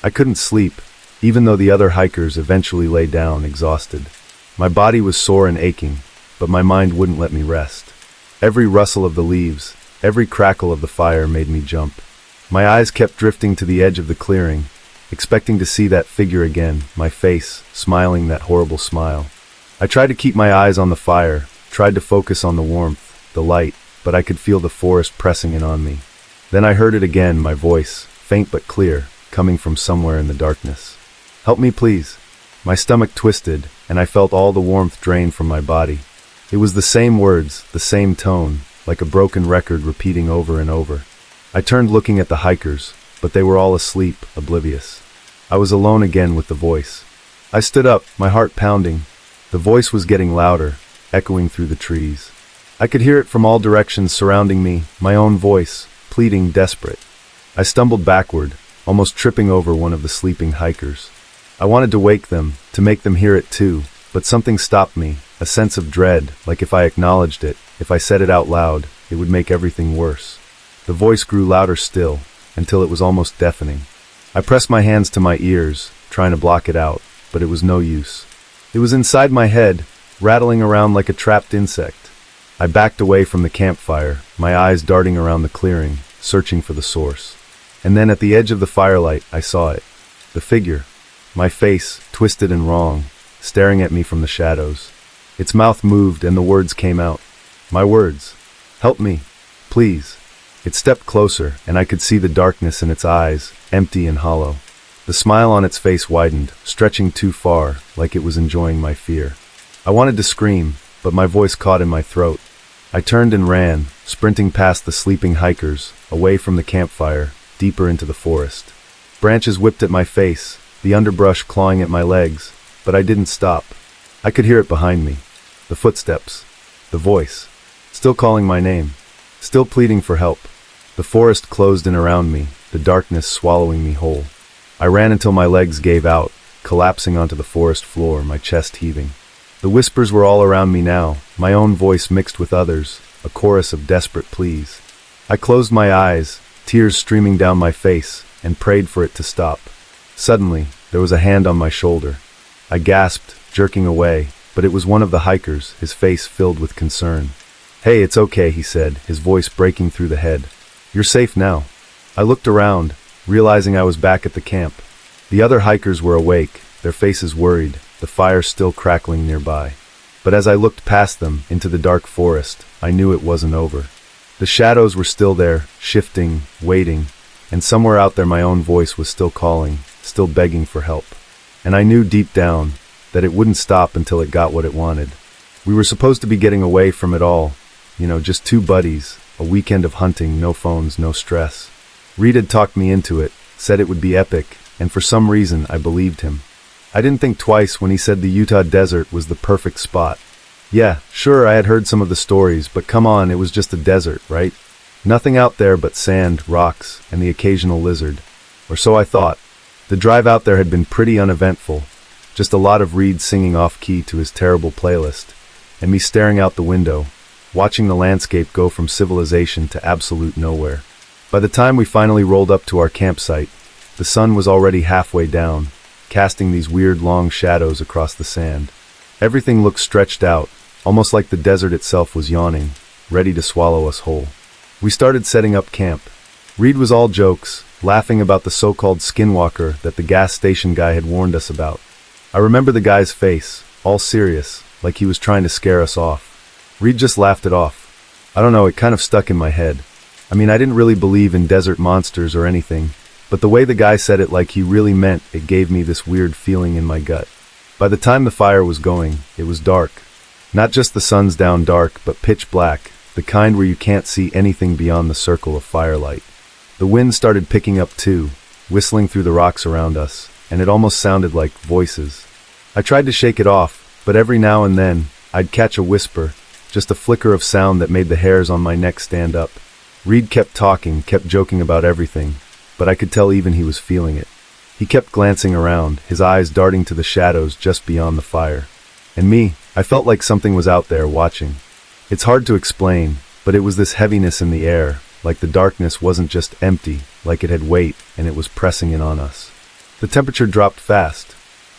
I couldn't sleep, even though the other hikers eventually lay down, exhausted. My body was sore and aching, but my mind wouldn't let me rest. Every rustle of the leaves, every crackle of the fire made me jump. My eyes kept drifting to the edge of the clearing, expecting to see that figure again, my face, smiling that horrible smile. I tried to keep my eyes on the fire, tried to focus on the warmth, the light, but I could feel the forest pressing in on me. Then I heard it again, my voice, faint but clear, coming from somewhere in the darkness. Help me, please. My stomach twisted, and I felt all the warmth drain from my body. It was the same words, the same tone, like a broken record repeating over and over. I turned looking at the hikers, but they were all asleep, oblivious. I was alone again with the voice. I stood up, my heart pounding. The voice was getting louder, echoing through the trees. I could hear it from all directions surrounding me, my own voice, pleading, desperate. I stumbled backward, almost tripping over one of the sleeping hikers. I wanted to wake them, to make them hear it too, but something stopped me, a sense of dread, like if I acknowledged it, if I said it out loud, it would make everything worse. The voice grew louder still, until it was almost deafening. I pressed my hands to my ears, trying to block it out, but it was no use. It was inside my head, rattling around like a trapped insect. I backed away from the campfire, my eyes darting around the clearing, searching for the source. And then at the edge of the firelight, I saw it. The figure. My face, twisted and wrong, staring at me from the shadows. Its mouth moved and the words came out. My words. Help me. Please. It stepped closer, and I could see the darkness in its eyes, empty and hollow. The smile on its face widened, stretching too far, like it was enjoying my fear. I wanted to scream, but my voice caught in my throat. I turned and ran, sprinting past the sleeping hikers, away from the campfire, deeper into the forest. Branches whipped at my face, the underbrush clawing at my legs, but I didn't stop. I could hear it behind me. The footsteps. The voice. Still calling my name. Still pleading for help. The forest closed in around me, the darkness swallowing me whole. I ran until my legs gave out, collapsing onto the forest floor, my chest heaving. The whispers were all around me now, my own voice mixed with others, a chorus of desperate pleas. I closed my eyes, tears streaming down my face, and prayed for it to stop. Suddenly, there was a hand on my shoulder. I gasped, jerking away, but it was one of the hikers, his face filled with concern. "Hey, it's okay," he said, his voice breaking through the head. "You're safe now." I looked around, realizing I was back at the camp. The other hikers were awake, their faces worried, the fire still crackling nearby. But as I looked past them, into the dark forest, I knew it wasn't over. The shadows were still there, shifting, waiting, and somewhere out there my own voice was still calling, still begging for help. And I knew deep down that it wouldn't stop until it got what it wanted. We were supposed to be getting away from it all, just two buddies, a weekend of hunting, no phones, no stress. Reed had talked me into it, said it would be epic, and for some reason I believed him. I didn't think twice when he said the Utah desert was the perfect spot. Yeah, sure, I had heard some of the stories, but come on, it was just a desert, right? Nothing out there but sand, rocks, and the occasional lizard. Or so I thought. The drive out there had been pretty uneventful, just a lot of Reed singing off-key to his terrible playlist, and me staring out the window, watching the landscape go from civilization to absolute nowhere. By the time we finally rolled up to our campsite, the sun was already halfway down, casting these weird long shadows across the sand. Everything looked stretched out, almost like the desert itself was yawning, ready to swallow us whole. We started setting up camp. Reed was all jokes, laughing about the so-called skinwalker that the gas station guy had warned us about. I remember the guy's face, all serious, like he was trying to scare us off. Reed just laughed it off. I don't know, it kind of stuck in my head. I mean, I didn't really believe in desert monsters or anything, but the way the guy said it like he really meant it gave me this weird feeling in my gut. By the time the fire was going, it was dark. Not just the sun's down dark, but pitch black, the kind where you can't see anything beyond the circle of firelight. The wind started picking up too, whistling through the rocks around us, and it almost sounded like voices. I tried to shake it off, but every now and then, I'd catch a whisper, just a flicker of sound that made the hairs on my neck stand up. Reed kept talking, kept joking about everything, but I could tell even he was feeling it. He kept glancing around, his eyes darting to the shadows just beyond the fire. And me, I felt like something was out there watching. It's hard to explain, but it was this heaviness in the air, like the darkness wasn't just empty, like it had weight, and it was pressing in on us. The temperature dropped fast.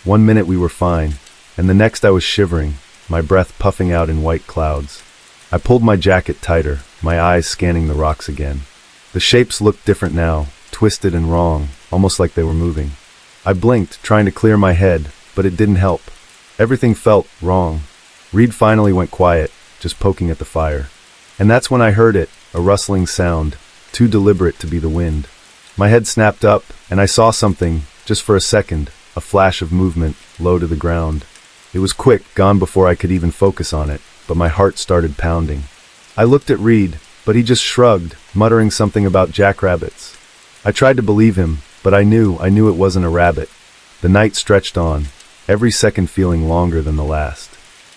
1 minute we were fine, and the next I was shivering, my breath puffing out in white clouds. I pulled my jacket tighter, my eyes scanning the rocks again. The shapes looked different now, twisted and wrong, almost like they were moving. I blinked, trying to clear my head, but it didn't help. Everything felt wrong. Reed finally went quiet, just poking at the fire. And that's when I heard it, a rustling sound, too deliberate to be the wind. My head snapped up, and I saw something, just for a second, a flash of movement, low to the ground. It was quick, gone before I could even focus on it, but my heart started pounding. I looked at Reed, but he just shrugged, muttering something about jackrabbits. I tried to believe him, but I knew it wasn't a rabbit. The night stretched on, every second feeling longer than the last.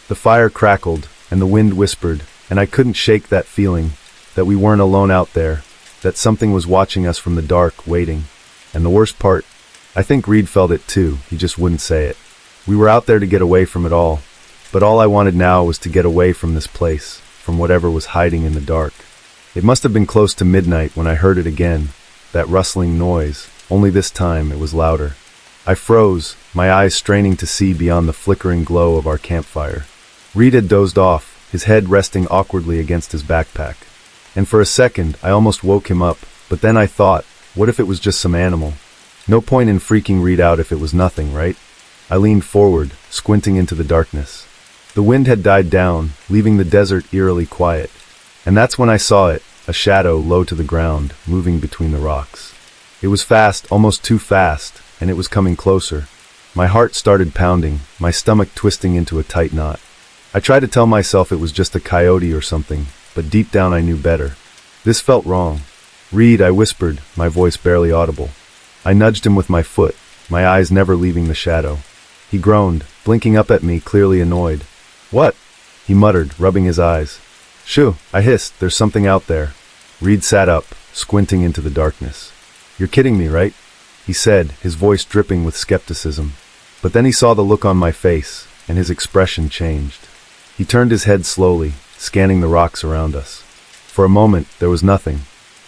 The fire crackled, and the wind whispered, and I couldn't shake that feeling that we weren't alone out there, that something was watching us from the dark, waiting. And the worst part, I think Reed felt it too, he just wouldn't say it. We were out there to get away from it all, but all I wanted now was to get away from this place, from whatever was hiding in the dark. It must have been close to midnight when I heard it again, that rustling noise, only this time it was louder. I froze, my eyes straining to see beyond the flickering glow of our campfire. Reed had dozed off, his head resting awkwardly against his backpack. And for a second, I almost woke him up, but then I thought, what if it was just some animal? No point in freaking Reed out if it was nothing, right? I leaned forward, squinting into the darkness. The wind had died down, leaving the desert eerily quiet. And that's when I saw it, a shadow low to the ground, moving between the rocks. It was fast, almost too fast, and it was coming closer. My heart started pounding, my stomach twisting into a tight knot. I tried to tell myself it was just a coyote or something, but deep down I knew better. This felt wrong. "Reed," I whispered, my voice barely audible. I nudged him with my foot, my eyes never leaving the shadow. He groaned, blinking up at me, clearly annoyed. "What?" he muttered, rubbing his eyes. "Shoo," I hissed, "there's something out there." Reed sat up, squinting into the darkness. "You're kidding me, right?" he said, his voice dripping with skepticism. But then he saw the look on my face, and his expression changed. He turned his head slowly, scanning the rocks around us. For a moment, there was nothing,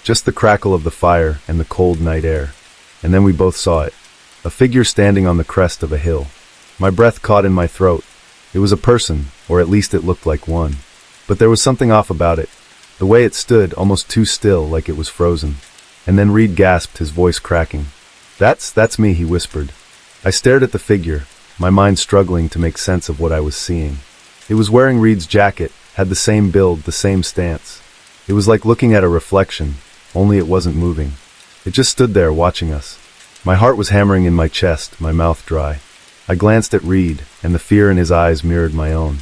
just the crackle of the fire and the cold night air. And then we both saw it, a figure standing on the crest of a hill. My breath caught in my throat. It was a person, or at least it looked like one. But there was something off about it, the way it stood, almost too still, like it was frozen. And then Reed gasped, his voice cracking. That's me," he whispered. I stared at the figure, my mind struggling to make sense of what I was seeing. It was wearing Reed's jacket, had the same build, the same stance. It was like looking at a reflection, only it wasn't moving. It just stood there watching us. My heart was hammering in my chest, my mouth dry. I glanced at Reed, and the fear in his eyes mirrored my own.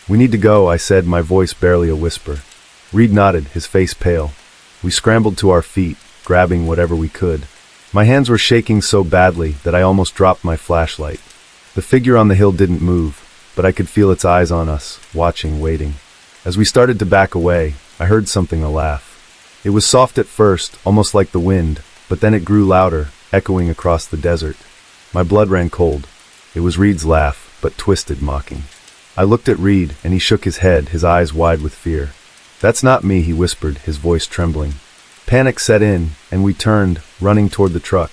"We need to go," I said, my voice barely a whisper. Reed nodded, his face pale. We scrambled to our feet, grabbing whatever we could. My hands were shaking so badly that I almost dropped my flashlight. The figure on the hill didn't move, but I could feel its eyes on us, watching, waiting. As we started to back away, I heard something, a laugh. It was soft at first, almost like the wind, but then it grew louder, echoing across the desert. My blood ran cold. It was Reed's laugh, but twisted, mocking. I looked at Reed, and he shook his head, his eyes wide with fear. "That's not me," he whispered, his voice trembling. Panic set in, and we turned, running toward the truck.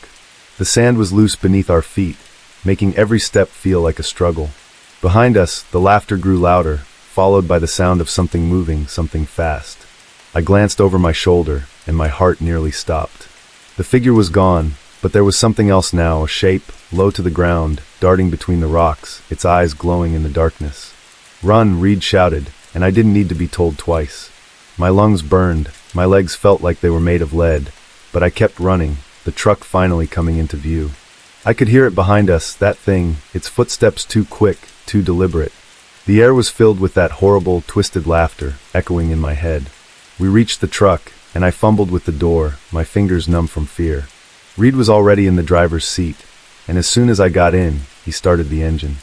The sand was loose beneath our feet, making every step feel like a struggle. Behind us, the laughter grew louder, followed by the sound of something moving, something fast. I glanced over my shoulder, and my heart nearly stopped. The figure was gone, but there was something else now, a shape, low to the ground, darting between the rocks, its eyes glowing in the darkness. "Run," Reed shouted, and I didn't need to be told twice. My lungs burned, my legs felt like they were made of lead, but I kept running, the truck finally coming into view. I could hear it behind us, that thing, its footsteps too quick, too deliberate. The air was filled with that horrible, twisted laughter, echoing in my head. We reached the truck, and I fumbled with the door, my fingers numb from fear. Reed was already in the driver's seat, and as soon as I got in, he started the engine.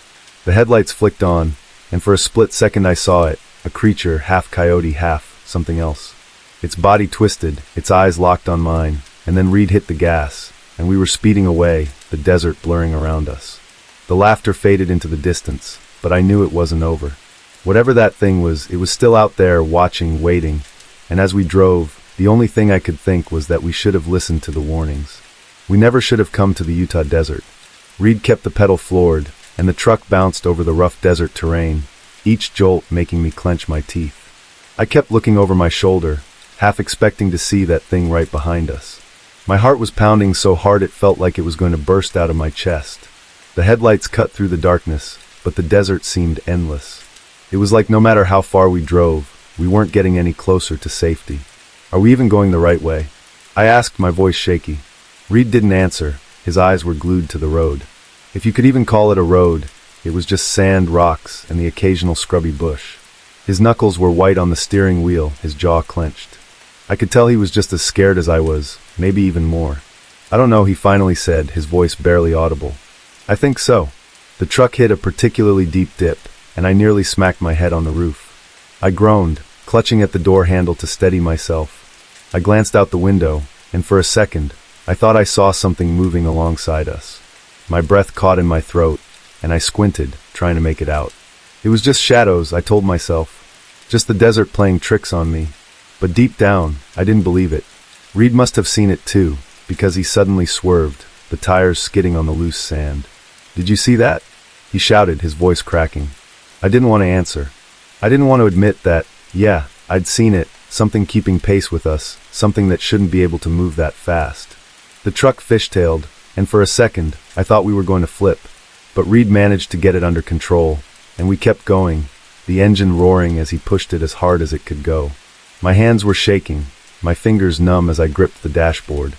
The headlights flicked on, and for a split second I saw it, a creature, half coyote, half something else. Its body twisted, its eyes locked on mine, and then Reed hit the gas, and we were speeding away, the desert blurring around us. The laughter faded into the distance, but I knew it wasn't over. Whatever that thing was, it was still out there, watching, waiting, and as we drove, the only thing I could think was that we should have listened to the warnings. We never should have come to the Utah desert. Reed kept the pedal floored, and the truck bounced over the rough desert terrain, each jolt making me clench my teeth. I kept looking over my shoulder, half expecting to see that thing right behind us. My heart was pounding so hard it felt like it was going to burst out of my chest. The headlights cut through the darkness, but the desert seemed endless. It was like no matter how far we drove, we weren't getting any closer to safety. "Are we even going the right way?" I asked, my voice shaky. Reed didn't answer, his eyes were glued to the road. If you could even call it a road, it was just sand, rocks, and the occasional scrubby bush. His knuckles were white on the steering wheel, his jaw clenched. I could tell he was just as scared as I was, maybe even more. "I don't know," he finally said, his voice barely audible. "I think so." The truck hit a particularly deep dip, and I nearly smacked my head on the roof. I groaned, clutching at the door handle to steady myself. I glanced out the window, and for a second, I thought I saw something moving alongside us. My breath caught in my throat, and I squinted, trying to make it out. It was just shadows, I told myself. Just the desert playing tricks on me. But deep down, I didn't believe it. Reed must have seen it too, because he suddenly swerved, the tires skidding on the loose sand. "Did you see that?" he shouted, his voice cracking. I didn't want to answer. I didn't want to admit that, yeah, I'd seen it, something keeping pace with us, something that shouldn't be able to move that fast. The truck fishtailed, and for a second, I thought we were going to flip. But Reed managed to get it under control, and we kept going, the engine roaring as he pushed it as hard as it could go. My hands were shaking, my fingers numb as I gripped the dashboard.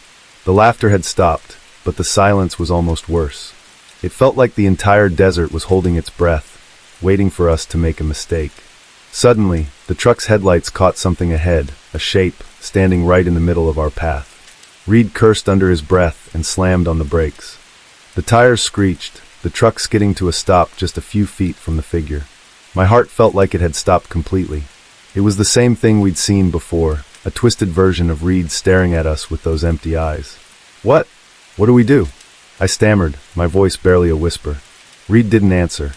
The laughter had stopped, but the silence was almost worse. It felt like the entire desert was holding its breath, waiting for us to make a mistake. Suddenly, the truck's headlights caught something ahead, a shape, standing right in the middle of our path. Reed cursed under his breath and slammed on the brakes. The tires screeched, the truck skidding to a stop just a few feet from the figure. My heart felt like it had stopped completely. It was the same thing we'd seen before, a twisted version of Reed staring at us with those empty eyes. "What? What do we do?" I stammered, my voice barely a whisper. Reed didn't answer.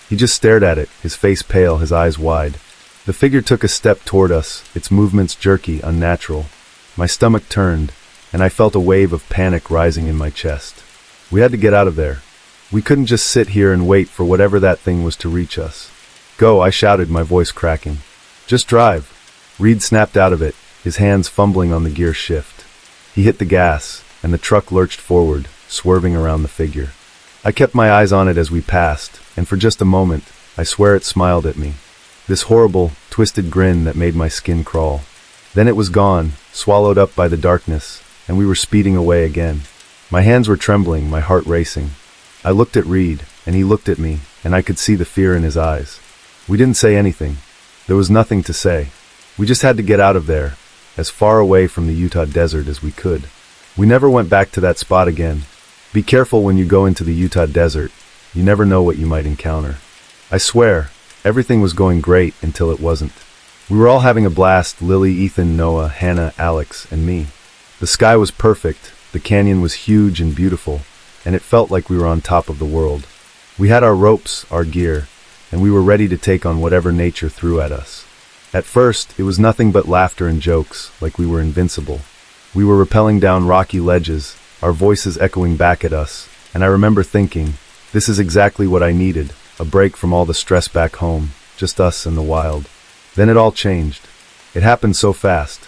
He just stared at it, his face pale, his eyes wide. The figure took a step toward us, its movements jerky, unnatural. My stomach turned, and I felt a wave of panic rising in my chest. We had to get out of there. We couldn't just sit here and wait for whatever that thing was to reach us. "Go," I shouted, my voice cracking. "Just drive." Reed snapped out of it, his hands fumbling on the gear shift. He hit the gas, and the truck lurched forward, swerving around the figure. I kept my eyes on it as we passed, and for just a moment, I swear it smiled at me. This horrible, twisted grin that made my skin crawl. Then it was gone, swallowed up by the darkness, and we were speeding away again. My hands were trembling, my heart racing. I looked at Reed, and he looked at me, and I could see the fear in his eyes. We didn't say anything. There was nothing to say. We just had to get out of there, as far away from the Utah desert as we could. We never went back to that spot again. Be careful when you go into the Utah desert. You never know what you might encounter. I swear, everything was going great until it wasn't. We were all having a blast, Lily, Ethan, Noah, Hannah, Alex, and me. The sky was perfect, the canyon was huge and beautiful, and it felt like we were on top of the world. We had our ropes, our gear, and we were ready to take on whatever nature threw at us. At first, it was nothing but laughter and jokes, like we were invincible. We were rappelling down rocky ledges, our voices echoing back at us, and I remember thinking, this is exactly what I needed, a break from all the stress back home, just us and the wild. Then it all changed. It happened so fast.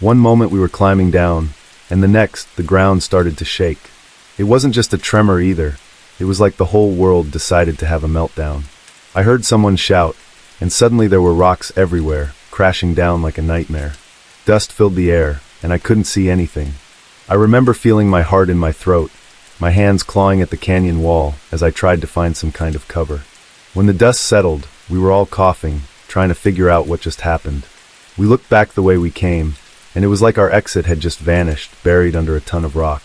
One moment we were climbing down, and the next, the ground started to shake. It wasn't just a tremor either. It was like the whole world decided to have a meltdown. I heard someone shout, and suddenly there were rocks everywhere, crashing down like a nightmare. Dust filled the air, and I couldn't see anything. I remember feeling my heart in my throat, my hands clawing at the canyon wall as I tried to find some kind of cover. When the dust settled, we were all coughing, trying to figure out what just happened. We looked back the way we came, and it was like our exit had just vanished, buried under a ton of rock.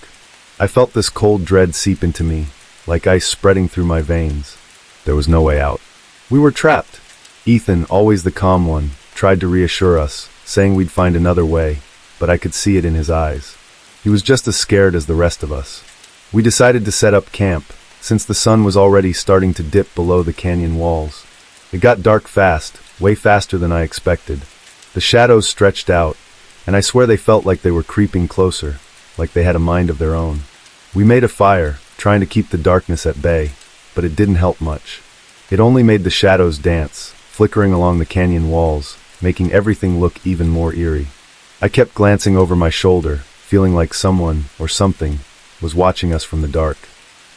I felt this cold dread seep into me, like ice spreading through my veins. There was no way out. We were trapped. Ethan, always the calm one, tried to reassure us, saying we'd find another way, but I could see it in his eyes. He was just as scared as the rest of us. We decided to set up camp, since the sun was already starting to dip below the canyon walls. It got dark fast, way faster than I expected. The shadows stretched out, and I swear they felt like they were creeping closer, like they had a mind of their own. We made a fire, trying to keep the darkness at bay, but it didn't help much. It only made the shadows dance, flickering along the canyon walls, making everything look even more eerie. I kept glancing over my shoulder, feeling like someone, or something, was watching us from the dark.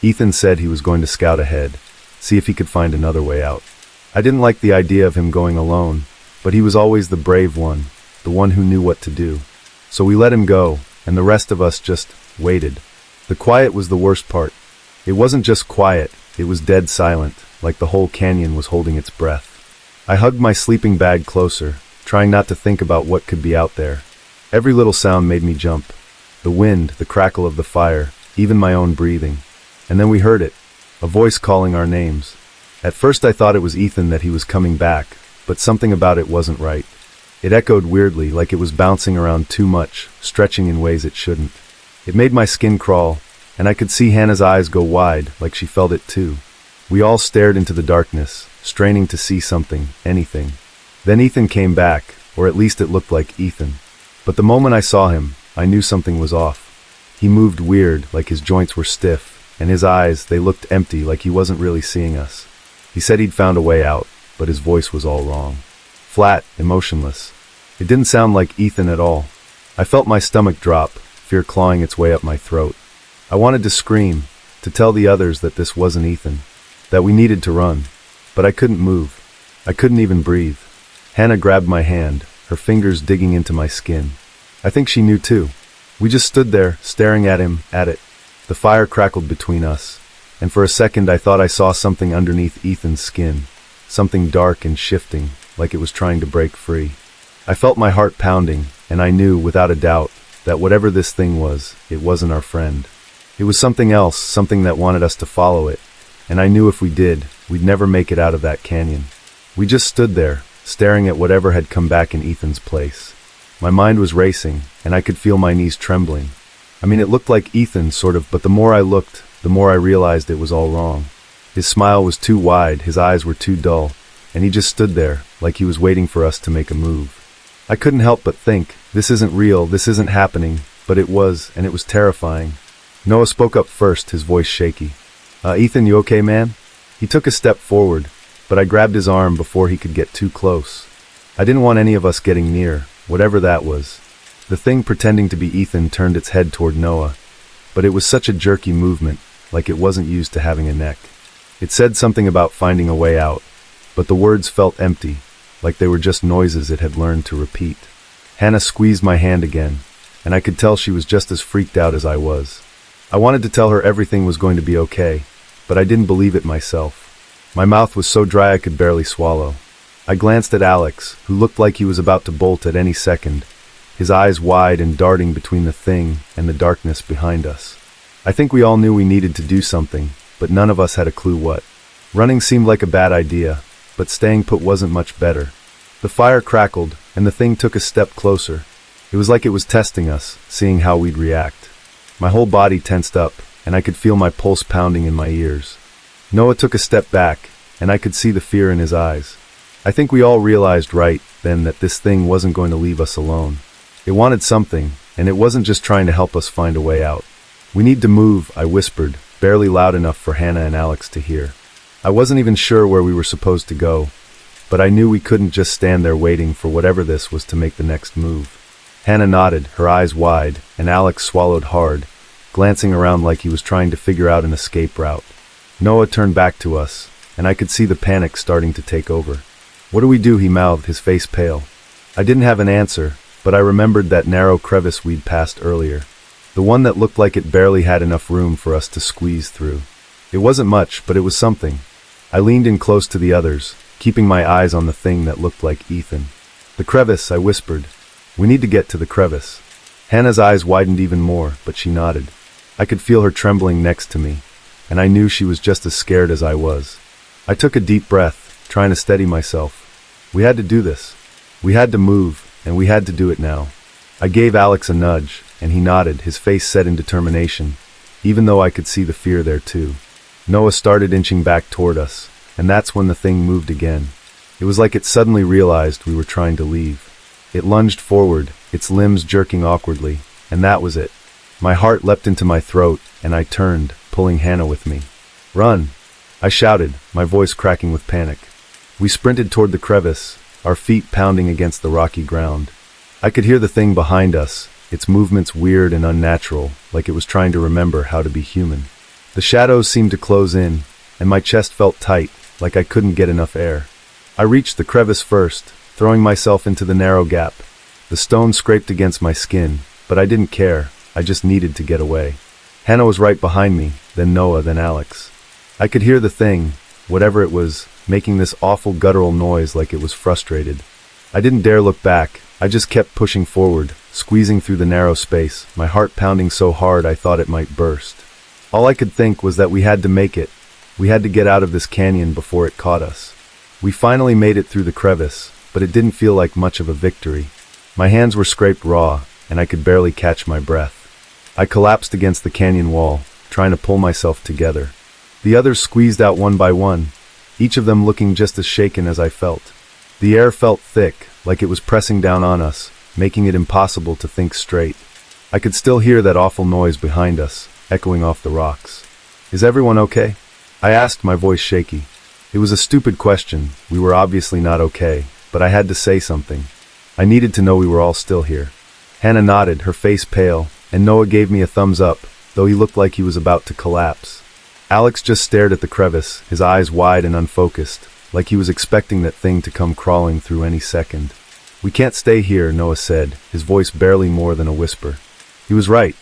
Ethan said he was going to scout ahead, see if he could find another way out. I didn't like the idea of him going alone, but he was always the brave one, the one who knew what to do. So we let him go, and the rest of us just waited. The quiet was the worst part. It wasn't just quiet, it was dead silent, like the whole canyon was holding its breath. I hugged my sleeping bag closer, trying not to think about what could be out there. Every little sound made me jump. The wind, the crackle of the fire, even my own breathing. And then we heard it, a voice calling our names. At first I thought it was Ethan, that he was coming back, but something about it wasn't right. It echoed weirdly, like it was bouncing around too much, stretching in ways it shouldn't. It made my skin crawl, and I could see Hannah's eyes go wide, like she felt it too. We all stared into the darkness, straining to see something, anything. Then Ethan came back, or at least it looked like Ethan. But the moment I saw him, I knew something was off. He moved weird, like his joints were stiff, and his eyes, they looked empty, like he wasn't really seeing us. He said he'd found a way out, but his voice was all wrong. Flat, emotionless. It didn't sound like Ethan at all. I felt my stomach drop, fear clawing its way up my throat. I wanted to scream, to tell the others that this wasn't Ethan, that we needed to run. But I couldn't move. I couldn't even breathe. Hannah grabbed my hand, her fingers digging into my skin. I think she knew too. We just stood there, staring at him, at it. The fire crackled between us, and for a second I thought I saw something underneath Ethan's skin, something dark and shifting, like it was trying to break free. I felt my heart pounding, and I knew, without a doubt, that whatever this thing was, it wasn't our friend. It was something else, something that wanted us to follow it, and I knew if we did, we'd never make it out of that canyon. We just stood there, staring at whatever had come back in Ethan's place. My mind was racing, and I could feel my knees trembling. I mean, it looked like Ethan, sort of, but the more I looked, the more I realized it was all wrong. His smile was too wide, his eyes were too dull, and he just stood there, like he was waiting for us to make a move. I couldn't help but think, this isn't real, this isn't happening, but it was, and it was terrifying. Noah spoke up first, his voice shaky. Ethan, you okay, man? He took a step forward, but I grabbed his arm before he could get too close. I didn't want any of us getting near, whatever that was. The thing pretending to be Ethan turned its head toward Noah, but it was such a jerky movement, like it wasn't used to having a neck. It said something about finding a way out, but the words felt empty, like they were just noises it had learned to repeat. Hannah squeezed my hand again, and I could tell she was just as freaked out as I was. I wanted to tell her everything was going to be okay, but I didn't believe it myself. My mouth was so dry I could barely swallow. I glanced at Alex, who looked like he was about to bolt at any second, his eyes wide and darting between the thing and the darkness behind us. I think we all knew we needed to do something, but none of us had a clue what. Running seemed like a bad idea, but staying put wasn't much better. The fire crackled, and the thing took a step closer. It was like it was testing us, seeing how we'd react. My whole body tensed up, and I could feel my pulse pounding in my ears. Noah took a step back, and I could see the fear in his eyes. I think we all realized right then that this thing wasn't going to leave us alone. It wanted something, and it wasn't just trying to help us find a way out. We need to move, I whispered, barely loud enough for Hannah and Alex to hear. I wasn't even sure where we were supposed to go, but I knew we couldn't just stand there waiting for whatever this was to make the next move. Hannah nodded, her eyes wide, and Alex swallowed hard, glancing around like he was trying to figure out an escape route. Noah turned back to us, and I could see the panic starting to take over. What do we do? He mouthed, his face pale. I didn't have an answer, but I remembered that narrow crevice we'd passed earlier. The one that looked like it barely had enough room for us to squeeze through. It wasn't much, but it was something. I leaned in close to the others, keeping my eyes on the thing that looked like Ethan. The crevice, I whispered. We need to get to the crevice. Hannah's eyes widened even more, but she nodded. I could feel her trembling next to me, and I knew she was just as scared as I was. I took a deep breath, trying to steady myself. We had to do this. We had to move, and we had to do it now. I gave Alex a nudge, and he nodded, his face set in determination, even though I could see the fear there too. Noah started inching back toward us, and that's when the thing moved again. It was like it suddenly realized we were trying to leave. It lunged forward, its limbs jerking awkwardly, and that was it. My heart leapt into my throat, and I turned, pulling Hannah with me. Run! I shouted, my voice cracking with panic. We sprinted toward the crevice, our feet pounding against the rocky ground. I could hear the thing behind us, its movements weird and unnatural, like it was trying to remember how to be human. The shadows seemed to close in, and my chest felt tight, like I couldn't get enough air. I reached the crevice first, throwing myself into the narrow gap. The stone scraped against my skin, but I didn't care, I just needed to get away. Hannah was right behind me, then Noah, then Alex. I could hear the thing, whatever it was, making this awful guttural noise like it was frustrated. I didn't dare look back, I just kept pushing forward, squeezing through the narrow space, my heart pounding so hard I thought it might burst. All I could think was that we had to make it. We had to get out of this canyon before it caught us. We finally made it through the crevice, but it didn't feel like much of a victory. My hands were scraped raw, and I could barely catch my breath. I collapsed against the canyon wall, trying to pull myself together. The others squeezed out one by one, each of them looking just as shaken as I felt. The air felt thick, like it was pressing down on us, making it impossible to think straight. I could still hear that awful noise behind us, echoing off the rocks. "Is everyone okay?" I asked, my voice shaky. It was a stupid question. We were obviously not okay, but I had to say something. I needed to know we were all still here. Hannah nodded, her face pale, and Noah gave me a thumbs up, though he looked like he was about to collapse. Alex just stared at the crevice, his eyes wide and unfocused, like he was expecting that thing to come crawling through any second. "We can't stay here," Noah said, his voice barely more than a whisper. He was right.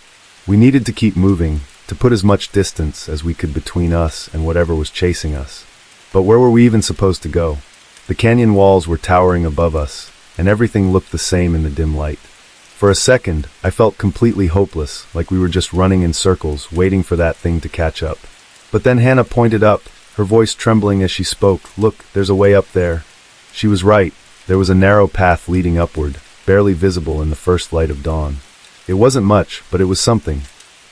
We needed to keep moving, to put as much distance as we could between us and whatever was chasing us. But where were we even supposed to go? The canyon walls were towering above us, and everything looked the same in the dim light. For a second, I felt completely hopeless, like we were just running in circles, waiting for that thing to catch up. But then Hannah pointed up, her voice trembling as she spoke. "Look, there's a way up there." She was right. There was a narrow path leading upward, barely visible in the first light of dawn. It wasn't much, but it was something.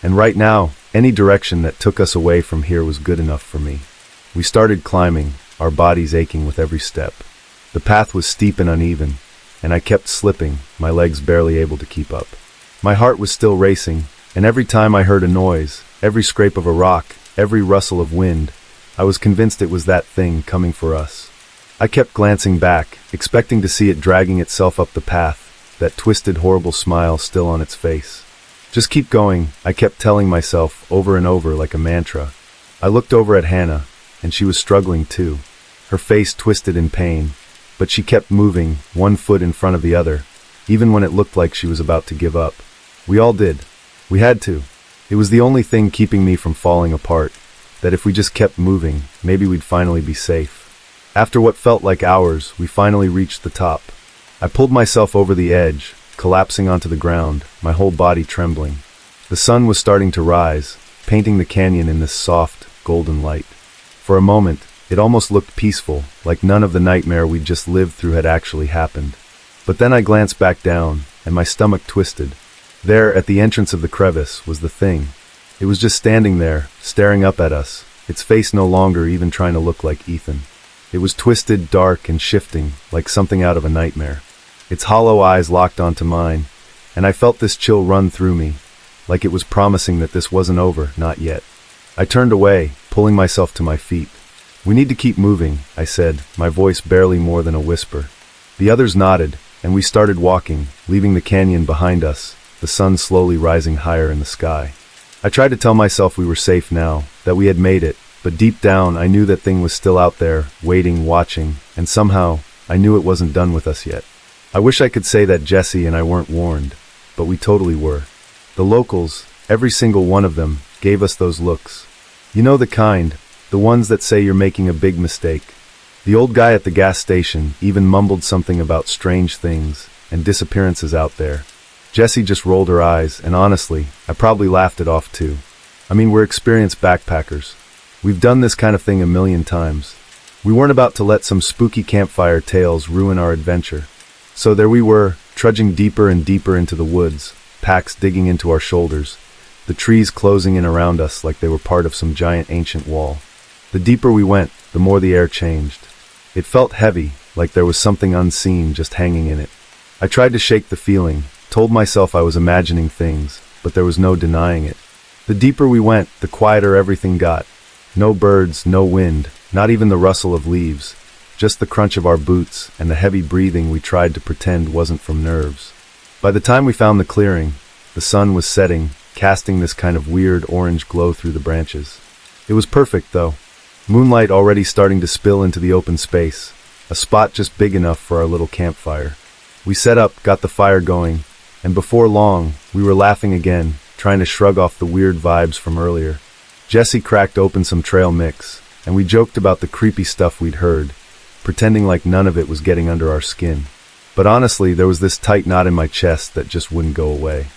And right now, any direction that took us away from here was good enough for me. We started climbing, our bodies aching with every step. The path was steep and uneven, and I kept slipping, my legs barely able to keep up. My heart was still racing, and every time I heard a noise, every scrape of a rock, every rustle of wind, I was convinced it was that thing coming for us. I kept glancing back, expecting to see it dragging itself up the path, that twisted, horrible smile still on its face. "Just keep going," I kept telling myself over and over like a mantra. I looked over at Hannah, and she was struggling too. Her face twisted in pain, but she kept moving, one foot in front of the other, even when it looked like she was about to give up. We all did. We had to. It was the only thing keeping me from falling apart, that if we just kept moving, maybe we'd finally be safe. After what felt like hours, we finally reached the top. I pulled myself over the edge, collapsing onto the ground, my whole body trembling. The sun was starting to rise, painting the canyon in this soft, golden light. For a moment, it almost looked peaceful, like none of the nightmare we'd just lived through had actually happened. But then I glanced back down, and my stomach twisted. There, at the entrance of the crevice, was the thing. It was just standing there, staring up at us, its face no longer even trying to look like Ethan. It was twisted, dark, and shifting, like something out of a nightmare. Its hollow eyes locked onto mine, and I felt this chill run through me, like it was promising that this wasn't over, not yet. I turned away, pulling myself to my feet. "We need to keep moving," I said, my voice barely more than a whisper. The others nodded, and we started walking, leaving the canyon behind us, the sun slowly rising higher in the sky. I tried to tell myself we were safe now, that we had made it, but deep down I knew that thing was still out there, waiting, watching, and somehow, I knew it wasn't done with us yet. I wish I could say that Jesse and I weren't warned, but we totally were. The locals, every single one of them, gave us those looks. You know the kind, the ones that say you're making a big mistake. The old guy at the gas station even mumbled something about strange things and disappearances out there. Jessie just rolled her eyes, and honestly, I probably laughed it off too. I mean, we're experienced backpackers. We've done this kind of thing a million times. We weren't about to let some spooky campfire tales ruin our adventure. So there we were, trudging deeper and deeper into the woods, packs digging into our shoulders, the trees closing in around us like they were part of some giant ancient wall. The deeper we went, the more the air changed. It felt heavy, like there was something unseen just hanging in it. I tried to shake the feeling, told myself I was imagining things, but there was no denying it. The deeper we went, the quieter everything got. No birds, no wind, not even the rustle of leaves, just the crunch of our boots and the heavy breathing we tried to pretend wasn't from nerves. By the time we found the clearing, the sun was setting, casting this kind of weird orange glow through the branches. It was perfect, though. Moonlight already starting to spill into the open space, a spot just big enough for our little campfire. We set up, got the fire going, and before long, we were laughing again, trying to shrug off the weird vibes from earlier. Jesse cracked open some trail mix, and we joked about the creepy stuff we'd heard, pretending like none of it was getting under our skin. But honestly, there was this tight knot in my chest that just wouldn't go away.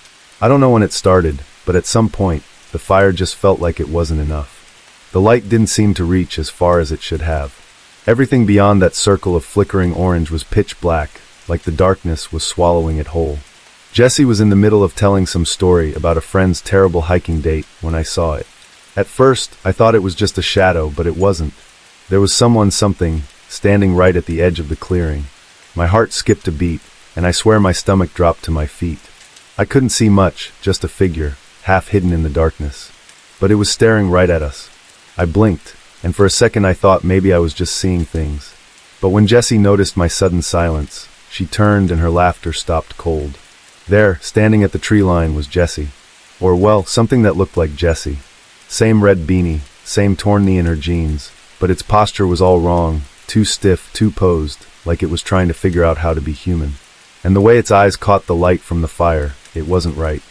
I don't know when it started, but at some point, the fire just felt like it wasn't enough. The light didn't seem to reach as far as it should have. Everything beyond that circle of flickering orange was pitch black, like the darkness was swallowing it whole. Jessie was in the middle of telling some story about a friend's terrible hiking date when I saw it. At first, I thought it was just a shadow, but it wasn't. There was something, standing right at the edge of the clearing. My heart skipped a beat, and I swear my stomach dropped to my feet. I couldn't see much, just a figure, half hidden in the darkness. But it was staring right at us. I blinked, and for a second I thought maybe I was just seeing things. But when Jessie noticed my sudden silence, she turned and her laughter stopped cold. There, standing at the tree line, was Jessie. Or, well, something that looked like Jessie. Same red beanie, same torn knee in her jeans, but its posture was all wrong, too stiff, too posed, like it was trying to figure out how to be human. And the way its eyes caught the light from the fire, it wasn't right.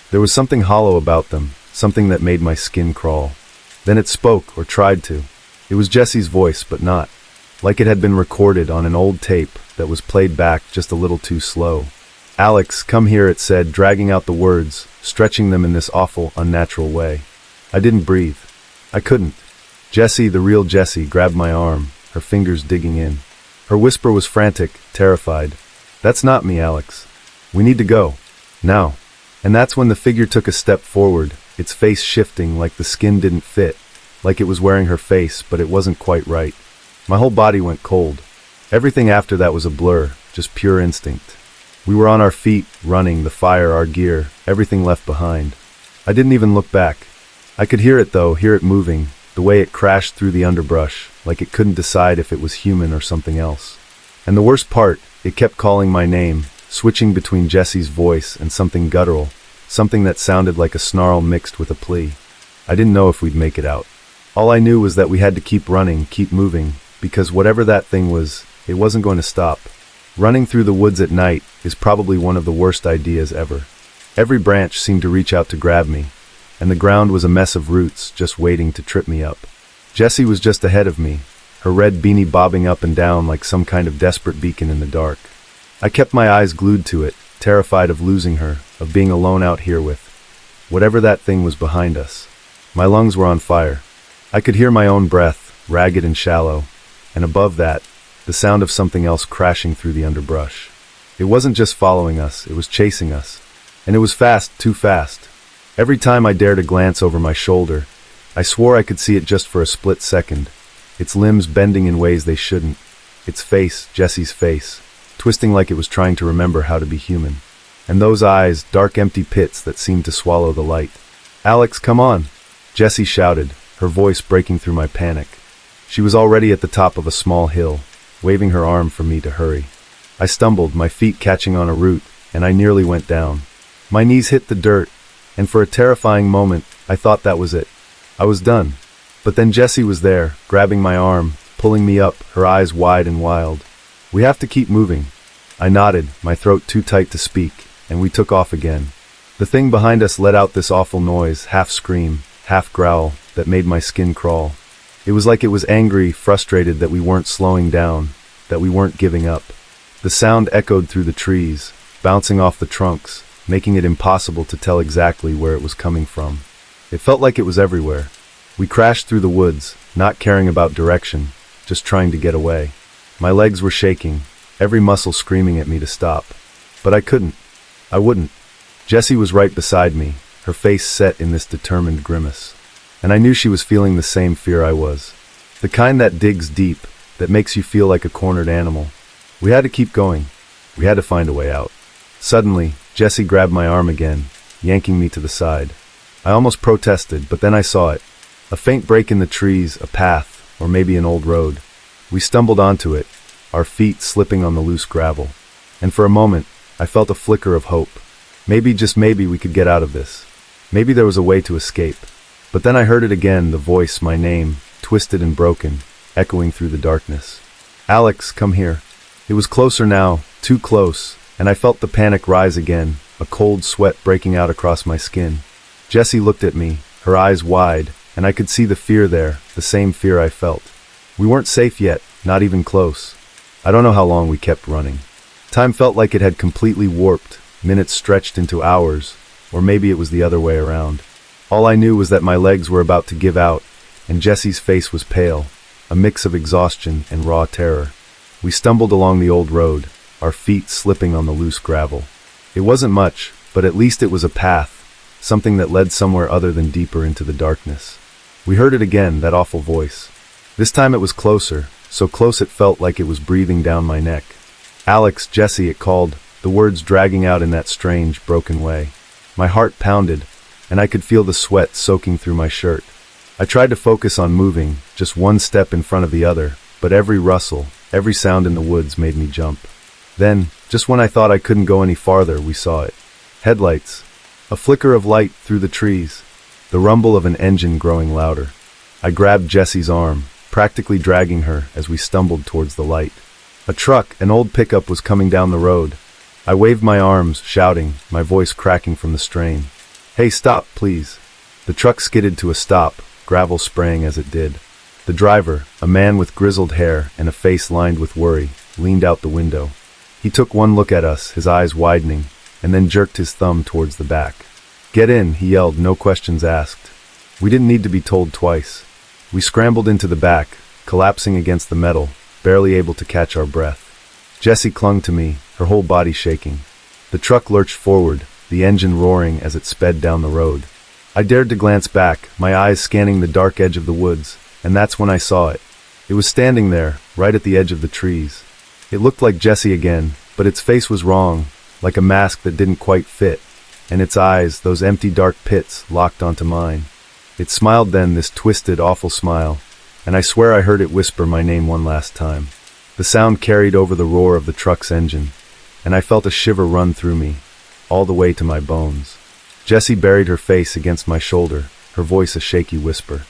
There was something hollow about them, something that made my skin crawl. Then it spoke, or tried to. It was Jessie's voice, but not. Like it had been recorded on an old tape that was played back just a little too slow. "Alex, come here," it said, dragging out the words, stretching them in this awful, unnatural way. I didn't breathe. I couldn't. Jessie, the real Jessie, grabbed my arm, her fingers digging in. Her whisper was frantic, terrified. "That's not me, Alex. We need to go. Now." And that's when the figure took a step forward, its face shifting like the skin didn't fit, like it was wearing her face, but it wasn't quite right. My whole body went cold. Everything after that was a blur, just pure instinct. We were on our feet, running, the fire, our gear, everything left behind. I didn't even look back. I could hear it though, hear it moving, the way it crashed through the underbrush, like it couldn't decide if it was human or something else. And the worst part, it kept calling my name, switching between Jessie's voice and something guttural, something that sounded like a snarl mixed with a plea. I didn't know if we'd make it out. All I knew was that we had to keep running, keep moving, because whatever that thing was, it wasn't going to stop. Running through the woods at night is probably one of the worst ideas ever. Every branch seemed to reach out to grab me, and the ground was a mess of roots just waiting to trip me up. Jessie was just ahead of me, her red beanie bobbing up and down like some kind of desperate beacon in the dark. I kept my eyes glued to it, terrified of losing her, of being alone out here with whatever that thing was behind us. My lungs were on fire. I could hear my own breath, ragged and shallow, and above that, the sound of something else crashing through the underbrush. It wasn't just following us, it was chasing us. And it was fast, too fast. Every time I dared to glance over my shoulder, I swore I could see it just for a split second, its limbs bending in ways they shouldn't, its face, Jessie's face, twisting like it was trying to remember how to be human. And those eyes, dark empty pits that seemed to swallow the light. "Alex, come on," Jessie shouted, her voice breaking through my panic. She was already at the top of a small hill, waving her arm for me to hurry. I stumbled, my feet catching on a root, and I nearly went down. My knees hit the dirt, and for a terrifying moment, I thought that was it. I was done. But then Jessie was there, grabbing my arm, pulling me up, her eyes wide and wild. "We have to keep moving." I nodded, my throat too tight to speak, and we took off again. The thing behind us let out this awful noise, half scream, half growl, that made my skin crawl. It was like it was angry, frustrated that we weren't slowing down, that we weren't giving up. The sound echoed through the trees, bouncing off the trunks, making it impossible to tell exactly where it was coming from. It felt like it was everywhere. We crashed through the woods, not caring about direction, just trying to get away. My legs were shaking, every muscle screaming at me to stop. But I couldn't. I wouldn't. Jessie was right beside me, her face set in this determined grimace. And I knew she was feeling the same fear I was. The kind that digs deep, that makes you feel like a cornered animal. We had to keep going. We had to find a way out. Suddenly, Jessie grabbed my arm again, yanking me to the side. I almost protested, but then I saw it. A faint break in the trees, a path, or maybe an old road. We stumbled onto it, our feet slipping on the loose gravel. And for a moment, I felt a flicker of hope. Maybe, just maybe, we could get out of this. Maybe there was a way to escape. But then I heard it again, the voice, my name, twisted and broken, echoing through the darkness. "Alex, come here." It was closer now, too close, and I felt the panic rise again, a cold sweat breaking out across my skin. Jessie looked at me, her eyes wide, and I could see the fear there, the same fear I felt. We weren't safe yet, not even close. I don't know how long we kept running. Time felt like it had completely warped, minutes stretched into hours, or maybe it was the other way around. All I knew was that my legs were about to give out, and Jessie's face was pale, a mix of exhaustion and raw terror. We stumbled along the old road, our feet slipping on the loose gravel. It wasn't much, but at least it was a path, something that led somewhere other than deeper into the darkness. We heard it again, that awful voice. This time it was closer, so close it felt like it was breathing down my neck. "Alex, Jesse," it called, the words dragging out in that strange, broken way. My heart pounded, and I could feel the sweat soaking through my shirt. I tried to focus on moving, just one step in front of the other, but every rustle, every sound in the woods made me jump. Then, just when I thought I couldn't go any farther, we saw it. Headlights. A flicker of light through the trees. The rumble of an engine growing louder. I grabbed Jessie's arm, practically dragging her as we stumbled towards the light. A truck, an old pickup, was coming down the road. I waved my arms, shouting, my voice cracking from the strain. "Hey, stop, please." The truck skidded to a stop, gravel spraying as it did. The driver, a man with grizzled hair and a face lined with worry, leaned out the window. He took one look at us, his eyes widening, and then jerked his thumb towards the back. "Get in," he yelled, no questions asked. We didn't need to be told twice. We scrambled into the back, collapsing against the metal, barely able to catch our breath. Jessie clung to me, her whole body shaking. The truck lurched forward, the engine roaring as it sped down the road. I dared to glance back, my eyes scanning the dark edge of the woods, and that's when I saw it. It was standing there, right at the edge of the trees. It looked like Jessie again, but its face was wrong, like a mask that didn't quite fit, and its eyes, those empty dark pits, locked onto mine. It smiled then, this twisted, awful smile, and I swear I heard it whisper my name one last time. The sound carried over the roar of the truck's engine, and I felt a shiver run through me, all the way to my bones. Jessie buried her face against my shoulder, her voice a shaky whisper.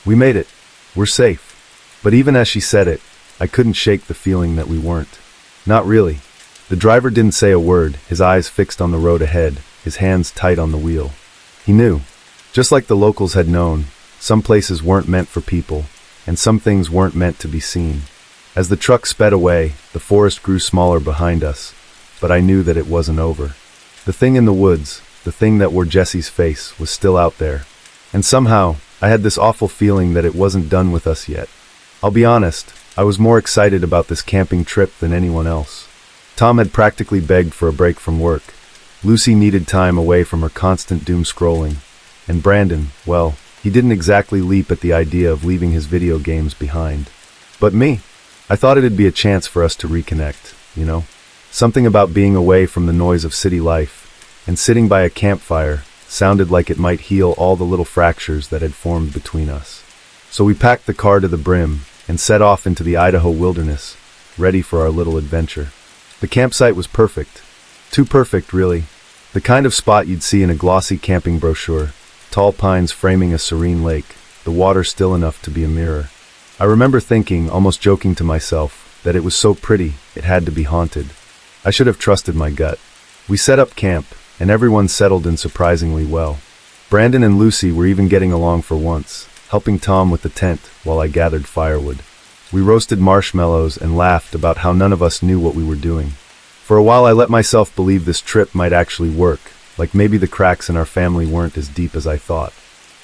"We made it. We're safe." But even as she said it, I couldn't shake the feeling that we weren't. Not really. The driver didn't say a word, his eyes fixed on the road ahead, his hands tight on the wheel. He knew. Just like the locals had known, some places weren't meant for people, and some things weren't meant to be seen. As the truck sped away, the forest grew smaller behind us, but I knew that it wasn't over. The thing in the woods, the thing that wore Jessie's face, was still out there. And somehow, I had this awful feeling that it wasn't done with us yet. I'll be honest, I was more excited about this camping trip than anyone else. Tom had practically begged for a break from work. Lucy needed time away from her constant doom scrolling. And Brandon, well, he didn't exactly leap at the idea of leaving his video games behind. But me, I thought it'd be a chance for us to reconnect, you know? Something about being away from the noise of city life, and sitting by a campfire, sounded like it might heal all the little fractures that had formed between us. So we packed the car to the brim, and set off into the Idaho wilderness, ready for our little adventure. The campsite was perfect. Too perfect, really. The kind of spot you'd see in a glossy camping brochure, tall pines framing a serene lake, the water still enough to be a mirror. I remember thinking, almost joking to myself, that it was so pretty, it had to be haunted. I should have trusted my gut. We set up camp, and everyone settled in surprisingly well. Brandon and Lucy were even getting along for once, helping Tom with the tent while I gathered firewood. We roasted marshmallows and laughed about how none of us knew what we were doing. For a while I let myself believe this trip might actually work, like maybe the cracks in our family weren't as deep as I thought.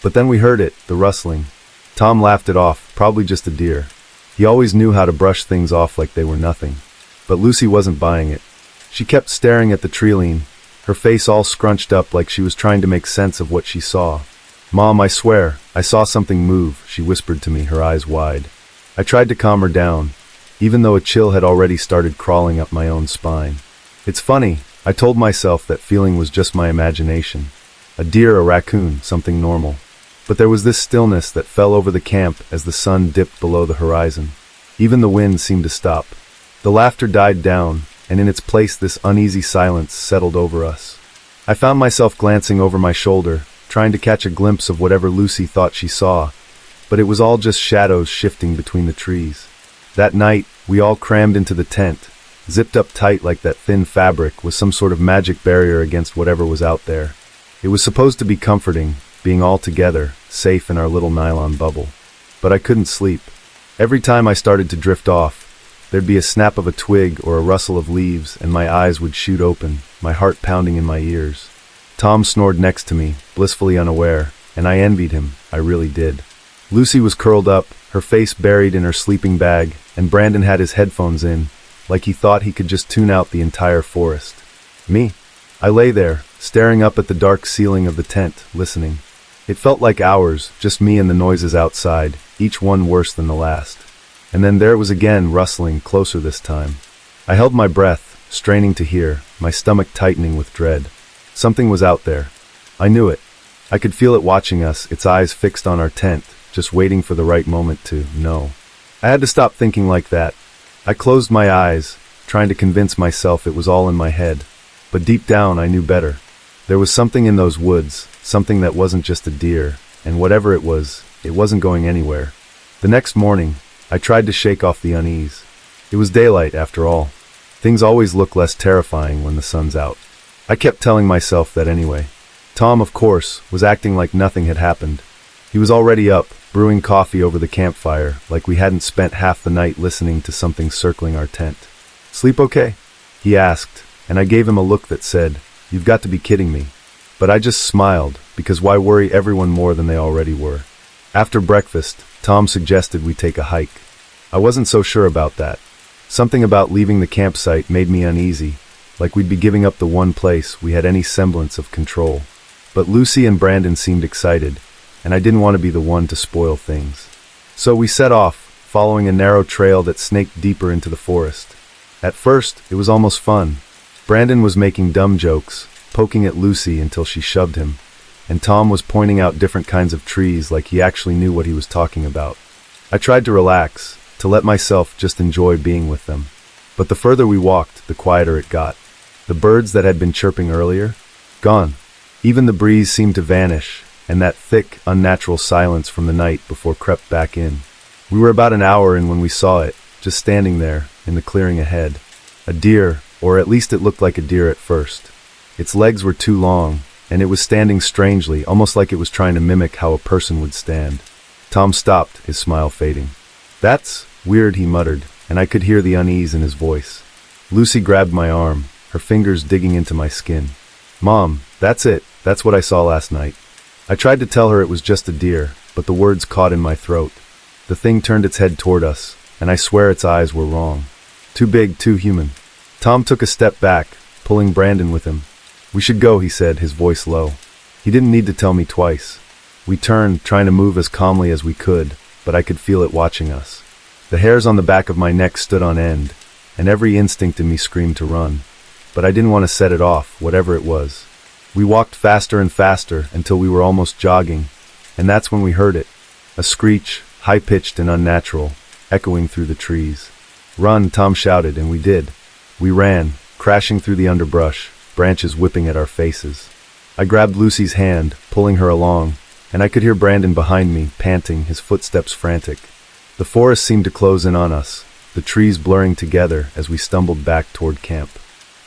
But then we heard it, the rustling. Tom laughed it off, probably just a deer. He always knew how to brush things off like they were nothing. But Lucy wasn't buying it. She kept staring at the treeline, her face all scrunched up like she was trying to make sense of what she saw. "Mom, I swear, I saw something move," she whispered to me, her eyes wide. I tried to calm her down, even though a chill had already started crawling up my own spine. It's funny, I told myself that feeling was just my imagination. A deer, a raccoon, something normal. But there was this stillness that fell over the camp as the sun dipped below the horizon. Even the wind seemed to stop. The laughter died down, and in its place this uneasy silence settled over us. I found myself glancing over my shoulder, trying to catch a glimpse of whatever Lucy thought she saw, but it was all just shadows shifting between the trees. That night, we all crammed into the tent, zipped up tight like that thin fabric was some sort of magic barrier against whatever was out there. It was supposed to be comforting, being all together, safe in our little nylon bubble. But I couldn't sleep. Every time I started to drift off, there'd be a snap of a twig or a rustle of leaves, and my eyes would shoot open, my heart pounding in my ears. Tom snored next to me, blissfully unaware, and I envied him, I really did. Lucy was curled up, her face buried in her sleeping bag, and Brandon had his headphones in, like he thought he could just tune out the entire forest. Me? I lay there, staring up at the dark ceiling of the tent, listening. It felt like hours, just me and the noises outside, each one worse than the last. And then there it was again, rustling, closer this time. I held my breath, straining to hear, my stomach tightening with dread. Something was out there. I knew it. I could feel it watching us, its eyes fixed on our tent, just waiting for the right moment to know. I had to stop thinking like that. I closed my eyes, trying to convince myself it was all in my head. But deep down, I knew better. There was something in those woods, something that wasn't just a deer, and whatever it wasn't going anywhere. The next morning, I tried to shake off the unease. It was daylight, after all. Things always look less terrifying when the sun's out. I kept telling myself that anyway. Tom, of course, was acting like nothing had happened. He was already up, brewing coffee over the campfire, like we hadn't spent half the night listening to something circling our tent. "Sleep okay?" he asked, and I gave him a look that said, "You've got to be kidding me." But I just smiled, because why worry everyone more than they already were? After breakfast, Tom suggested we take a hike. I wasn't so sure about that. Something about leaving the campsite made me uneasy, like we'd be giving up the one place we had any semblance of control. But Lucy and Brandon seemed excited, and I didn't want to be the one to spoil things. So we set off, following a narrow trail that snaked deeper into the forest. At first, it was almost fun. Brandon was making dumb jokes, poking at Lucy until she shoved him, and Tom was pointing out different kinds of trees like he actually knew what he was talking about. I tried to relax, to let myself just enjoy being with them. But the further we walked, the quieter it got. The birds that had been chirping earlier? Gone. Even the breeze seemed to vanish, and that thick, unnatural silence from the night before crept back in. We were about an hour in when we saw it, just standing there, in the clearing ahead. A deer, or at least it looked like a deer at first. Its legs were too long, and it was standing strangely, almost like it was trying to mimic how a person would stand. Tom stopped, his smile fading. "That's weird," he muttered, and I could hear the unease in his voice. Lucy grabbed my arm, her fingers digging into my skin. "Mom, that's it. That's what I saw last night." I tried to tell her it was just a deer, but the words caught in my throat. The thing turned its head toward us, and I swear its eyes were wrong. Too big, too human. Tom took a step back, pulling Brandon with him. "We should go," he said, his voice low. He didn't need to tell me twice. We turned, trying to move as calmly as we could, but I could feel it watching us. The hairs on the back of my neck stood on end, and every instinct in me screamed to run. But I didn't want to set it off, whatever it was. We walked faster and faster until we were almost jogging, and that's when we heard it. A screech, high-pitched and unnatural, echoing through the trees. "Run," Tom shouted, and we did. We ran, crashing through the underbrush, branches whipping at our faces. I grabbed Lucy's hand, pulling her along, and I could hear Brandon behind me, panting, his footsteps frantic. The forest seemed to close in on us, the trees blurring together as we stumbled back toward camp.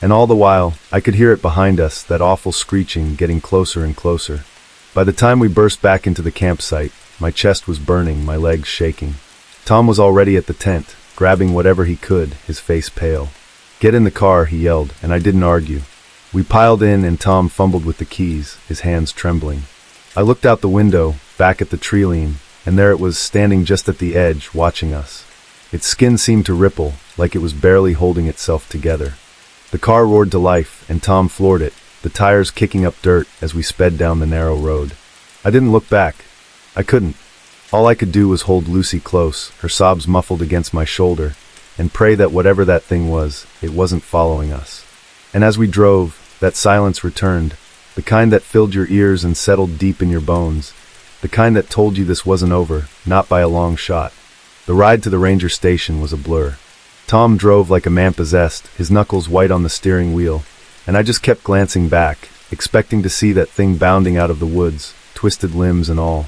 And all the while, I could hear it behind us, that awful screeching getting closer and closer. By the time we burst back into the campsite, my chest was burning, my legs shaking. Tom was already at the tent, grabbing whatever he could, his face pale. "Get in the car," he yelled, and I didn't argue. We piled in and Tom fumbled with the keys, his hands trembling. I looked out the window, back at the tree line, and there it was, standing just at the edge, watching us. Its skin seemed to ripple, like it was barely holding itself together. The car roared to life, and Tom floored it, the tires kicking up dirt as we sped down the narrow road. I didn't look back. I couldn't. All I could do was hold Lucy close, her sobs muffled against my shoulder, and pray that whatever that thing was, it wasn't following us. And as we drove, that silence returned, the kind that filled your ears and settled deep in your bones, the kind that told you this wasn't over, not by a long shot. The ride to the ranger station was a blur. Tom drove like a man possessed, his knuckles white on the steering wheel, and I just kept glancing back, expecting to see that thing bounding out of the woods, twisted limbs and all.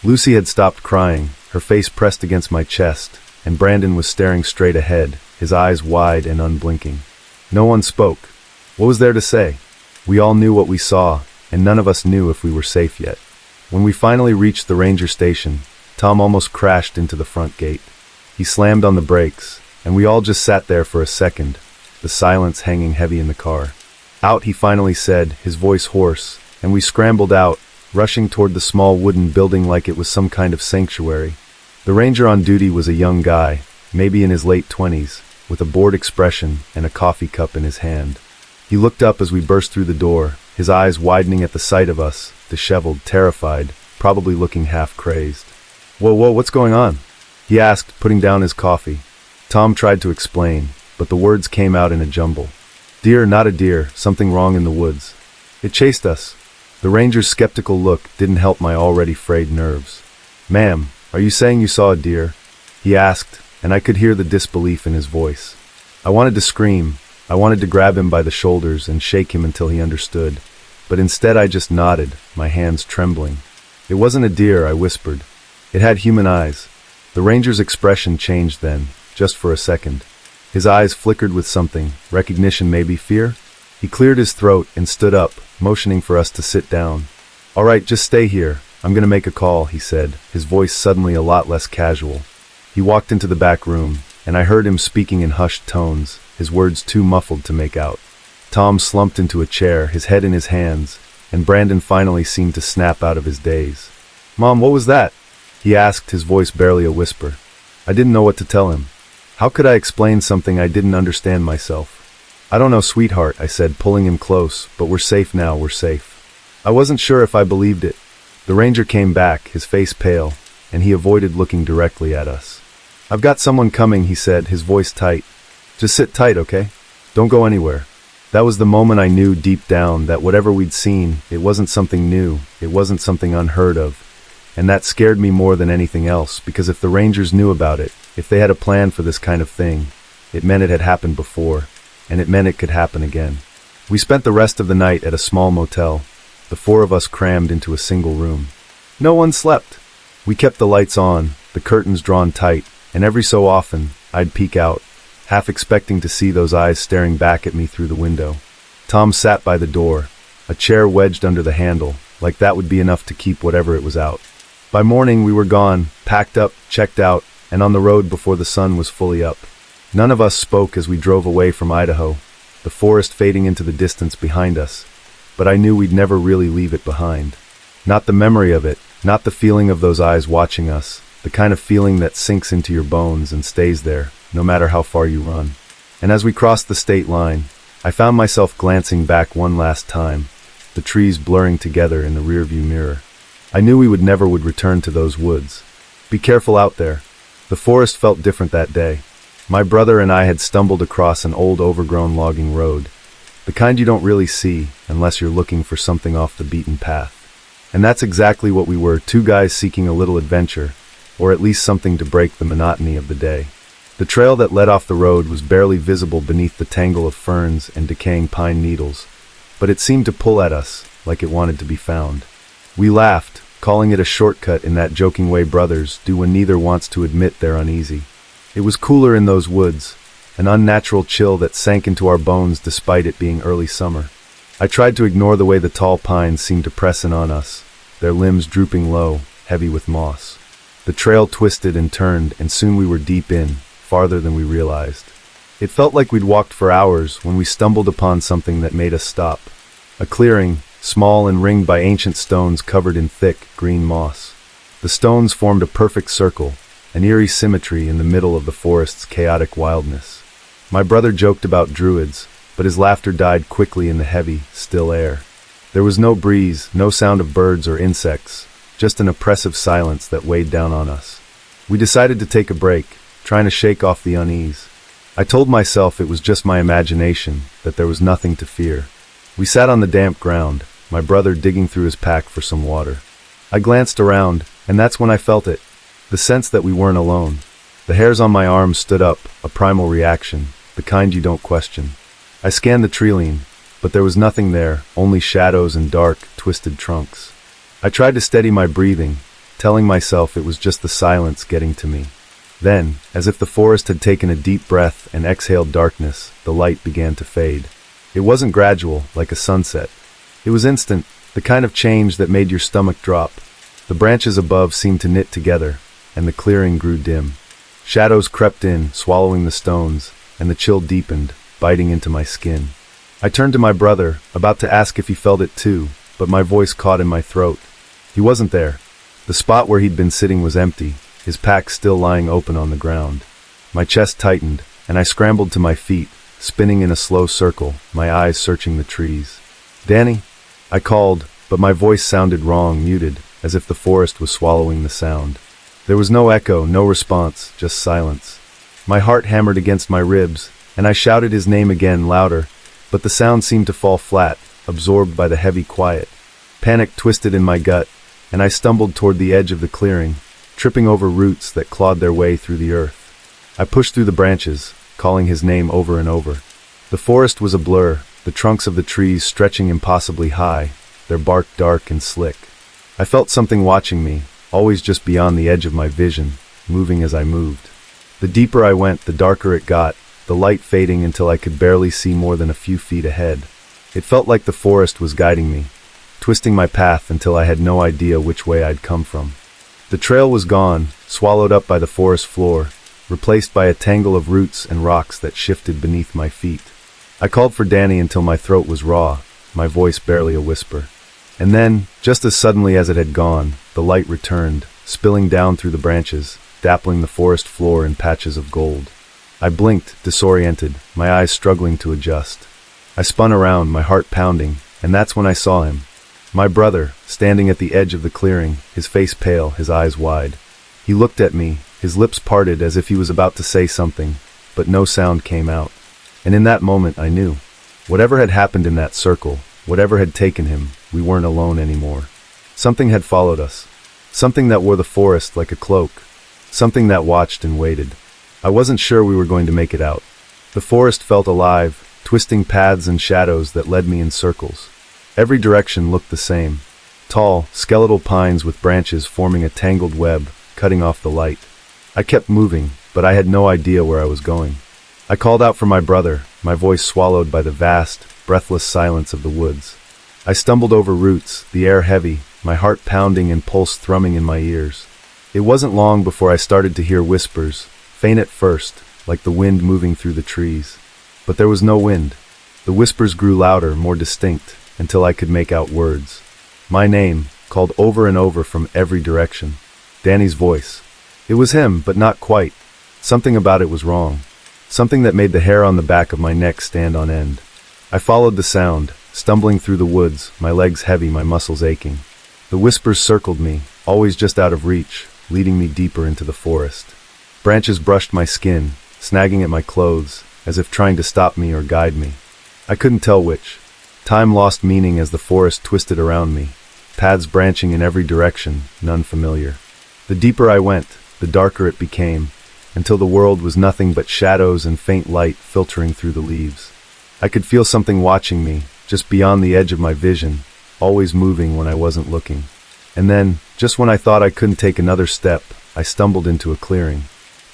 Lucy had stopped crying, her face pressed against my chest, and Brandon was staring straight ahead, his eyes wide and unblinking. No one spoke. What was there to say? We all knew what we saw, and none of us knew if we were safe yet. When we finally reached the ranger station, Tom almost crashed into the front gate. He slammed on the brakes, and we all just sat there for a second, the silence hanging heavy in the car. "Out," he finally said, his voice hoarse, and we scrambled out, rushing toward the small wooden building like it was some kind of sanctuary. The ranger on duty was a young guy, maybe in his late 20s, with a bored expression and a coffee cup in his hand. He looked up as we burst through the door, his eyes widening at the sight of us, disheveled, terrified, probably looking half crazed. Whoa, what's going on?" he asked, putting down his coffee. Tom tried to explain, but the words came out in a jumble. "Deer, not a deer, something wrong in the woods. It chased us." The ranger's skeptical look didn't help my already frayed nerves. "Ma'am, are you saying you saw a deer?" he asked, and I could hear the disbelief in his voice. I wanted to scream. I wanted to grab him by the shoulders and shake him until he understood, but instead I just nodded, my hands trembling. "It wasn't a deer," I whispered. "It had human eyes." The ranger's expression changed then, just for a second. His eyes flickered with something, recognition, maybe fear. He cleared his throat and stood up, motioning for us to sit down. "All right, just stay here. I'm gonna make a call," he said, his voice suddenly a lot less casual. He walked into the back room, and I heard him speaking in hushed tones, his words too muffled to make out. Tom slumped into a chair, his head in his hands, and Brandon finally seemed to snap out of his daze. "Mom, what was that?" he asked, his voice barely a whisper. I didn't know what to tell him. How could I explain something I didn't understand myself? "I don't know, sweetheart," I said, pulling him close, "but we're safe now, we're safe." I wasn't sure if I believed it. The ranger came back, his face pale, and he avoided looking directly at us. "I've got someone coming," he said, his voice tight. "Just sit tight, okay? Don't go anywhere." That was the moment I knew deep down that whatever we'd seen, it wasn't something new, it wasn't something unheard of. And that scared me more than anything else, because if the rangers knew about it, if they had a plan for this kind of thing, it meant it had happened before, and it meant it could happen again. We spent the rest of the night at a small motel, the four of us crammed into a single room. No one slept. We kept the lights on, the curtains drawn tight, and every so often, I'd peek out, half expecting to see those eyes staring back at me through the window. Tom sat by the door, a chair wedged under the handle, like that would be enough to keep whatever it was out. By morning we were gone, packed up, checked out, and on the road before the sun was fully up. None of us spoke as we drove away from Idaho, the forest fading into the distance behind us, but I knew we'd never really leave it behind. Not the memory of it, not the feeling of those eyes watching us, the kind of feeling that sinks into your bones and stays there, no matter how far you run. And as we crossed the state line, I found myself glancing back one last time, the trees blurring together in the rearview mirror. I knew we never would return to those woods. Be careful out there. The forest felt different that day. My brother and I had stumbled across an old overgrown logging road, the kind you don't really see unless you're looking for something off the beaten path. And that's exactly what we were, two guys seeking a little adventure, or at least something to break the monotony of the day. The trail that led off the road was barely visible beneath the tangle of ferns and decaying pine needles, but it seemed to pull at us like it wanted to be found. We laughed, calling it a shortcut in that joking way brothers do when neither wants to admit they're uneasy. It was cooler in those woods, an unnatural chill that sank into our bones despite it being early summer. I tried to ignore the way the tall pines seemed to press in on us, their limbs drooping low, heavy with moss. The trail twisted and turned, and soon we were deep in, farther than we realized. It felt like we'd walked for hours when we stumbled upon something that made us stop. A clearing, small and ringed by ancient stones covered in thick, green moss. The stones formed a perfect circle, an eerie symmetry in the middle of the forest's chaotic wildness. My brother joked about druids, but his laughter died quickly in the heavy, still air. There was no breeze, no sound of birds or insects, just an oppressive silence that weighed down on us. We decided to take a break, trying to shake off the unease. I told myself it was just my imagination, that there was nothing to fear. We sat on the damp ground, my brother digging through his pack for some water. I glanced around, and that's when I felt it, the sense that we weren't alone. The hairs on my arms stood up, a primal reaction, the kind you don't question. I scanned the tree-line, but there was nothing there, only shadows and dark, twisted trunks. I tried to steady my breathing, telling myself it was just the silence getting to me. Then, as if the forest had taken a deep breath and exhaled darkness, the light began to fade. It wasn't gradual, like a sunset. It was instant, the kind of change that made your stomach drop. The branches above seemed to knit together, and the clearing grew dim. Shadows crept in, swallowing the stones, and the chill deepened, biting into my skin. I turned to my brother, about to ask if he felt it too, but my voice caught in my throat. He wasn't there. The spot where he'd been sitting was empty, his pack still lying open on the ground. My chest tightened, and I scrambled to my feet, spinning in a slow circle, my eyes searching the trees. "Danny?" I called, but my voice sounded wrong, muted, as if the forest was swallowing the sound. There was no echo, no response, just silence. My heart hammered against my ribs, and I shouted his name again, louder, but the sound seemed to fall flat, absorbed by the heavy quiet. Panic twisted in my gut, and I stumbled toward the edge of the clearing, tripping over roots that clawed their way through the earth. I pushed through the branches, calling his name over and over. The forest was a blur, the trunks of the trees stretching impossibly high, their bark dark and slick. I felt something watching me, always just beyond the edge of my vision, moving as I moved. The deeper I went, the darker it got, the light fading until I could barely see more than a few feet ahead. It felt like the forest was guiding me, twisting my path until I had no idea which way I'd come from. The trail was gone, swallowed up by the forest floor, replaced by a tangle of roots and rocks that shifted beneath my feet. I called for Danny until my throat was raw, my voice barely a whisper. And then, just as suddenly as it had gone, the light returned, spilling down through the branches, dappling the forest floor in patches of gold. I blinked, disoriented, my eyes struggling to adjust. I spun around, my heart pounding, and that's when I saw him. My brother, standing at the edge of the clearing, his face pale, his eyes wide. He looked at me, his lips parted as if he was about to say something, but no sound came out. And in that moment I knew. Whatever had happened in that circle, whatever had taken him, we weren't alone anymore. Something had followed us. Something that wore the forest like a cloak. Something that watched and waited. I wasn't sure we were going to make it out. The forest felt alive, twisting paths and shadows that led me in circles. Every direction looked the same. Tall, skeletal pines with branches forming a tangled web, cutting off the light. I kept moving, but I had no idea where I was going. I called out for my brother, my voice swallowed by the vast, breathless silence of the woods. I stumbled over roots, the air heavy, my heart pounding and pulse thrumming in my ears. It wasn't long before I started to hear whispers, faint at first, like the wind moving through the trees. But there was no wind. The whispers grew louder, more distinct, until I could make out words. My name, called over and over from every direction. Danny's voice. It was him, but not quite. Something about it was wrong. Something that made the hair on the back of my neck stand on end. I followed the sound, stumbling through the woods, my legs heavy, my muscles aching. The whispers circled me, always just out of reach, leading me deeper into the forest. Branches brushed my skin, snagging at my clothes, as if trying to stop me or guide me. I couldn't tell which. Time lost meaning as the forest twisted around me, paths branching in every direction, none familiar. The deeper I went, the darker it became, until the world was nothing but shadows and faint light filtering through the leaves. I could feel something watching me, just beyond the edge of my vision, always moving when I wasn't looking. And then, just when I thought I couldn't take another step, I stumbled into a clearing.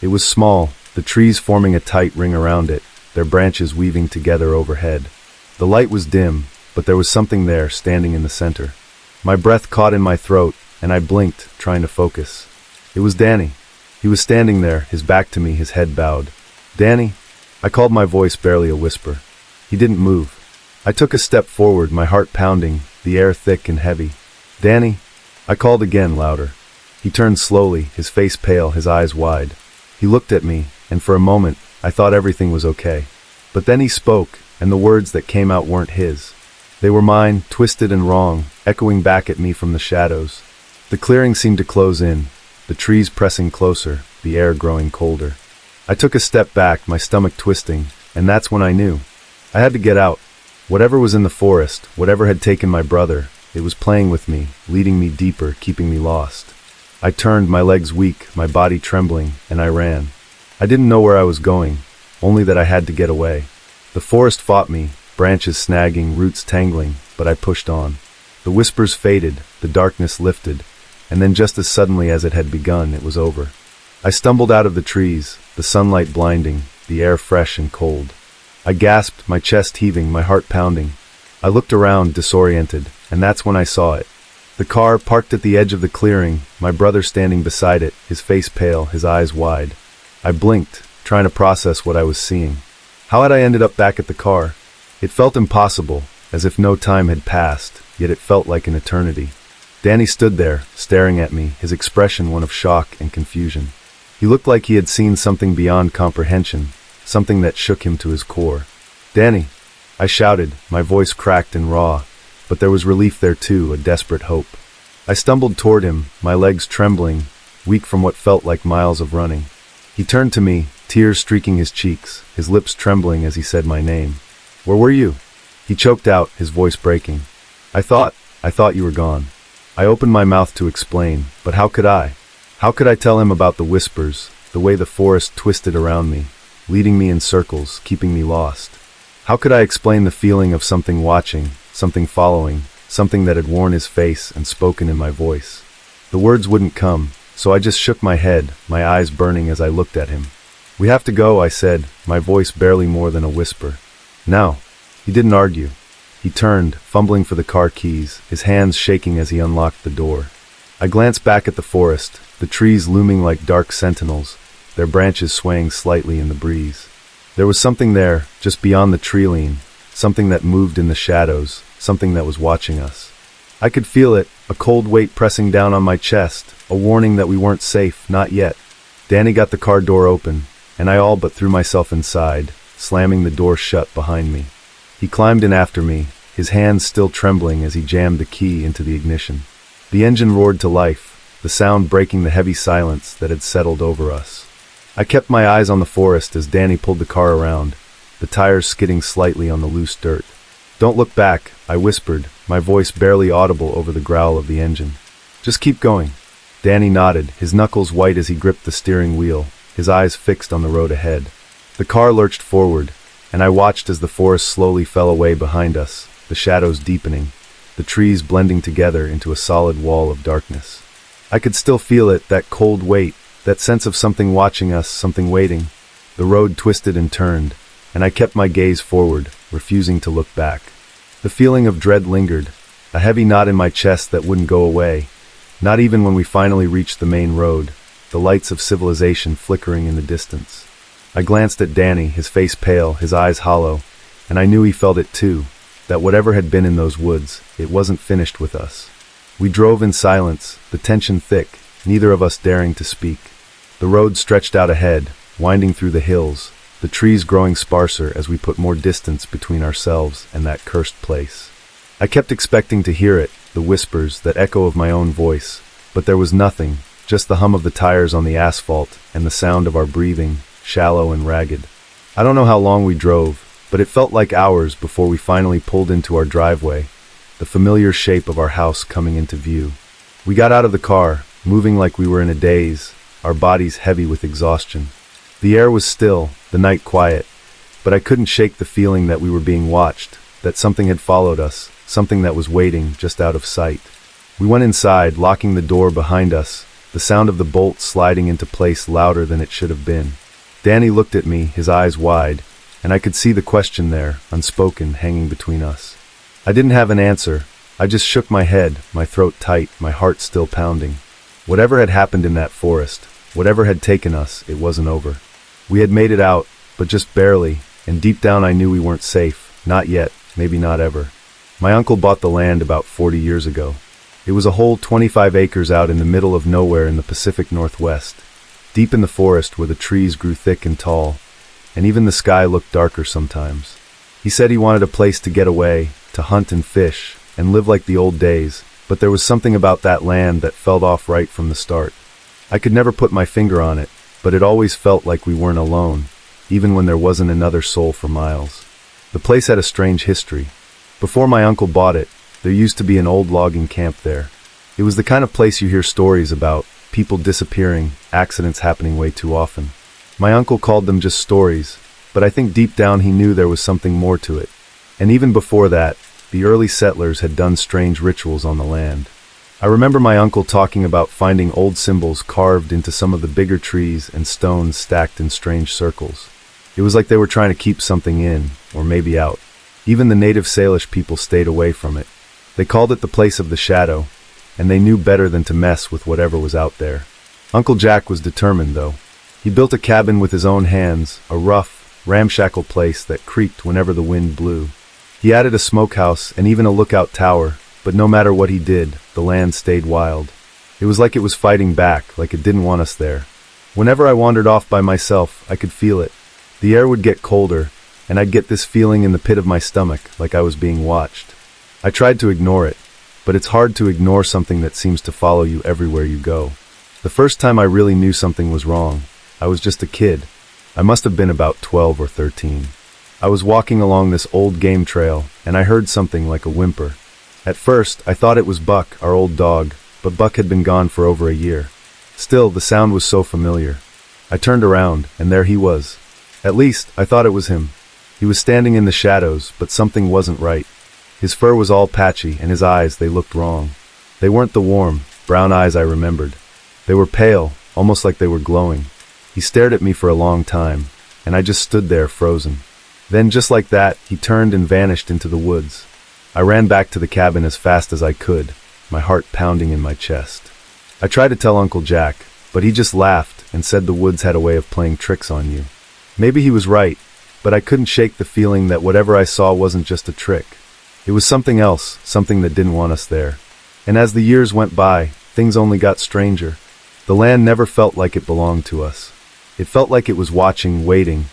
It was small, the trees forming a tight ring around it, their branches weaving together overhead. The light was dim, but there was something there, standing in the center. My breath caught in my throat, and I blinked, trying to focus. It was Danny. He was standing there, his back to me, his head bowed. "Danny?" I called, my voice barely a whisper. He didn't move. I took a step forward, my heart pounding, the air thick and heavy. "Danny?" I called again, louder. He turned slowly, his face pale, his eyes wide. He looked at me, and for a moment, I thought everything was okay. But then he spoke, and the words that came out weren't his. They were mine, twisted and wrong, echoing back at me from the shadows. The clearing seemed to close in, the trees pressing closer, the air growing colder. I took a step back, my stomach twisting, and that's when I knew. I had to get out. Whatever was in the forest, whatever had taken my brother, it was playing with me, leading me deeper, keeping me lost. I turned, my legs weak, my body trembling, and I ran. I didn't know where I was going, only that I had to get away. The forest fought me, branches snagging, roots tangling, but I pushed on. The whispers faded, the darkness lifted, and then just as suddenly as it had begun, it was over. I stumbled out of the trees, the sunlight blinding, the air fresh and cold. I gasped, my chest heaving, my heart pounding. I looked around, disoriented, and that's when I saw it. The car parked at the edge of the clearing, my brother standing beside it, his face pale, his eyes wide. I blinked, trying to process what I was seeing. How had I ended up back at the car? It felt impossible, as if no time had passed, yet it felt like an eternity. Danny stood there, staring at me, his expression one of shock and confusion. He looked like he had seen something beyond comprehension, something that shook him to his core. "Danny!" I shouted, my voice cracked and raw, but there was relief there too, a desperate hope. I stumbled toward him, my legs trembling, weak from what felt like miles of running. He turned to me, tears streaking his cheeks, his lips trembling as he said my name. "Where were you?" He choked out, his voice breaking. I thought you were gone." I opened my mouth to explain, but how could I? How could I tell him about the whispers, the way the forest twisted around me, leading me in circles, keeping me lost? How could I explain the feeling of something watching, something following, something that had worn his face and spoken in my voice? The words wouldn't come, so I just shook my head, my eyes burning as I looked at him. "We have to go," I said, my voice barely more than a whisper. "Now." He didn't argue. He turned, fumbling for the car keys, his hands shaking as he unlocked the door. I glanced back at the forest, the trees looming like dark sentinels, their branches swaying slightly in the breeze. There was something there, just beyond the tree-line, something that moved in the shadows, something that was watching us. I could feel it, a cold weight pressing down on my chest, a warning that we weren't safe, not yet. Danny got the car door open, and I all but threw myself inside, slamming the door shut behind me. He climbed in after me, his hands still trembling as he jammed the key into the ignition. The engine roared to life, the sound breaking the heavy silence that had settled over us. I kept my eyes on the forest as Danny pulled the car around, the tires skidding slightly on the loose dirt. "Don't look back," I whispered, my voice barely audible over the growl of the engine. "Just keep going." Danny nodded, his knuckles white as he gripped the steering wheel, his eyes fixed on the road ahead. The car lurched forward, and I watched as the forest slowly fell away behind us, the shadows deepening, the trees blending together into a solid wall of darkness. I could still feel it, that cold weight, that sense of something watching us, something waiting. The road twisted and turned, and I kept my gaze forward, refusing to look back. The feeling of dread lingered, a heavy knot in my chest that wouldn't go away, not even when we finally reached the main road, the lights of civilization flickering in the distance. I glanced at Danny, his face pale, his eyes hollow, and I knew he felt it too, that whatever had been in those woods, it wasn't finished with us. We drove in silence, the tension thick, neither of us daring to speak. The road stretched out ahead, winding through the hills, the trees growing sparser as we put more distance between ourselves and that cursed place. I kept expecting to hear it, the whispers, that echo of my own voice, but there was nothing, just the hum of the tires on the asphalt and the sound of our breathing, shallow and ragged. I don't know how long we drove, but it felt like hours before we finally pulled into our driveway, the familiar shape of our house coming into view. We got out of the car, moving like we were in a daze, our bodies heavy with exhaustion. The air was still, the night quiet, but I couldn't shake the feeling that we were being watched, that something had followed us, something that was waiting just out of sight. We went inside, locking the door behind us, the sound of the bolt sliding into place louder than it should have been. Danny looked at me, his eyes wide, and I could see the question there, unspoken, hanging between us. I didn't have an answer. I just shook my head, my throat tight, my heart still pounding. Whatever had happened in that forest, whatever had taken us, it wasn't over. We had made it out, but just barely, and deep down I knew we weren't safe. Not yet, maybe not ever. My uncle bought the land about 40 years ago. It was a whole 25 acres out in the middle of nowhere in the Pacific Northwest, deep in the forest where the trees grew thick and tall, and even the sky looked darker sometimes. He said he wanted a place to get away, to hunt and fish, and live like the old days, but there was something about that land that felt off right from the start. I could never put my finger on it, but it always felt like we weren't alone, even when there wasn't another soul for miles. The place had a strange history. Before my uncle bought it, there used to be an old logging camp there. It was the kind of place you hear stories about, people disappearing, accidents happening way too often. My uncle called them just stories, but I think deep down he knew there was something more to it. And even before that, the early settlers had done strange rituals on the land. I remember my uncle talking about finding old symbols carved into some of the bigger trees and stones stacked in strange circles. It was like they were trying to keep something in, or maybe out. Even the native Salish people stayed away from it. They called it the place of the shadow, and they knew better than to mess with whatever was out there. Uncle Jack was determined, though. He built a cabin with his own hands, a rough, ramshackle place that creaked whenever the wind blew. He added a smokehouse and even a lookout tower, but no matter what he did, the land stayed wild. It was like it was fighting back, like it didn't want us there. Whenever I wandered off by myself, I could feel it. The air would get colder, and I'd get this feeling in the pit of my stomach, like I was being watched. I tried to ignore it, but it's hard to ignore something that seems to follow you everywhere you go. The first time I really knew something was wrong, I was just a kid. I must have been about 12 or 13. I was walking along this old game trail, and I heard something like a whimper. At first, I thought it was Buck, our old dog, but Buck had been gone for over a year. Still, the sound was so familiar. I turned around, and there he was. At least, I thought it was him. He was standing in the shadows, but something wasn't right. His fur was all patchy, and his eyes, they looked wrong. They weren't the warm, brown eyes I remembered. They were pale, almost like they were glowing. He stared at me for a long time, and I just stood there frozen. Then, just like that, he turned and vanished into the woods. I ran back to the cabin as fast as I could, my heart pounding in my chest. I tried to tell Uncle Jack, but he just laughed and said the woods had a way of playing tricks on you. Maybe he was right, but I couldn't shake the feeling that whatever I saw wasn't just a trick. It was something else, something that didn't want us there. And as the years went by, things only got stranger. The land never felt like it belonged to us. It felt like it was watching, waiting,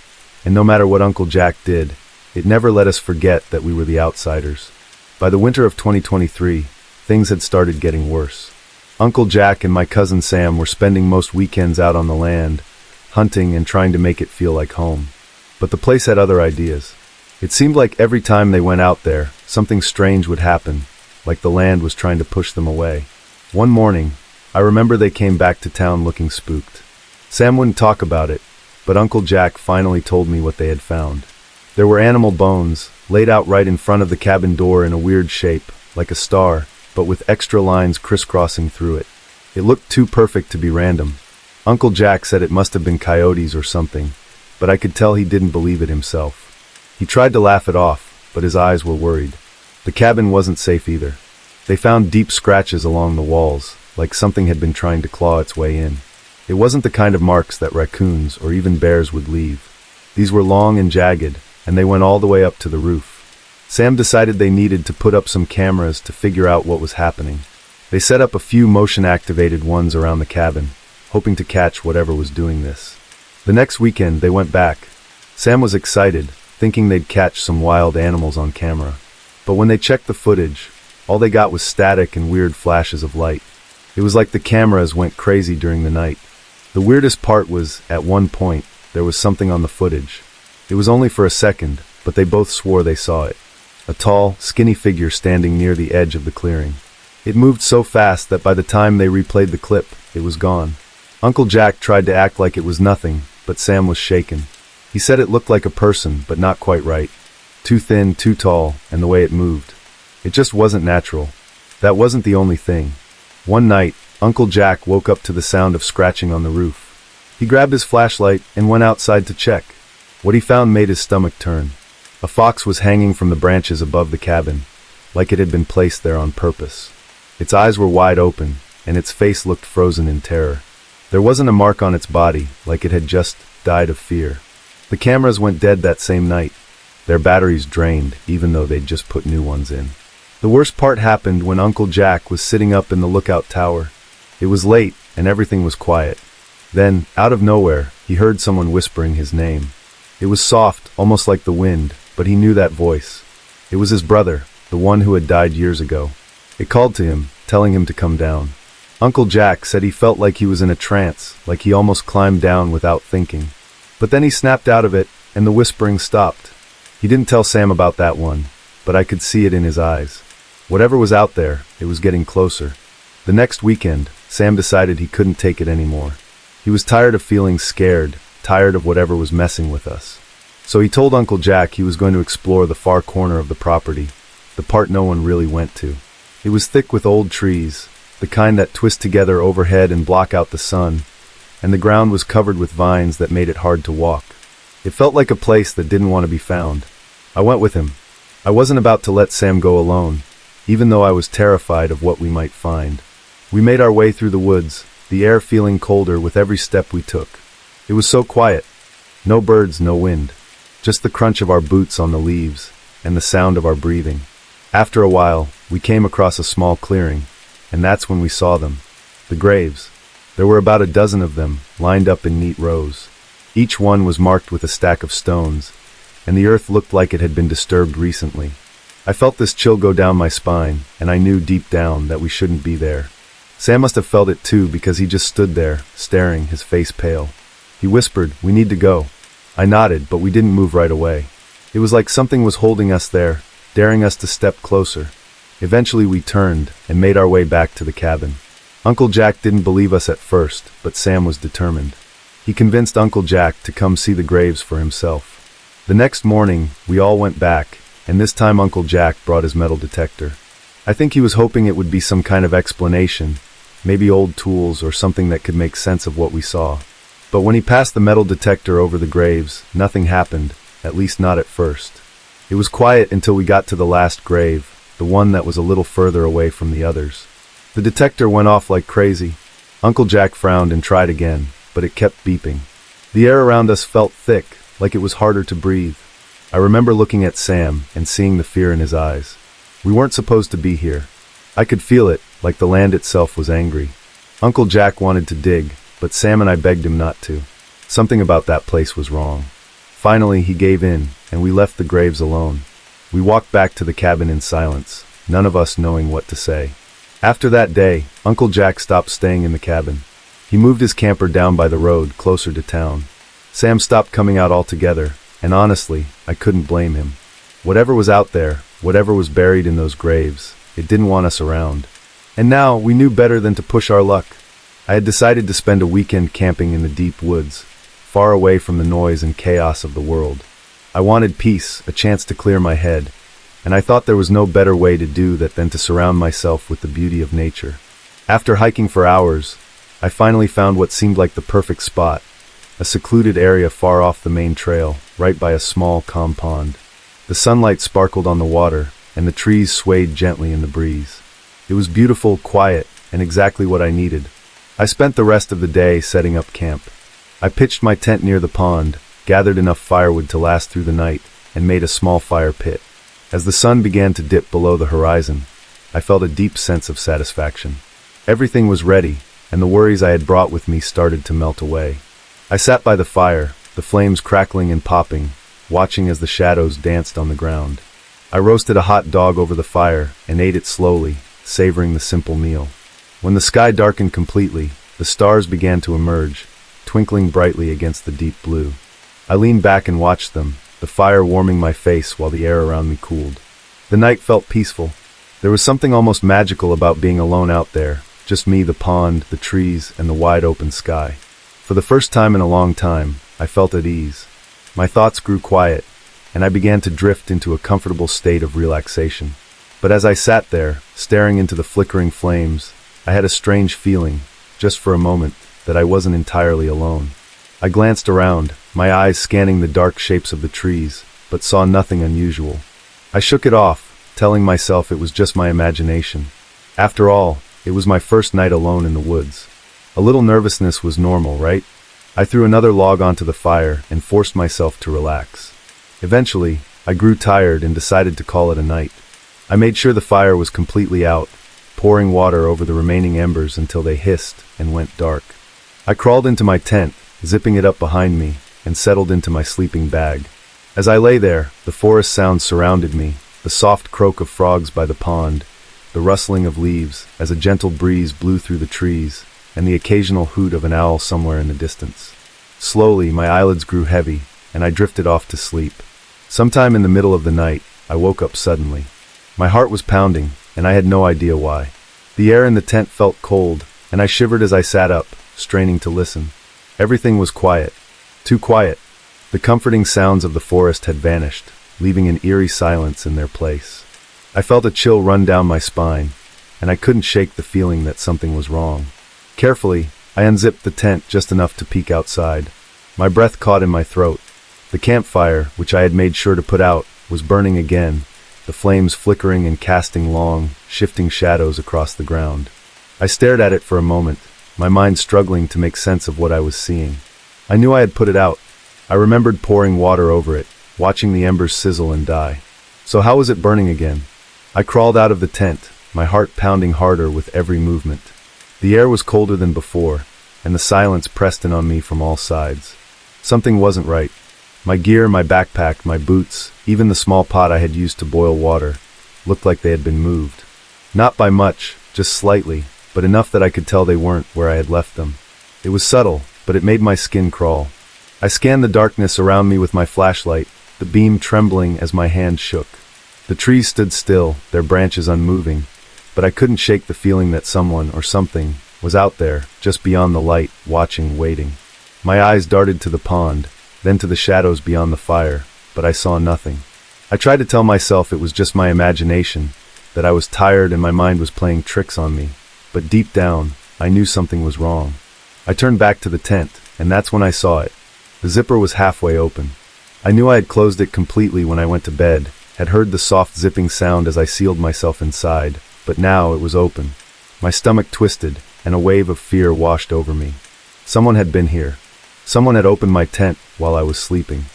and no matter what Uncle Jack did, it never let us forget that we were the outsiders. By the winter of 2023, things had started getting worse. Uncle Jack and my cousin Sam were spending most weekends out on the land, hunting and trying to make it feel like home. But the place had other ideas. It seemed like every time they went out there, something strange would happen, like the land was trying to push them away. One morning, I remember they came back to town looking spooked. Sam wouldn't talk about it, but Uncle Jack finally told me what they had found. There were animal bones, laid out right in front of the cabin door in a weird shape, like a star, but with extra lines crisscrossing through it. It looked too perfect to be random. Uncle Jack said it must have been coyotes or something, but I could tell he didn't believe it himself. He tried to laugh it off, but his eyes were worried. The cabin wasn't safe either. They found deep scratches along the walls, like something had been trying to claw its way in. It wasn't the kind of marks that raccoons or even bears would leave. These were long and jagged, and they went all the way up to the roof. Sam decided they needed to put up some cameras to figure out what was happening. They set up a few motion-activated ones around the cabin, hoping to catch whatever was doing this. The next weekend, they went back. Sam was excited, thinking they'd catch some wild animals on camera. But when they checked the footage, all they got was static and weird flashes of light. It was like the cameras went crazy during the night. The weirdest part was, at one point, there was something on the footage. It was only for a second, but they both swore they saw it. A tall, skinny figure standing near the edge of the clearing. It moved so fast that by the time they replayed the clip, it was gone. Uncle Jack tried to act like it was nothing, but Sam was shaken. He said it looked like a person, but not quite right. Too thin, too tall, and the way it moved. It just wasn't natural. That wasn't the only thing. One night, Uncle Jack woke up to the sound of scratching on the roof. He grabbed his flashlight and went outside to check. What he found made his stomach turn. A fox was hanging from the branches above the cabin, like it had been placed there on purpose. Its eyes were wide open, and its face looked frozen in terror. There wasn't a mark on its body, like it had just died of fear. The cameras went dead that same night. Their batteries drained, even though they'd just put new ones in. The worst part happened when Uncle Jack was sitting up in the lookout tower. It was late, and everything was quiet. Then, out of nowhere, he heard someone whispering his name. It was soft, almost like the wind, but he knew that voice. It was his brother, the one who had died years ago. It called to him, telling him to come down. Uncle Jack said he felt like he was in a trance, like he almost climbed down without thinking. But then he snapped out of it, and the whispering stopped. He didn't tell Sam about that one, but I could see it in his eyes. Whatever was out there, it was getting closer. The next weekend, Sam decided he couldn't take it anymore. He was tired of feeling scared, tired of whatever was messing with us. So he told Uncle Jack he was going to explore the far corner of the property, the part no one really went to. It was thick with old trees, the kind that twist together overhead and block out the sun, and the ground was covered with vines that made it hard to walk. It felt like a place that didn't want to be found. I went with him. I wasn't about to let Sam go alone, even though I was terrified of what we might find. We made our way through the woods, the air feeling colder with every step we took. It was so quiet. No birds, no wind. Just the crunch of our boots on the leaves, and the sound of our breathing. After a while, we came across a small clearing, and that's when we saw them. The graves. There were about a dozen of them, lined up in neat rows. Each one was marked with a stack of stones, and the earth looked like it had been disturbed recently. I felt this chill go down my spine, and I knew deep down that we shouldn't be there. Sam must have felt it too, because he just stood there, staring, his face pale. He whispered, "We need to go." I nodded, but we didn't move right away. It was like something was holding us there, daring us to step closer. Eventually we turned and made our way back to the cabin. Uncle Jack didn't believe us at first, but Sam was determined. He convinced Uncle Jack to come see the graves for himself. The next morning, we all went back, and this time Uncle Jack brought his metal detector. I think he was hoping it would be some kind of explanation, maybe old tools or something that could make sense of what we saw. But when he passed the metal detector over the graves, nothing happened, at least not at first. It was quiet until we got to the last grave, the one that was a little further away from the others. The detector went off like crazy. Uncle Jack frowned and tried again, but it kept beeping. The air around us felt thick, like it was harder to breathe. I remember looking at Sam and seeing the fear in his eyes. We weren't supposed to be here. I could feel it, like the land itself was angry. Uncle Jack wanted to dig, but Sam and I begged him not to. Something about that place was wrong. Finally, he gave in, and we left the graves alone. We walked back to the cabin in silence, none of us knowing what to say. After that day, Uncle Jack stopped staying in the cabin. He moved his camper down by the road, closer to town. Sam stopped coming out altogether, and honestly, I couldn't blame him. Whatever was out there, whatever was buried in those graves, it didn't want us around. And now, we knew better than to push our luck. I had decided to spend a weekend camping in the deep woods, far away from the noise and chaos of the world. I wanted peace, a chance to clear my head, and I thought there was no better way to do that than to surround myself with the beauty of nature. After hiking for hours, I finally found what seemed like the perfect spot, a secluded area far off the main trail, right by a small, calm pond. The sunlight sparkled on the water, and the trees swayed gently in the breeze. It was beautiful, quiet, and exactly what I needed. I spent the rest of the day setting up camp. I pitched my tent near the pond, gathered enough firewood to last through the night, and made a small fire pit. As the sun began to dip below the horizon, I felt a deep sense of satisfaction. Everything was ready, and the worries I had brought with me started to melt away. I sat by the fire, the flames crackling and popping, watching as the shadows danced on the ground. I roasted a hot dog over the fire and ate it slowly, savoring the simple meal. When the sky darkened completely, the stars began to emerge, twinkling brightly against the deep blue. I leaned back and watched them, the fire warming my face while the air around me cooled. The night felt peaceful. There was something almost magical about being alone out there, just me, the pond, the trees, and the wide open sky. For the first time in a long time, I felt at ease. My thoughts grew quiet, and I began to drift into a comfortable state of relaxation. But as I sat there, staring into the flickering flames, I had a strange feeling, just for a moment, that I wasn't entirely alone. I glanced around, my eyes scanning the dark shapes of the trees, but saw nothing unusual. I shook it off, telling myself it was just my imagination. After all, it was my first night alone in the woods. A little nervousness was normal, right? I threw another log onto the fire and forced myself to relax. Eventually, I grew tired and decided to call it a night. I made sure the fire was completely out, pouring water over the remaining embers until they hissed and went dark. I crawled into my tent, zipping it up behind me, and settled into my sleeping bag. As I lay there, the forest sounds surrounded me, the soft croak of frogs by the pond, the rustling of leaves as a gentle breeze blew through the trees, and the occasional hoot of an owl somewhere in the distance. Slowly, my eyelids grew heavy, and I drifted off to sleep. Sometime in the middle of the night, I woke up suddenly. My heart was pounding, and I had no idea why. The air in the tent felt cold, and I shivered as I sat up, straining to listen. Everything was quiet. Too quiet. The comforting sounds of the forest had vanished, leaving an eerie silence in their place. I felt a chill run down my spine, and I couldn't shake the feeling that something was wrong. Carefully, I unzipped the tent just enough to peek outside. My breath caught in my throat. The campfire, which I had made sure to put out, was burning again, the flames flickering and casting long, shifting shadows across the ground. I stared at it for a moment, my mind struggling to make sense of what I was seeing. I knew I had put it out. I remembered pouring water over it, watching the embers sizzle and die. So how was it burning again? I crawled out of the tent, my heart pounding harder with every movement. The air was colder than before, and the silence pressed in on me from all sides. Something wasn't right. My gear, my backpack, my boots, even the small pot I had used to boil water, looked like they had been moved. Not by much, just slightly, but enough that I could tell they weren't where I had left them. It was subtle, but it made my skin crawl. I scanned the darkness around me with my flashlight, the beam trembling as my hand shook. The trees stood still, their branches unmoving, but I couldn't shake the feeling that someone or something was out there, just beyond the light, watching, waiting. My eyes darted to the pond, then to the shadows beyond the fire, but I saw nothing. I tried to tell myself it was just my imagination, that I was tired and my mind was playing tricks on me, but deep down, I knew something was wrong. I turned back to the tent, and that's when I saw it. The zipper was halfway open. I knew I had closed it completely when I went to bed, had heard the soft zipping sound as I sealed myself inside, but now it was open. My stomach twisted, and a wave of fear washed over me. Someone had been here. Someone had opened my tent while I was sleeping.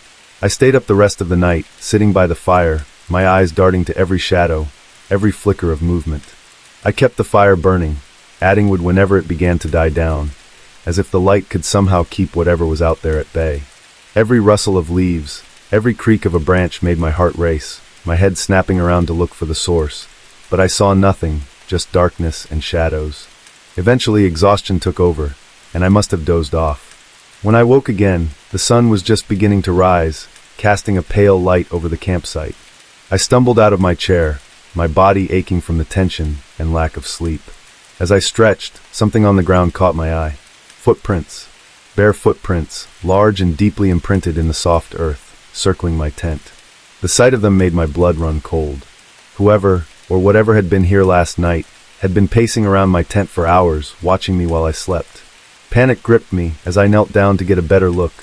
I stayed up the rest of the night, sitting by the fire, my eyes darting to every shadow, every flicker of movement. I kept the fire burning, adding wood whenever it began to die down, as if the light could somehow keep whatever was out there at bay. Every rustle of leaves, every creak of a branch made my heart race, my head snapping around to look for the source, but I saw nothing, just darkness and shadows. Eventually exhaustion took over, and I must have dozed off. When I woke again, the sun was just beginning to rise, casting a pale light over the campsite. I stumbled out of my chair, my body aching from the tension and lack of sleep. As I stretched, something on the ground caught my eye. Footprints. Bare footprints, large and deeply imprinted in the soft earth, circling my tent. The sight of them made my blood run cold. Whoever, or whatever had been here last night, had been pacing around my tent for hours, watching me while I slept. Panic gripped me as I knelt down to get a better look.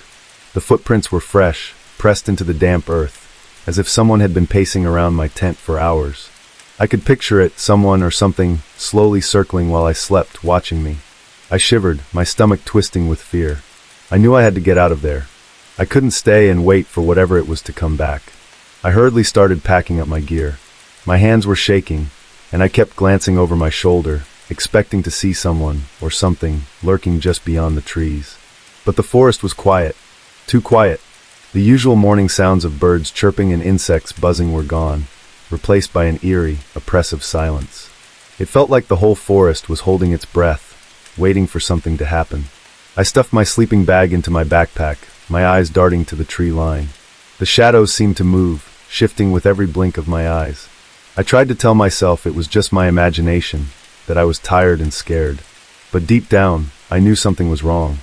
The footprints were fresh, pressed into the damp earth, as if someone had been pacing around my tent for hours. I could picture it, someone or something, slowly circling while I slept, watching me. I shivered, my stomach twisting with fear. I knew I had to get out of there. I couldn't stay and wait for whatever it was to come back. I hurriedly started packing up my gear. My hands were shaking, and I kept glancing over my shoulder, expecting to see someone, or something, lurking just beyond the trees. But the forest was quiet. Too quiet. The usual morning sounds of birds chirping and insects buzzing were gone, replaced by an eerie, oppressive silence. It felt like the whole forest was holding its breath, waiting for something to happen. I stuffed my sleeping bag into my backpack, my eyes darting to the tree line. The shadows seemed to move, shifting with every blink of my eyes. I tried to tell myself it was just my imagination, that I was tired and scared. But deep down, I knew something was wrong.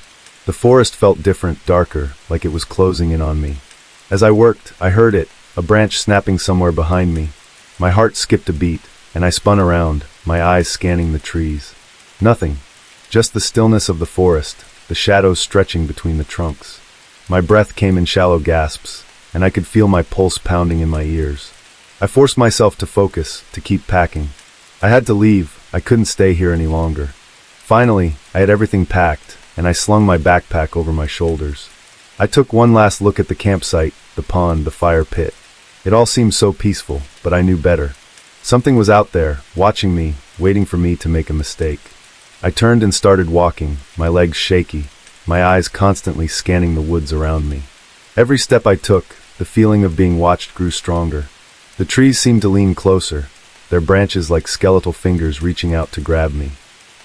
The forest felt different, darker, like it was closing in on me. As I worked, I heard it, a branch snapping somewhere behind me. My heart skipped a beat, and I spun around, my eyes scanning the trees. Nothing. Just the stillness of the forest, the shadows stretching between the trunks. My breath came in shallow gasps, and I could feel my pulse pounding in my ears. I forced myself to focus, to keep packing. I had to leave, I couldn't stay here any longer. Finally, I had everything packed, and I slung my backpack over my shoulders. I took one last look at the campsite, the pond, the fire pit. It all seemed so peaceful, but I knew better. Something was out there, watching me, waiting for me to make a mistake. I turned and started walking, my legs shaky, my eyes constantly scanning the woods around me. Every step I took, the feeling of being watched grew stronger. The trees seemed to lean closer, their branches like skeletal fingers reaching out to grab me.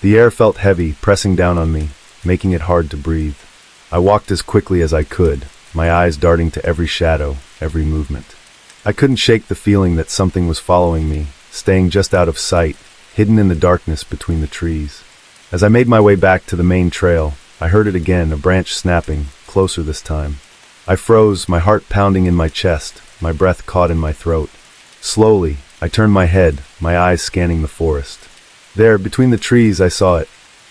The air felt heavy, pressing down on me, making it hard to breathe. I walked as quickly as I could, my eyes darting to every shadow, every movement. I couldn't shake the feeling that something was following me, staying just out of sight, hidden in the darkness between the trees. As I made my way back to the main trail, I heard it again, a branch snapping, closer this time. I froze, my heart pounding in my chest, my breath caught in my throat. Slowly, I turned my head, my eyes scanning the forest. There, between the trees, I saw it.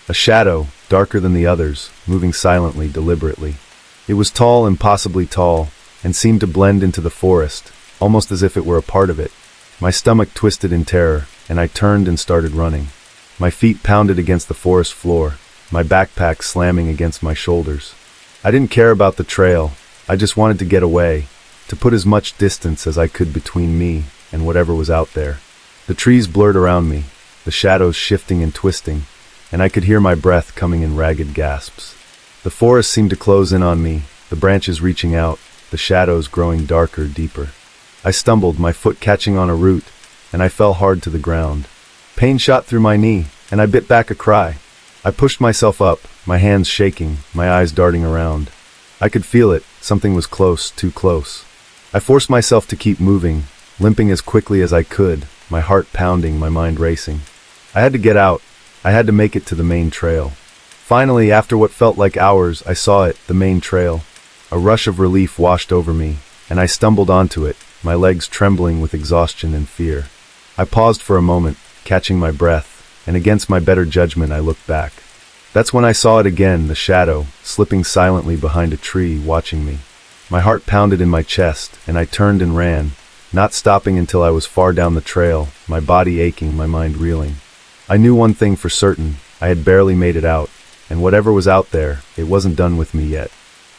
A shadow, darker than the others, moving silently, deliberately. It was tall, impossibly tall, and seemed to blend into the forest, almost as if it were a part of it. My stomach twisted in terror, and I turned and started running. My feet pounded against the forest floor, my backpack slamming against my shoulders. I didn't care about the trail, I just wanted to get away, to put as much distance as I could between me and whatever was out there. The trees blurred around me, the shadows shifting and twisting, and I could hear my breath coming in ragged gasps. The forest seemed to close in on me, the branches reaching out, the shadows growing darker, deeper. I stumbled, my foot catching on a root, and I fell hard to the ground. Pain shot through my knee, and I bit back a cry. I pushed myself up, my hands shaking, my eyes darting around. I could feel it, something was close, too close. I forced myself to keep moving, limping as quickly as I could, my heart pounding, my mind racing. I had to get out. I had to make it to the main trail. Finally, after what felt like hours, I saw it, the main trail. A rush of relief washed over me, and I stumbled onto it, my legs trembling with exhaustion and fear. I paused for a moment, catching my breath, and against my better judgment I looked back. That's when I saw it again, the shadow, slipping silently behind a tree, watching me. My heart pounded in my chest, and I turned and ran, not stopping until I was far down the trail, my body aching, my mind reeling. I knew one thing for certain, I had barely made it out, and whatever was out there, it wasn't done with me yet.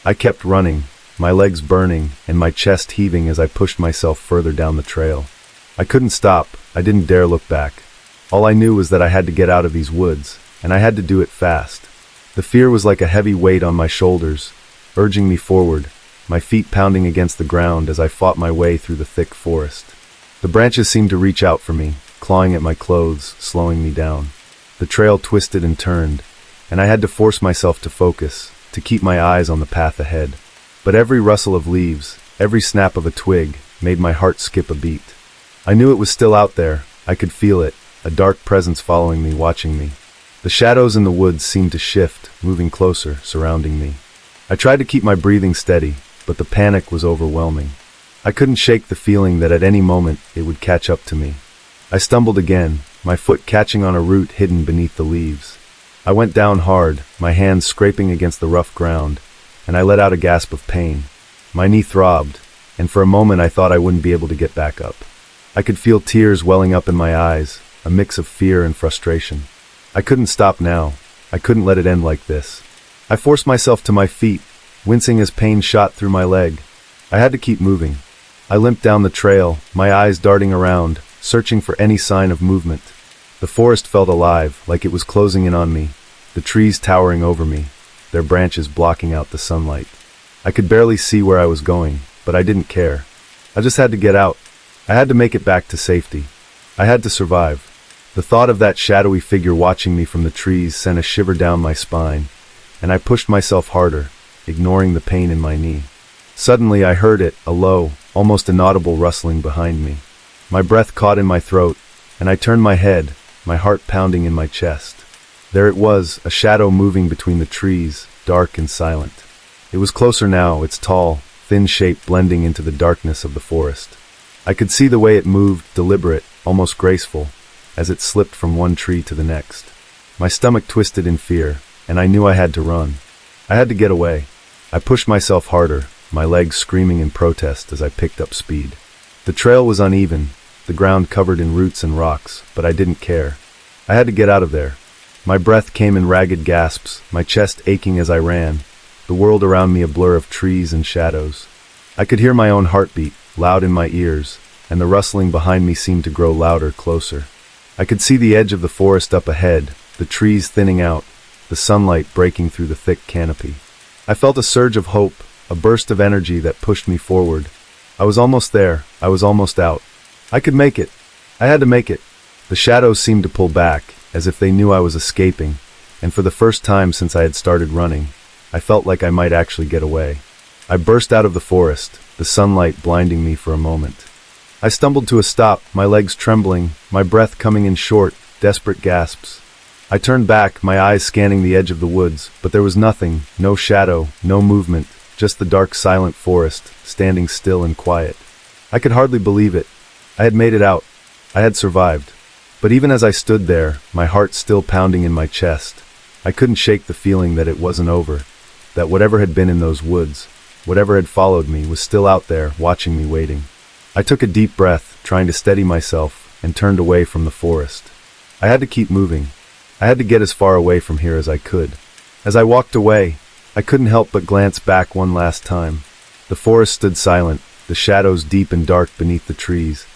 I kept running, my legs burning, and my chest heaving as I pushed myself further down the trail. I couldn't stop, I didn't dare look back. All I knew was that I had to get out of these woods, and I had to do it fast. The fear was like a heavy weight on my shoulders, urging me forward, my feet pounding against the ground as I fought my way through the thick forest. The branches seemed to reach out for me, clawing at my clothes, slowing me down. The trail twisted and turned, and I had to force myself to focus, to keep my eyes on the path ahead. But every rustle of leaves, every snap of a twig, made my heart skip a beat. I knew it was still out there, I could feel it, a dark presence following me, watching me. The shadows in the woods seemed to shift, moving closer, surrounding me. I tried to keep my breathing steady, but the panic was overwhelming. I couldn't shake the feeling that at any moment it would catch up to me. I stumbled again, my foot catching on a root hidden beneath the leaves. I went down hard, my hands scraping against the rough ground, and I let out a gasp of pain. My knee throbbed, and for a moment I thought I wouldn't be able to get back up. I could feel tears welling up in my eyes, a mix of fear and frustration. I couldn't stop now. I couldn't let it end like this. I forced myself to my feet, wincing as pain shot through my leg. I had to keep moving. I limped down the trail, my eyes darting around, searching for any sign of movement. The forest felt alive, like it was closing in on me, the trees towering over me, their branches blocking out the sunlight. I could barely see where I was going, but I didn't care. I just had to get out. I had to make it back to safety. I had to survive. The thought of that shadowy figure watching me from the trees sent a shiver down my spine, and I pushed myself harder, ignoring the pain in my knee. Suddenly I heard it, a low, almost inaudible rustling behind me. My breath caught in my throat, and I turned my head, my heart pounding in my chest. There it was, a shadow moving between the trees, dark and silent. It was closer now, its tall, thin shape blending into the darkness of the forest. I could see the way it moved, deliberate, almost graceful, as it slipped from one tree to the next. My stomach twisted in fear, and I knew I had to run. I had to get away. I pushed myself harder, my legs screaming in protest as I picked up speed. The trail was uneven, the ground covered in roots and rocks, but I didn't care. I had to get out of there. My breath came in ragged gasps, my chest aching as I ran, the world around me a blur of trees and shadows. I could hear my own heartbeat, loud in my ears, and the rustling behind me seemed to grow louder, closer. I could see the edge of the forest up ahead, the trees thinning out, the sunlight breaking through the thick canopy. I felt a surge of hope, a burst of energy that pushed me forward. I was almost there, I was almost out. I could make it. I had to make it. The shadows seemed to pull back, as if they knew I was escaping, and for the first time since I had started running, I felt like I might actually get away. I burst out of the forest, the sunlight blinding me for a moment. I stumbled to a stop, my legs trembling, my breath coming in short, desperate gasps. I turned back, my eyes scanning the edge of the woods, but there was nothing, no shadow, no movement, just the dark, silent forest, standing still and quiet. I could hardly believe it. I had made it out. I had survived. But even as I stood there, my heart still pounding in my chest, I couldn't shake the feeling that it wasn't over, that whatever had been in those woods, whatever had followed me, was still out there, watching me, waiting. I took a deep breath, trying to steady myself, and turned away from the forest. I had to keep moving. I had to get as far away from here as I could. As I walked away, I couldn't help but glance back one last time. The forest stood silent, the shadows deep and dark beneath the trees,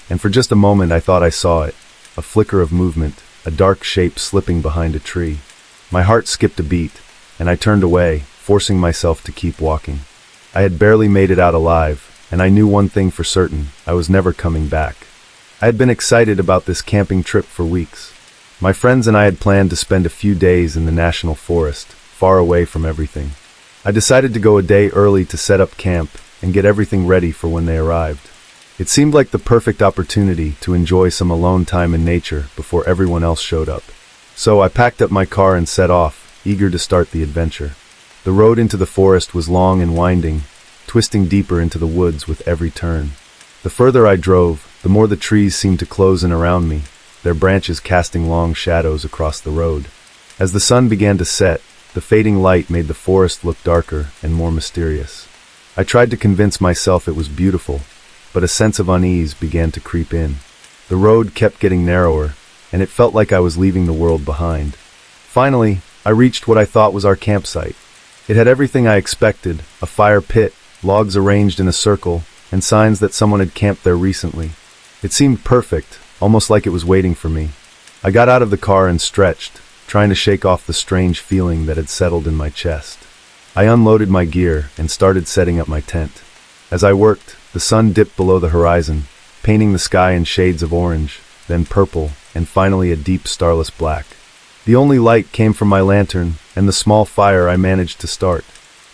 and for just a moment I thought I saw it, a flicker of movement, a dark shape slipping behind a tree. My heart skipped a beat, and I turned away, forcing myself to keep walking. I had barely made it out alive, and I knew one thing for certain: I was never coming back. I had been excited about this camping trip for weeks. My friends and I had planned to spend a few days in the national forest, far away from everything. I decided to go a day early to set up camp and get everything ready for when they arrived. It seemed like the perfect opportunity to enjoy some alone time in nature before everyone else showed up. So I packed up my car and set off, eager to start the adventure. The road into the forest was long and winding, twisting deeper into the woods with every turn. The further I drove, the more the trees seemed to close in around me, their branches casting long shadows across the road. As the sun began to set, the fading light made the forest look darker and more mysterious. I tried to convince myself it was beautiful, but a sense of unease began to creep in. The road kept getting narrower, and it felt like I was leaving the world behind. Finally, I reached what I thought was our campsite. It had everything I expected: a fire pit, logs arranged in a circle, and signs that someone had camped there recently. It seemed perfect, almost like it was waiting for me. I got out of the car and stretched, trying to shake off the strange feeling that had settled in my chest. I unloaded my gear and started setting up my tent. As I worked, the sun dipped below the horizon, painting the sky in shades of orange, then purple, and finally a deep starless black. The only light came from my lantern and the small fire I managed to start.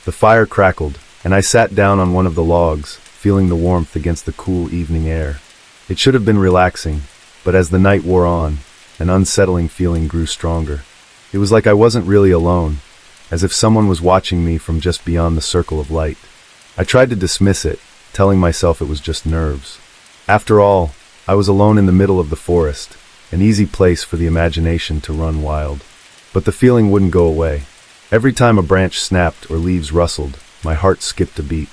The fire crackled, and I sat down on one of the logs, feeling the warmth against the cool evening air. It should have been relaxing, but as the night wore on, an unsettling feeling grew stronger. It was like I wasn't really alone, as if someone was watching me from just beyond the circle of light. I tried to dismiss it, telling myself it was just nerves. After all, I was alone in the middle of the forest, an easy place for the imagination to run wild. But the feeling wouldn't go away. Every time a branch snapped or leaves rustled, my heart skipped a beat.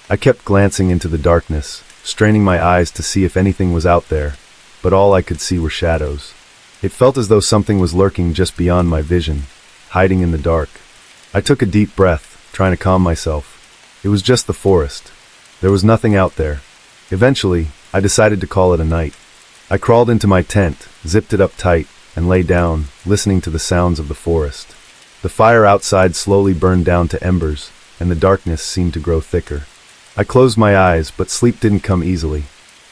I kept glancing into the darkness, straining my eyes to see if anything was out there, but all I could see were shadows. It felt as though something was lurking just beyond my vision, hiding in the dark. I took a deep breath, trying to calm myself. It was just the forest. There was nothing out there. Eventually, I decided to call it a night. I crawled into my tent, zipped it up tight, and lay down, listening to the sounds of the forest. The fire outside slowly burned down to embers, and the darkness seemed to grow thicker. I closed my eyes, but sleep didn't come easily.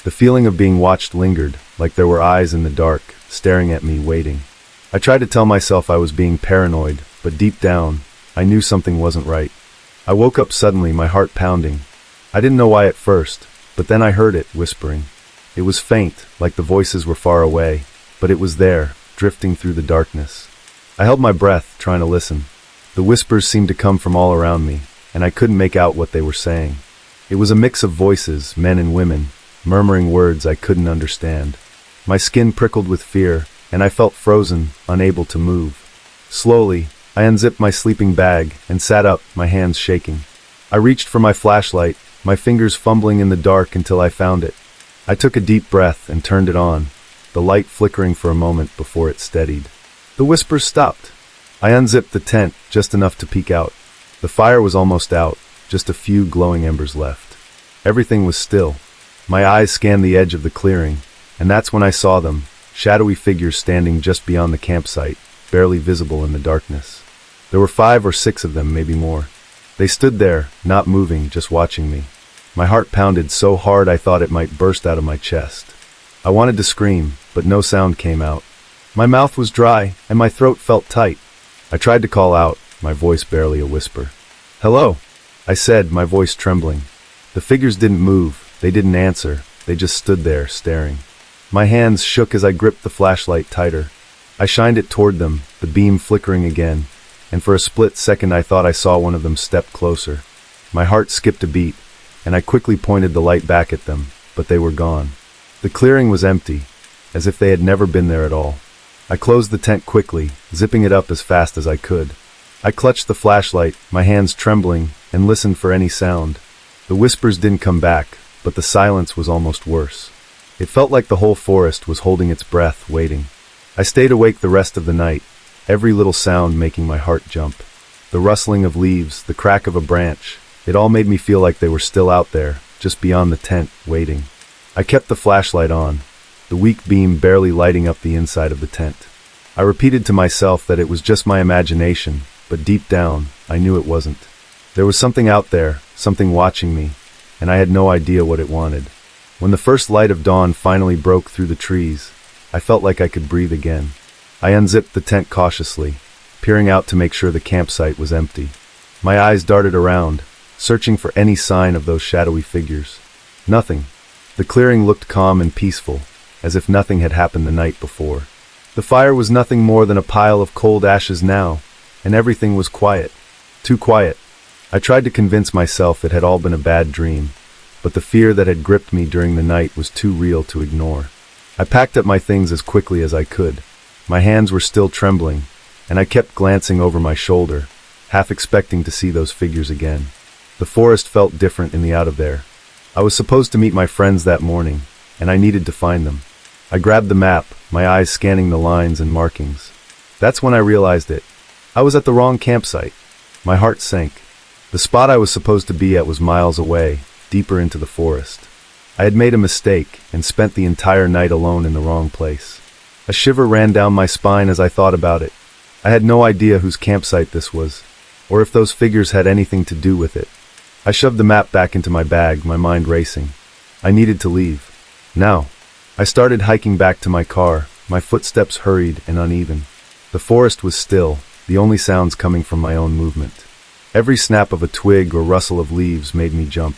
The feeling of being watched lingered, like there were eyes in the dark, staring at me, waiting. I tried to tell myself I was being paranoid, but deep down, I knew something wasn't right. I woke up suddenly, my heart pounding. I didn't know why at first, but then I heard it, whispering. It was faint, like the voices were far away, but it was there, drifting through the darkness. I held my breath, trying to listen. The whispers seemed to come from all around me, and I couldn't make out what they were saying. It was a mix of voices, men and women, murmuring words I couldn't understand. My skin prickled with fear, and I felt frozen, unable to move. Slowly, I unzipped my sleeping bag and sat up, my hands shaking. I reached for my flashlight, my fingers fumbling in the dark until I found it. I took a deep breath and turned it on, the light flickering for a moment before it steadied. The whispers stopped. I unzipped the tent, just enough to peek out. The fire was almost out, just a few glowing embers left. Everything was still. My eyes scanned the edge of the clearing, and that's when I saw them, shadowy figures standing just beyond the campsite, barely visible in the darkness. There were 5 or 6 of them, maybe more. They stood there, not moving, just watching me. My heart pounded so hard I thought it might burst out of my chest. I wanted to scream, but no sound came out. My mouth was dry, and my throat felt tight. I tried to call out, my voice barely a whisper. "Hello," I said, my voice trembling. The figures didn't move, they didn't answer, they just stood there, staring. My hands shook as I gripped the flashlight tighter. I shined it toward them, the beam flickering again, and for a split second I thought I saw one of them step closer. My heart skipped a beat, and I quickly pointed the light back at them, but they were gone. The clearing was empty, as if they had never been there at all. I closed the tent quickly, zipping it up as fast as I could. I clutched the flashlight, my hands trembling, and listened for any sound. The whispers didn't come back, but the silence was almost worse. It felt like the whole forest was holding its breath, waiting. I stayed awake the rest of the night, every little sound making my heart jump. The rustling of leaves, the crack of a branch, it all made me feel like they were still out there, just beyond the tent, waiting. I kept the flashlight on, the weak beam barely lighting up the inside of the tent. I repeated to myself that it was just my imagination, but deep down, I knew it wasn't. There was something out there, something watching me, and I had no idea what it wanted. When the first light of dawn finally broke through the trees, I felt like I could breathe again. I unzipped the tent cautiously, peering out to make sure the campsite was empty. My eyes darted around, searching for any sign of those shadowy figures. Nothing. The clearing looked calm and peaceful, as if nothing had happened the night before. The fire was nothing more than a pile of cold ashes now, and everything was quiet. Too quiet. I tried to convince myself it had all been a bad dream, but the fear that had gripped me during the night was too real to ignore. I packed up my things as quickly as I could. My hands were still trembling, and I kept glancing over my shoulder, half expecting to see those figures again. The forest felt different in the out of there. I was supposed to meet my friends that morning, and I needed to find them. I grabbed the map, my eyes scanning the lines and markings. That's when I realized it. I was at the wrong campsite. My heart sank. The spot I was supposed to be at was miles away, deeper into the forest. I had made a mistake and spent the entire night alone in the wrong place. A shiver ran down my spine as I thought about it. I had no idea whose campsite this was, or if those figures had anything to do with it. I shoved the map back into my bag, my mind racing. I needed to leave. Now. I started hiking back to my car, my footsteps hurried and uneven. The forest was still, the only sounds coming from my own movement. Every snap of a twig or rustle of leaves made me jump.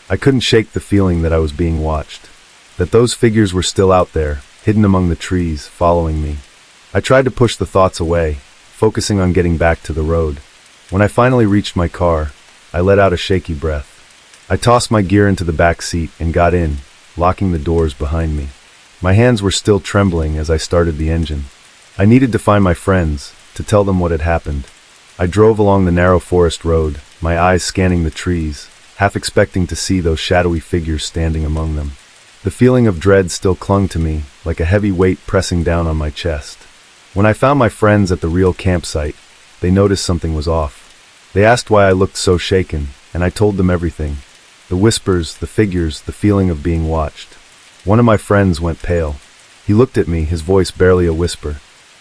I couldn't shake the feeling that I was being watched, that those figures were still out there, hidden among the trees, following me. I tried to push the thoughts away, focusing on getting back to the road. When I finally reached my car, I let out a shaky breath. I tossed my gear into the back seat and got in, locking the doors behind me. My hands were still trembling as I started the engine. I needed to find my friends, to tell them what had happened. I drove along the narrow forest road, my eyes scanning the trees, half expecting to see those shadowy figures standing among them. The feeling of dread still clung to me, like a heavy weight pressing down on my chest. When I found my friends at the real campsite, they noticed something was off. They asked why I looked so shaken, and I told them everything. The whispers, the figures, the feeling of being watched. One of my friends went pale. He looked at me, his voice barely a whisper.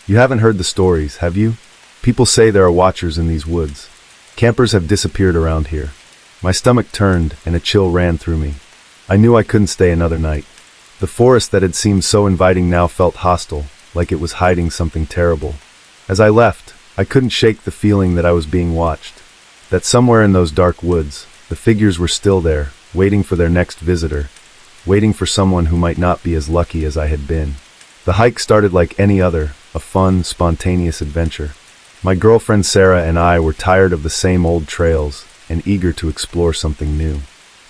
"You haven't heard the stories, have you? People say there are watchers in these woods. Campers have disappeared around here." My stomach turned and a chill ran through me. I knew I couldn't stay another night. The forest that had seemed so inviting now felt hostile, like it was hiding something terrible. As I left, I couldn't shake the feeling that I was being watched. That somewhere in those dark woods, the figures were still there, waiting for their next visitor, waiting for someone who might not be as lucky as I had been. The hike started like any other, a fun, spontaneous adventure. My girlfriend Sarah and I were tired of the same old trails and eager to explore something new.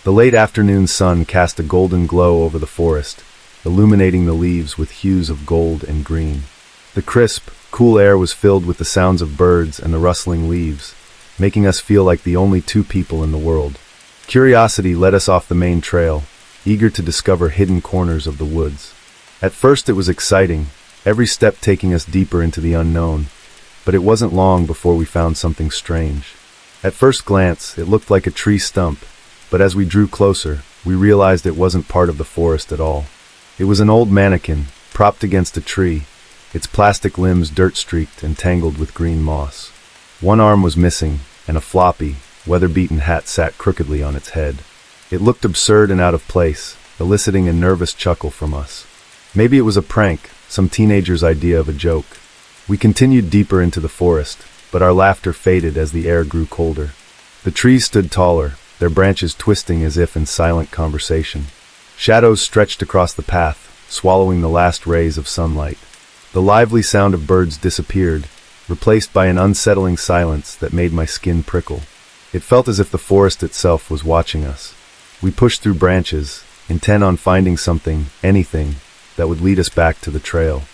The late afternoon sun cast a golden glow over the forest, illuminating the leaves with hues of gold and green. The crisp, cool air was filled with the sounds of birds and the rustling leaves, making us feel like the only two people in the world. Curiosity led us off the main trail, eager to discover hidden corners of the woods. At first it was exciting, every step taking us deeper into the unknown, but it wasn't long before we found something strange. At first glance, it looked like a tree stump, but as we drew closer, we realized it wasn't part of the forest at all. It was an old mannequin, propped against a tree, its plastic limbs dirt-streaked and tangled with green moss. One arm was missing, and a floppy, weather-beaten hat sat crookedly on its head. It looked absurd and out of place, eliciting a nervous chuckle from us. Maybe it was a prank, some teenager's idea of a joke. We continued deeper into the forest, but our laughter faded as the air grew colder. The trees stood taller, their branches twisting as if in silent conversation. Shadows stretched across the path, swallowing the last rays of sunlight. The lively sound of birds disappeared, replaced by an unsettling silence that made my skin prickle. It felt as if the forest itself was watching us. We pushed through branches, intent on finding something, anything, that would lead us back to the trail.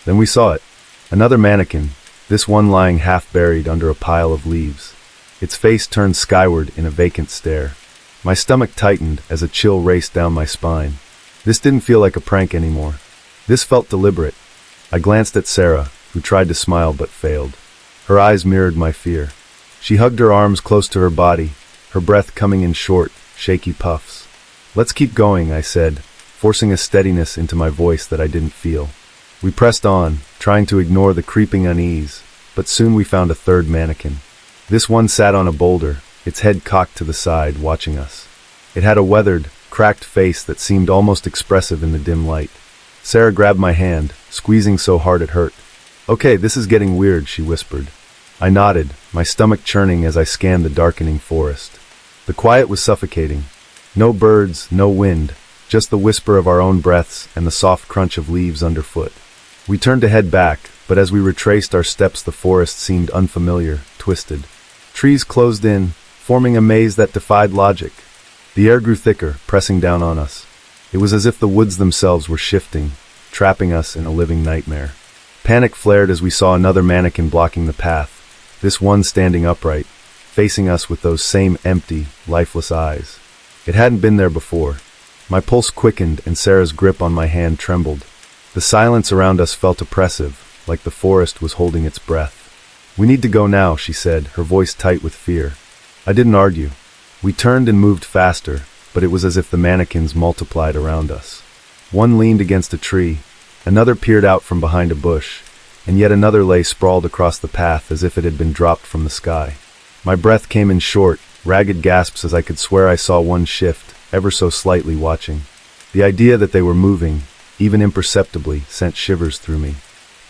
Then we saw it. Another mannequin, this one lying half-buried under a pile of leaves. Its face turned skyward in a vacant stare. My stomach tightened as a chill raced down my spine. This didn't feel like a prank anymore. This felt deliberate. I glanced at Sarah, who tried to smile but failed. Her eyes mirrored my fear. She hugged her arms close to her body, her breath coming in short, shaky puffs. "Let's keep going," I said, forcing a steadiness into my voice that I didn't feel. We pressed on, trying to ignore the creeping unease, but soon we found a third mannequin. This one sat on a boulder, its head cocked to the side, watching us. It had a weathered, cracked face that seemed almost expressive in the dim light. Sarah grabbed my hand, squeezing so hard it hurt. "Okay, this is getting weird," she whispered. I nodded, my stomach churning as I scanned the darkening forest. The quiet was suffocating. No birds, no wind, just the whisper of our own breaths and the soft crunch of leaves underfoot. We turned to head back, but as we retraced our steps the forest seemed unfamiliar, twisted. Trees closed in, forming a maze that defied logic. The air grew thicker, pressing down on us. It was as if the woods themselves were shifting, trapping us in a living nightmare. Panic flared as we saw another mannequin blocking the path, this one standing upright, facing us with those same empty, lifeless eyes. It hadn't been there before. My pulse quickened and Sarah's grip on my hand trembled. The silence around us felt oppressive, like the forest was holding its breath. "We need to go now," she said, her voice tight with fear. I didn't argue. We turned and moved faster, but it was as if the mannequins multiplied around us. One leaned against a tree, another peered out from behind a bush, and yet another lay sprawled across the path as if it had been dropped from the sky. My breath came in short, ragged gasps as I could swear I saw one shift, ever so slightly, watching. The idea that they were moving, even imperceptibly, sent shivers through me.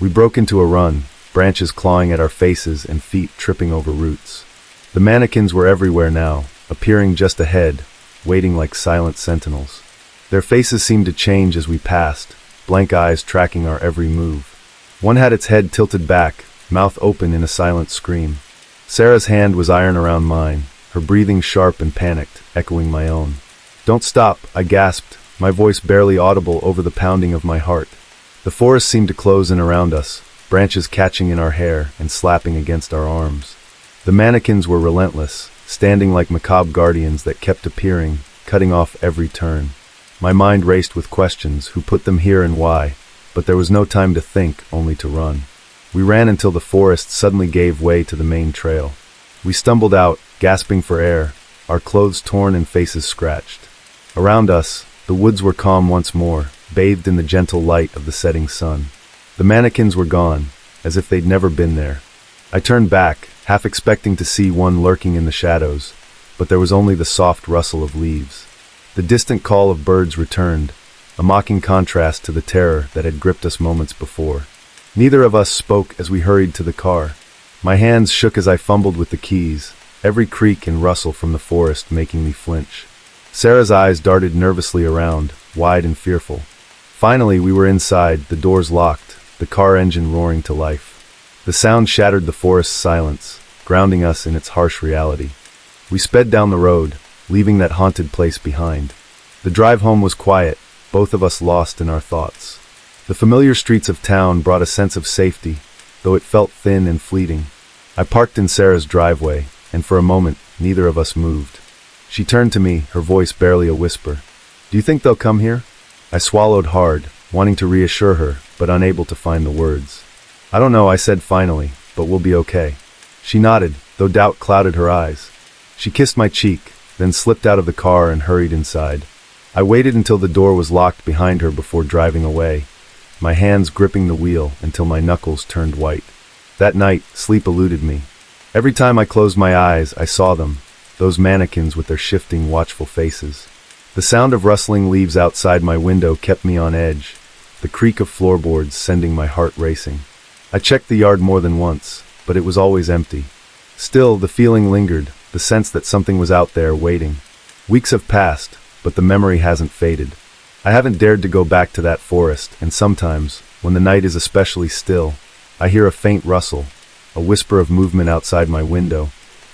We broke into a run, branches clawing at our faces and feet tripping over roots. The mannequins were everywhere now, appearing just ahead, waiting like silent sentinels. Their faces seemed to change as we passed, blank eyes tracking our every move. One had its head tilted back, mouth open in a silent scream. Sarah's hand was iron around mine, her breathing sharp and panicked, echoing my own. "Don't stop," I gasped, my voice barely audible over the pounding of my heart. The forest seemed to close in around us, branches catching in our hair and slapping against our arms. The mannequins were relentless, standing like macabre guardians that kept appearing, cutting off every turn. My mind raced with questions, who put them here and why, but there was no time to think, only to run. We ran until the forest suddenly gave way to the main trail. We stumbled out, gasping for air, our clothes torn and faces scratched. Around us, the woods were calm once more, bathed in the gentle light of the setting sun. The mannequins were gone, as if they'd never been there. I turned back, half expecting to see one lurking in the shadows, but there was only the soft rustle of leaves. The distant call of birds returned, a mocking contrast to the terror that had gripped us moments before. Neither of us spoke as we hurried to the car. My hands shook as I fumbled with the keys, every creak and rustle from the forest making me flinch. Sarah's eyes darted nervously around, wide and fearful. Finally, we were inside, the doors locked, the car engine roaring to life. The sound shattered the forest's silence, grounding us in its harsh reality. We sped down the road, leaving that haunted place behind. The drive home was quiet, both of us lost in our thoughts. The familiar streets of town brought a sense of safety, though it felt thin and fleeting. I parked in Sarah's driveway, and for a moment, neither of us moved. She turned to me, her voice barely a whisper. "Do you think they'll come here?" I swallowed hard, wanting to reassure her, but unable to find the words. "I don't know," I said finally, "but we'll be okay." She nodded, though doubt clouded her eyes. She kissed my cheek, then slipped out of the car and hurried inside. I waited until the door was locked behind her before driving away, my hands gripping the wheel until my knuckles turned white. That night, sleep eluded me. Every time I closed my eyes, I saw them, those mannequins with their shifting, watchful faces. The sound of rustling leaves outside my window kept me on edge, the creak of floorboards sending my heart racing. I checked the yard more than once, but it was always empty. Still, the feeling lingered, the sense that something was out there waiting. Weeks have passed, but the memory hasn't faded. I haven't dared to go back to that forest, and sometimes, when the night is especially still, I hear a faint rustle, a whisper of movement outside my window,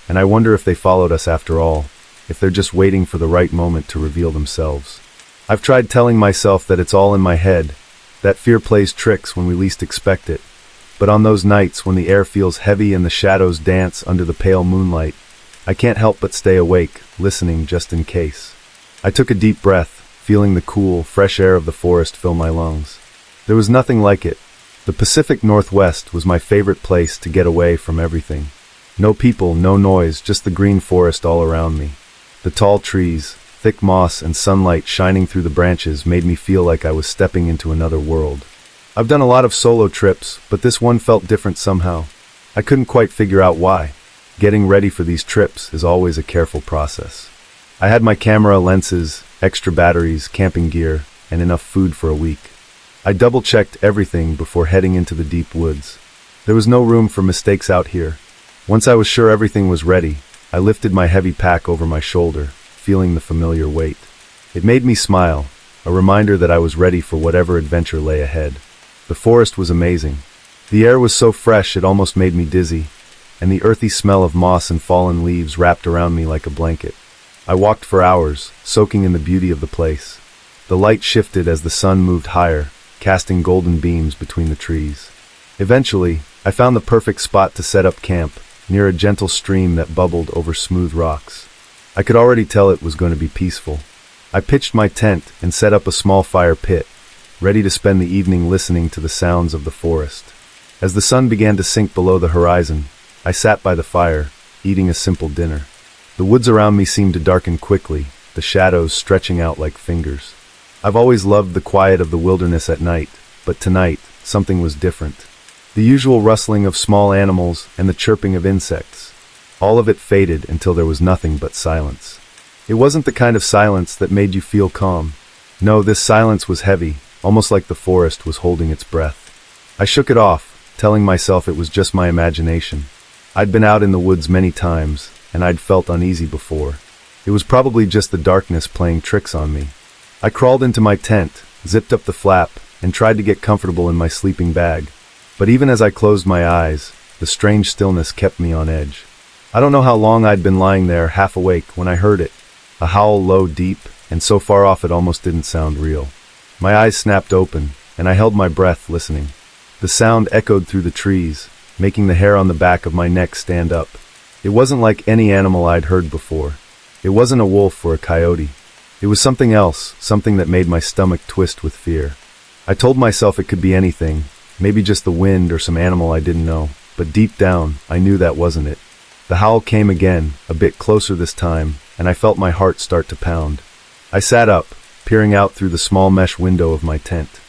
and I wonder if they followed us after all, if they're just waiting for the right moment to reveal themselves. I've tried telling myself that it's all in my head, that fear plays tricks when we least expect it, but on those nights when the air feels heavy and the shadows dance under the pale moonlight, I can't help but stay awake, listening just in case. I took a deep breath, feeling the cool, fresh air of the forest fill my lungs. There was nothing like it. The Pacific Northwest was my favorite place to get away from everything. No people, no noise, just the green forest all around me. The tall trees, thick moss and sunlight shining through the branches made me feel like I was stepping into another world. I've done a lot of solo trips, but this one felt different somehow. I couldn't quite figure out why. Getting ready for these trips is always a careful process. I had my camera, lenses, extra batteries, camping gear, and enough food for a week. I double-checked everything before heading into the deep woods. There was no room for mistakes out here. Once I was sure everything was ready, I lifted my heavy pack over my shoulder, feeling the familiar weight. It made me smile, a reminder that I was ready for whatever adventure lay ahead. The forest was amazing. The air was so fresh it almost made me dizzy, and the earthy smell of moss and fallen leaves wrapped around me like a blanket. I walked for hours, soaking in the beauty of the place. The light shifted as the sun moved higher, casting golden beams between the trees. Eventually, I found the perfect spot to set up camp, near a gentle stream that bubbled over smooth rocks. I could already tell it was going to be peaceful. I pitched my tent and set up a small fire pit, ready to spend the evening listening to the sounds of the forest. As the sun began to sink below the horizon, I sat by the fire, eating a simple dinner. The woods around me seemed to darken quickly, the shadows stretching out like fingers. I've always loved the quiet of the wilderness at night, but tonight, something was different. The usual rustling of small animals and the chirping of insects. All of it faded until there was nothing but silence. It wasn't the kind of silence that made you feel calm. No, this silence was heavy, almost like the forest was holding its breath. I shook it off, telling myself it was just my imagination. I'd been out in the woods many times, and I'd felt uneasy before. It was probably just the darkness playing tricks on me. I crawled into my tent, zipped up the flap, and tried to get comfortable in my sleeping bag. But even as I closed my eyes, the strange stillness kept me on edge. I don't know how long I'd been lying there, half awake, when I heard it. A howl low, deep, and so far off it almost didn't sound real. My eyes snapped open, and I held my breath, listening. The sound echoed through the trees, making the hair on the back of my neck stand up. It wasn't like any animal I'd heard before. It wasn't a wolf or a coyote. It was something else, something that made my stomach twist with fear. I told myself it could be anything, maybe just the wind or some animal I didn't know, but deep down, I knew that wasn't it. The howl came again, a bit closer this time, and I felt my heart start to pound. I sat up, peering out through the small mesh window of my tent.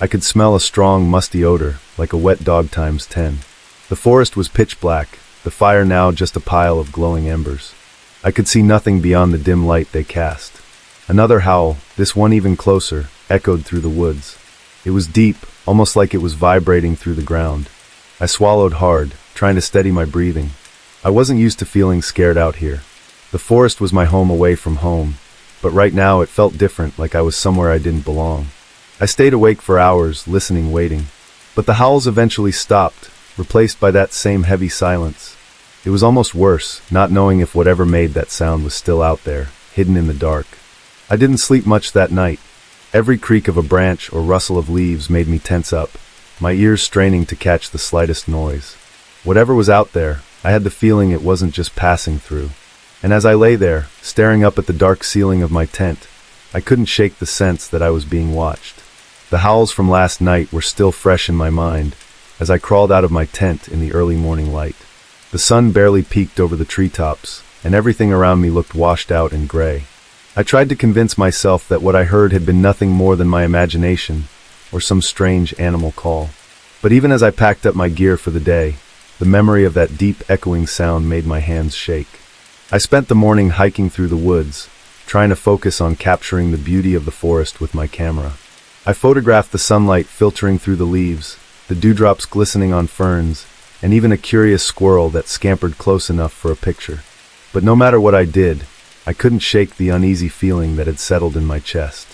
I could smell a strong, musty odor, like a wet dog times 10. The forest was pitch black, the fire now just a pile of glowing embers. I could see nothing beyond the dim light they cast. Another howl, this one even closer, echoed through the woods. It was deep, almost like it was vibrating through the ground. I swallowed hard, trying to steady my breathing. I wasn't used to feeling scared out here. The forest was my home away from home, but right now it felt different, like I was somewhere I didn't belong. I stayed awake for hours, listening, waiting. But the howls eventually stopped, replaced by that same heavy silence. It was almost worse, not knowing if whatever made that sound was still out there, hidden in the dark. I didn't sleep much that night. Every creak of a branch or rustle of leaves made me tense up, my ears straining to catch the slightest noise. Whatever was out there, I had the feeling it wasn't just passing through. And as I lay there, staring up at the dark ceiling of my tent, I couldn't shake the sense that I was being watched. The howls from last night were still fresh in my mind, as I crawled out of my tent in the early morning light. The sun barely peeked over the treetops, and everything around me looked washed out and gray. I tried to convince myself that what I heard had been nothing more than my imagination, or some strange animal call. But even as I packed up my gear for the day, the memory of that deep echoing sound made my hands shake. I spent the morning hiking through the woods, trying to focus on capturing the beauty of the forest with my camera. I photographed the sunlight filtering through the leaves, the dewdrops glistening on ferns, and even a curious squirrel that scampered close enough for a picture. But no matter what I did, I couldn't shake the uneasy feeling that had settled in my chest.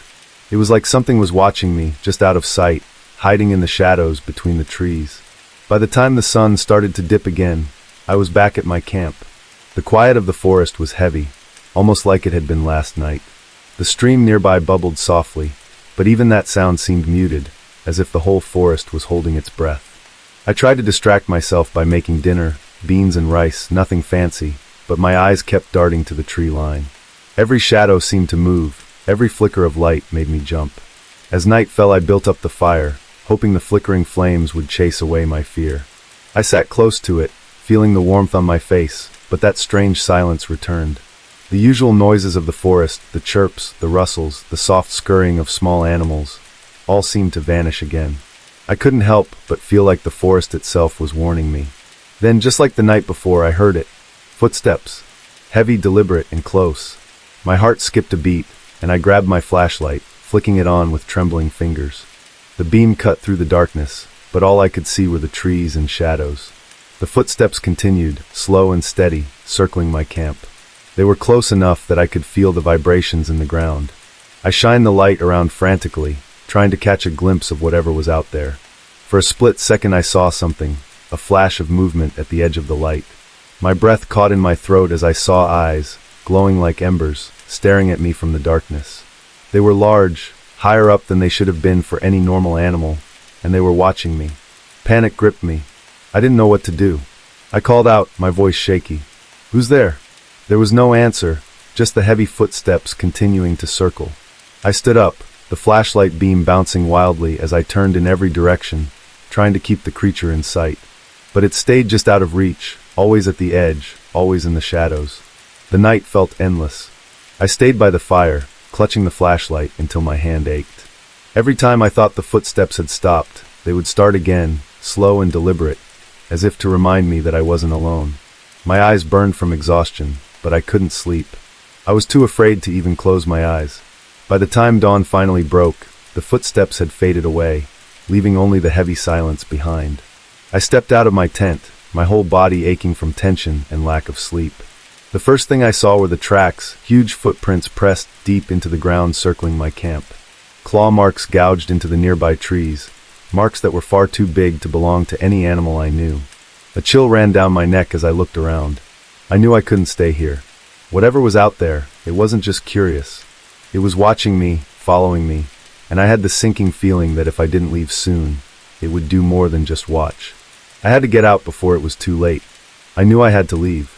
It was like something was watching me, just out of sight, hiding in the shadows between the trees. By the time the sun started to dip again, I was back at my camp. The quiet of the forest was heavy, almost like it had been last night. The stream nearby bubbled softly, but even that sound seemed muted, as if the whole forest was holding its breath. I tried to distract myself by making dinner, beans and rice, nothing fancy, but my eyes kept darting to the tree line. Every shadow seemed to move, every flicker of light made me jump. As night fell, I built up the fire, hoping the flickering flames would chase away my fear. I sat close to it, feeling the warmth on my face, but that strange silence returned. The usual noises of the forest, the chirps, the rustles, the soft scurrying of small animals, all seemed to vanish again. I couldn't help but feel like the forest itself was warning me. Then, just like the night before, I heard it. Footsteps. Heavy, deliberate, and close. My heart skipped a beat, and I grabbed my flashlight, flicking it on with trembling fingers. The beam cut through the darkness, but all I could see were the trees and shadows. The footsteps continued, slow and steady, circling my camp. They were close enough that I could feel the vibrations in the ground. I shined the light around frantically, trying to catch a glimpse of whatever was out there. For a split second I saw something, a flash of movement at the edge of the light. My breath caught in my throat as I saw eyes, glowing like embers, staring at me from the darkness. They were large, higher up than they should have been for any normal animal, and they were watching me. Panic gripped me. I didn't know what to do. I called out, my voice shaky. "Who's there?" There was no answer, just the heavy footsteps continuing to circle. I stood up, the flashlight beam bouncing wildly as I turned in every direction, trying to keep the creature in sight. But it stayed just out of reach, always at the edge, always in the shadows. The night felt endless. I stayed by the fire, clutching the flashlight until my hand ached. Every time I thought the footsteps had stopped, they would start again, slow and deliberate, as if to remind me that I wasn't alone. My eyes burned from exhaustion, but I couldn't sleep. I was too afraid to even close my eyes. By the time dawn finally broke, the footsteps had faded away, leaving only the heavy silence behind. I stepped out of my tent, my whole body aching from tension and lack of sleep. The first thing I saw were the tracks, huge footprints pressed deep into the ground circling my camp. Claw marks gouged into the nearby trees, marks that were far too big to belong to any animal I knew. A chill ran down my neck as I looked around. I knew I couldn't stay here. Whatever was out there, it wasn't just curious. It was watching me, following me, and I had the sinking feeling that if I didn't leave soon, it would do more than just watch. I had to get out before it was too late. I knew I had to leave.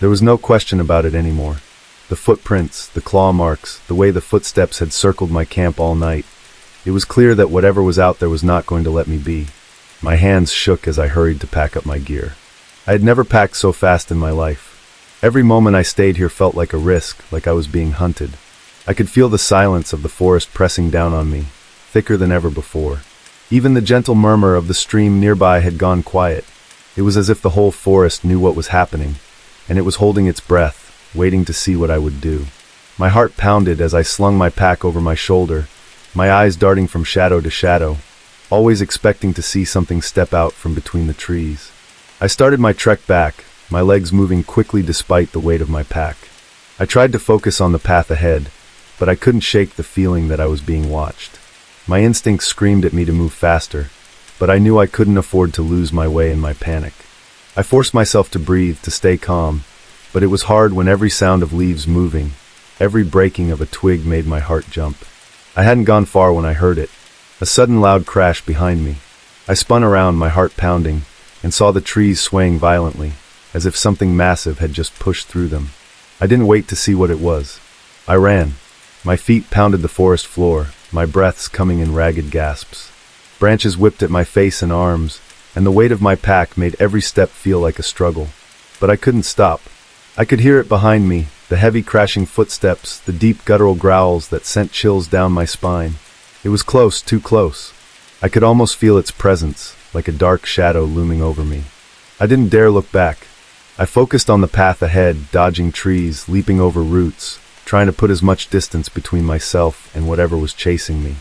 There was no question about it anymore. The footprints, the claw marks, the way the footsteps had circled my camp all night. It was clear that whatever was out there was not going to let me be. My hands shook as I hurried to pack up my gear. I had never packed so fast in my life. Every moment I stayed here felt like a risk, like I was being hunted. I could feel the silence of the forest pressing down on me, thicker than ever before. Even the gentle murmur of the stream nearby had gone quiet. It was as if the whole forest knew what was happening, and it was holding its breath, waiting to see what I would do. My heart pounded as I slung my pack over my shoulder, my eyes darting from shadow to shadow, always expecting to see something step out from between the trees. I started my trek back, my legs moving quickly despite the weight of my pack. I tried to focus on the path ahead, but I couldn't shake the feeling that I was being watched. My instincts screamed at me to move faster, but I knew I couldn't afford to lose my way in my panic. I forced myself to breathe, to stay calm, but it was hard when every sound of leaves moving, every breaking of a twig made my heart jump. I hadn't gone far when I heard it, a sudden loud crash behind me. I spun around, my heart pounding, and saw the trees swaying violently, as if something massive had just pushed through them. I didn't wait to see what it was. I ran. My feet pounded the forest floor, my breaths coming in ragged gasps. Branches whipped at my face and arms, and the weight of my pack made every step feel like a struggle. But I couldn't stop. I could hear it behind me, the heavy crashing footsteps, the deep guttural growls that sent chills down my spine. It was close, too close. I could almost feel its presence, like a dark shadow looming over me. I didn't dare look back. I focused on the path ahead, dodging trees, leaping over roots, trying to put as much distance between myself and whatever was chasing me.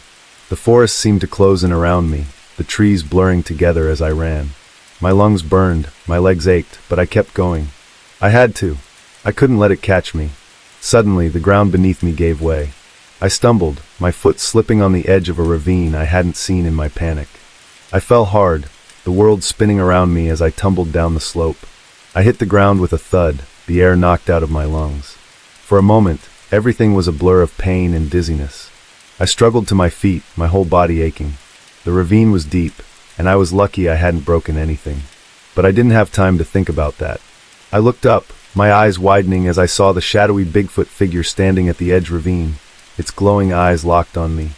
The forest seemed to close in around me, the trees blurring together as I ran. My lungs burned, my legs ached, but I kept going. I had to. I couldn't let it catch me. Suddenly, the ground beneath me gave way. I stumbled, my foot slipping on the edge of a ravine I hadn't seen in my panic. I fell hard, the world spinning around me as I tumbled down the slope. I hit the ground with a thud, the air knocked out of my lungs. For a moment, everything was a blur of pain and dizziness. I struggled to my feet, my whole body aching. The ravine was deep, and I was lucky I hadn't broken anything. But I didn't have time to think about that. I looked up, my eyes widening as I saw the shadowy Bigfoot figure standing at the edge ravine, its glowing eyes locked on me.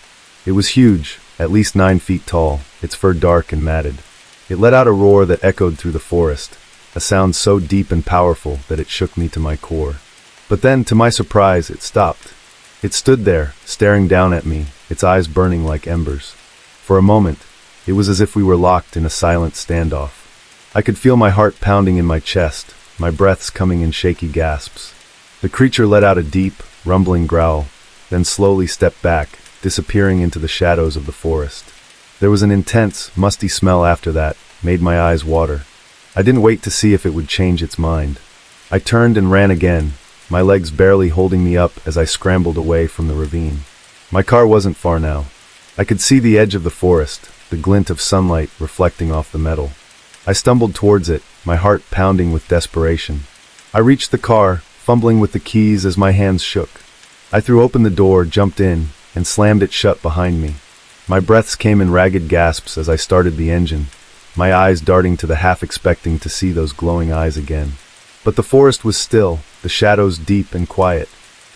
It was huge, at least 9 feet tall, its fur dark and matted. It let out a roar that echoed through the forest, a sound so deep and powerful that it shook me to my core. But then, to my surprise, it stopped. It stood there, staring down at me, its eyes burning like embers. For a moment, it was as if we were locked in a silent standoff. I could feel my heart pounding in my chest, my breaths coming in shaky gasps. The creature let out a deep, rumbling growl, then slowly stepped back, disappearing into the shadows of the forest. There was an intense, musty smell after that, made my eyes water. I didn't wait to see if it would change its mind. I turned and ran again, my legs barely holding me up as I scrambled away from the ravine. My car wasn't far now. I could see the edge of the forest, the glint of sunlight reflecting off the metal. I stumbled towards it, my heart pounding with desperation. I reached the car, fumbling with the keys as my hands shook. I threw open the door, jumped in, and slammed it shut behind me. My breaths came in ragged gasps as I started the engine, my eyes darting to the half expecting to see those glowing eyes again. But the forest was still, the shadows deep and quiet.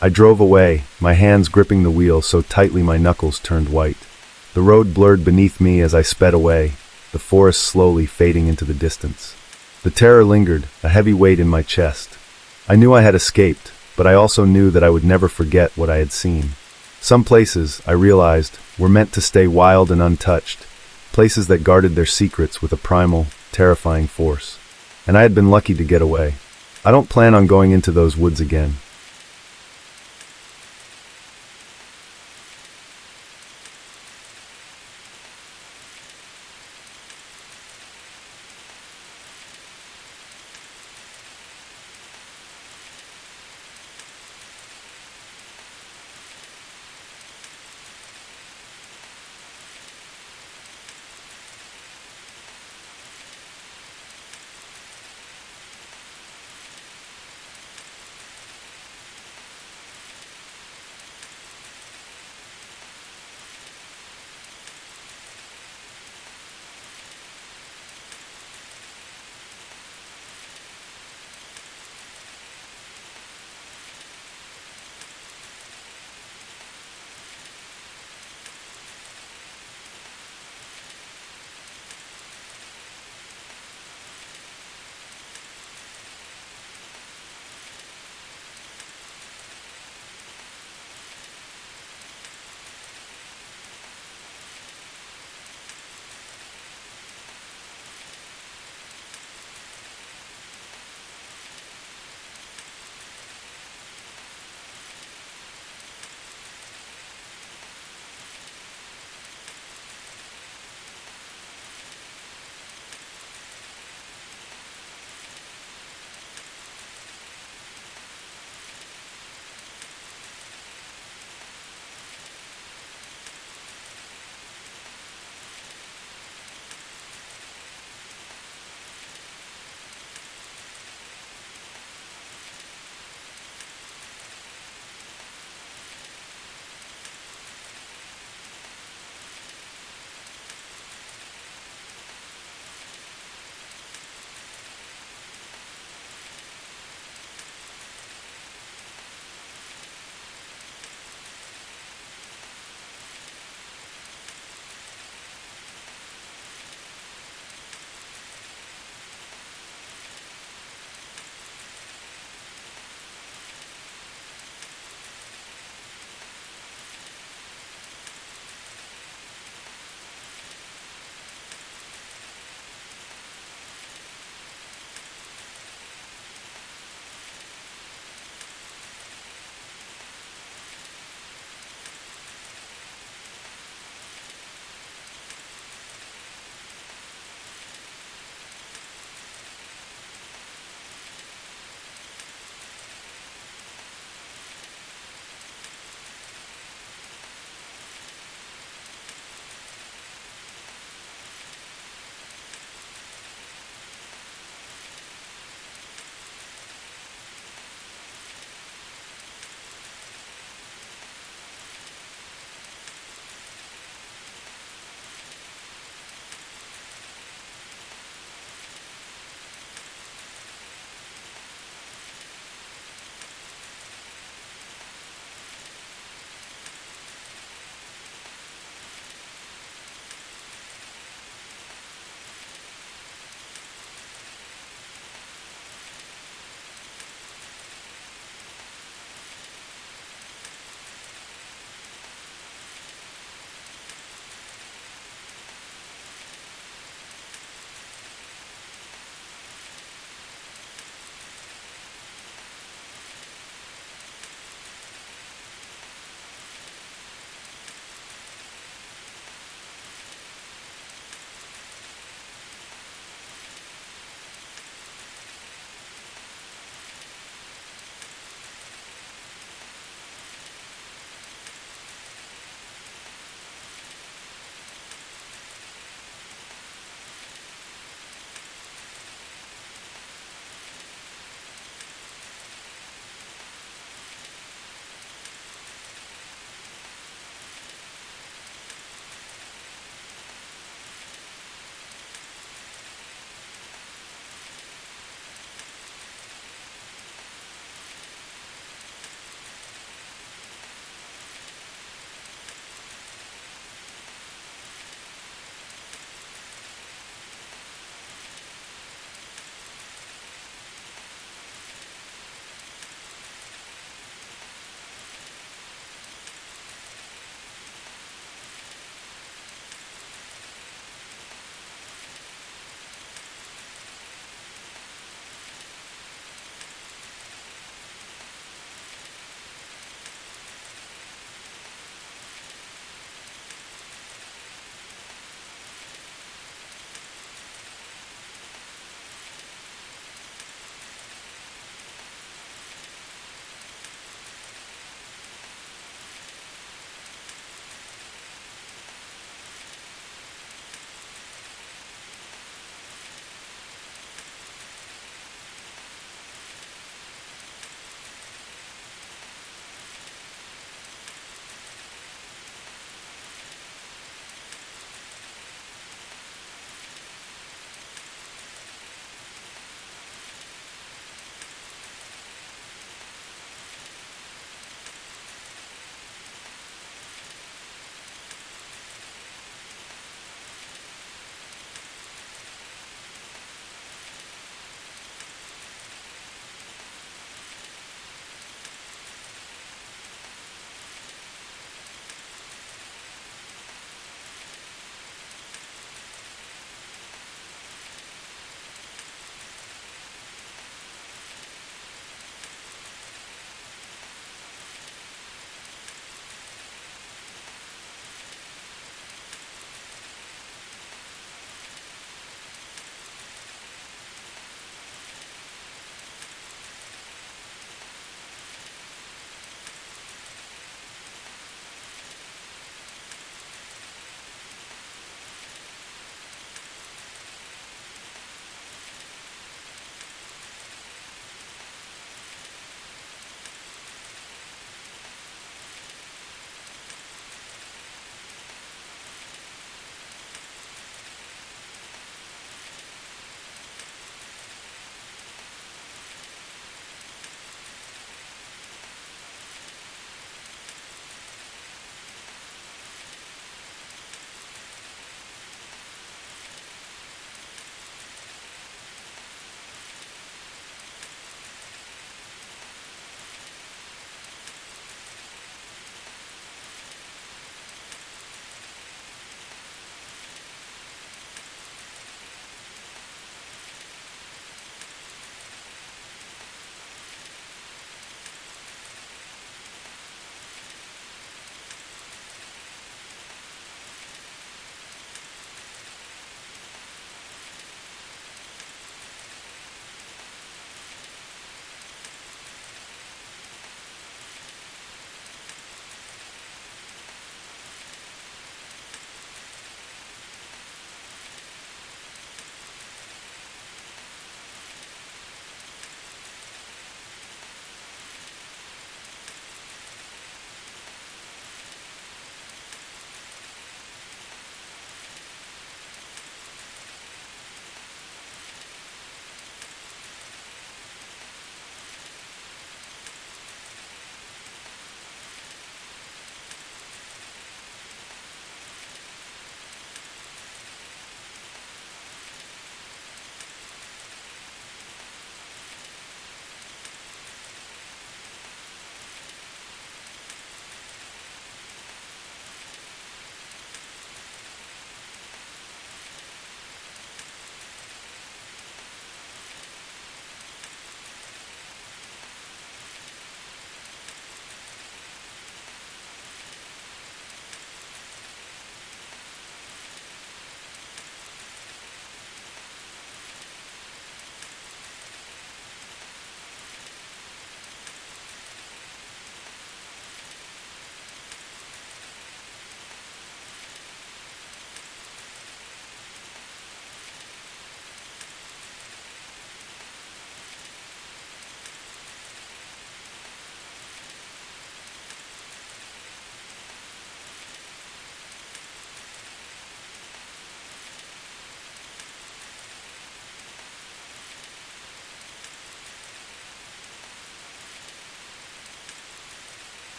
I drove away, my hands gripping the wheel so tightly my knuckles turned white. The road blurred beneath me as I sped away, the forest slowly fading into the distance. The terror lingered, a heavy weight in my chest. I knew I had escaped, but I also knew that I would never forget what I had seen. Some places, I realized, were meant to stay wild and untouched, places that guarded their secrets with a primal, terrifying force. And I had been lucky to get away. I don't plan on going into those woods again.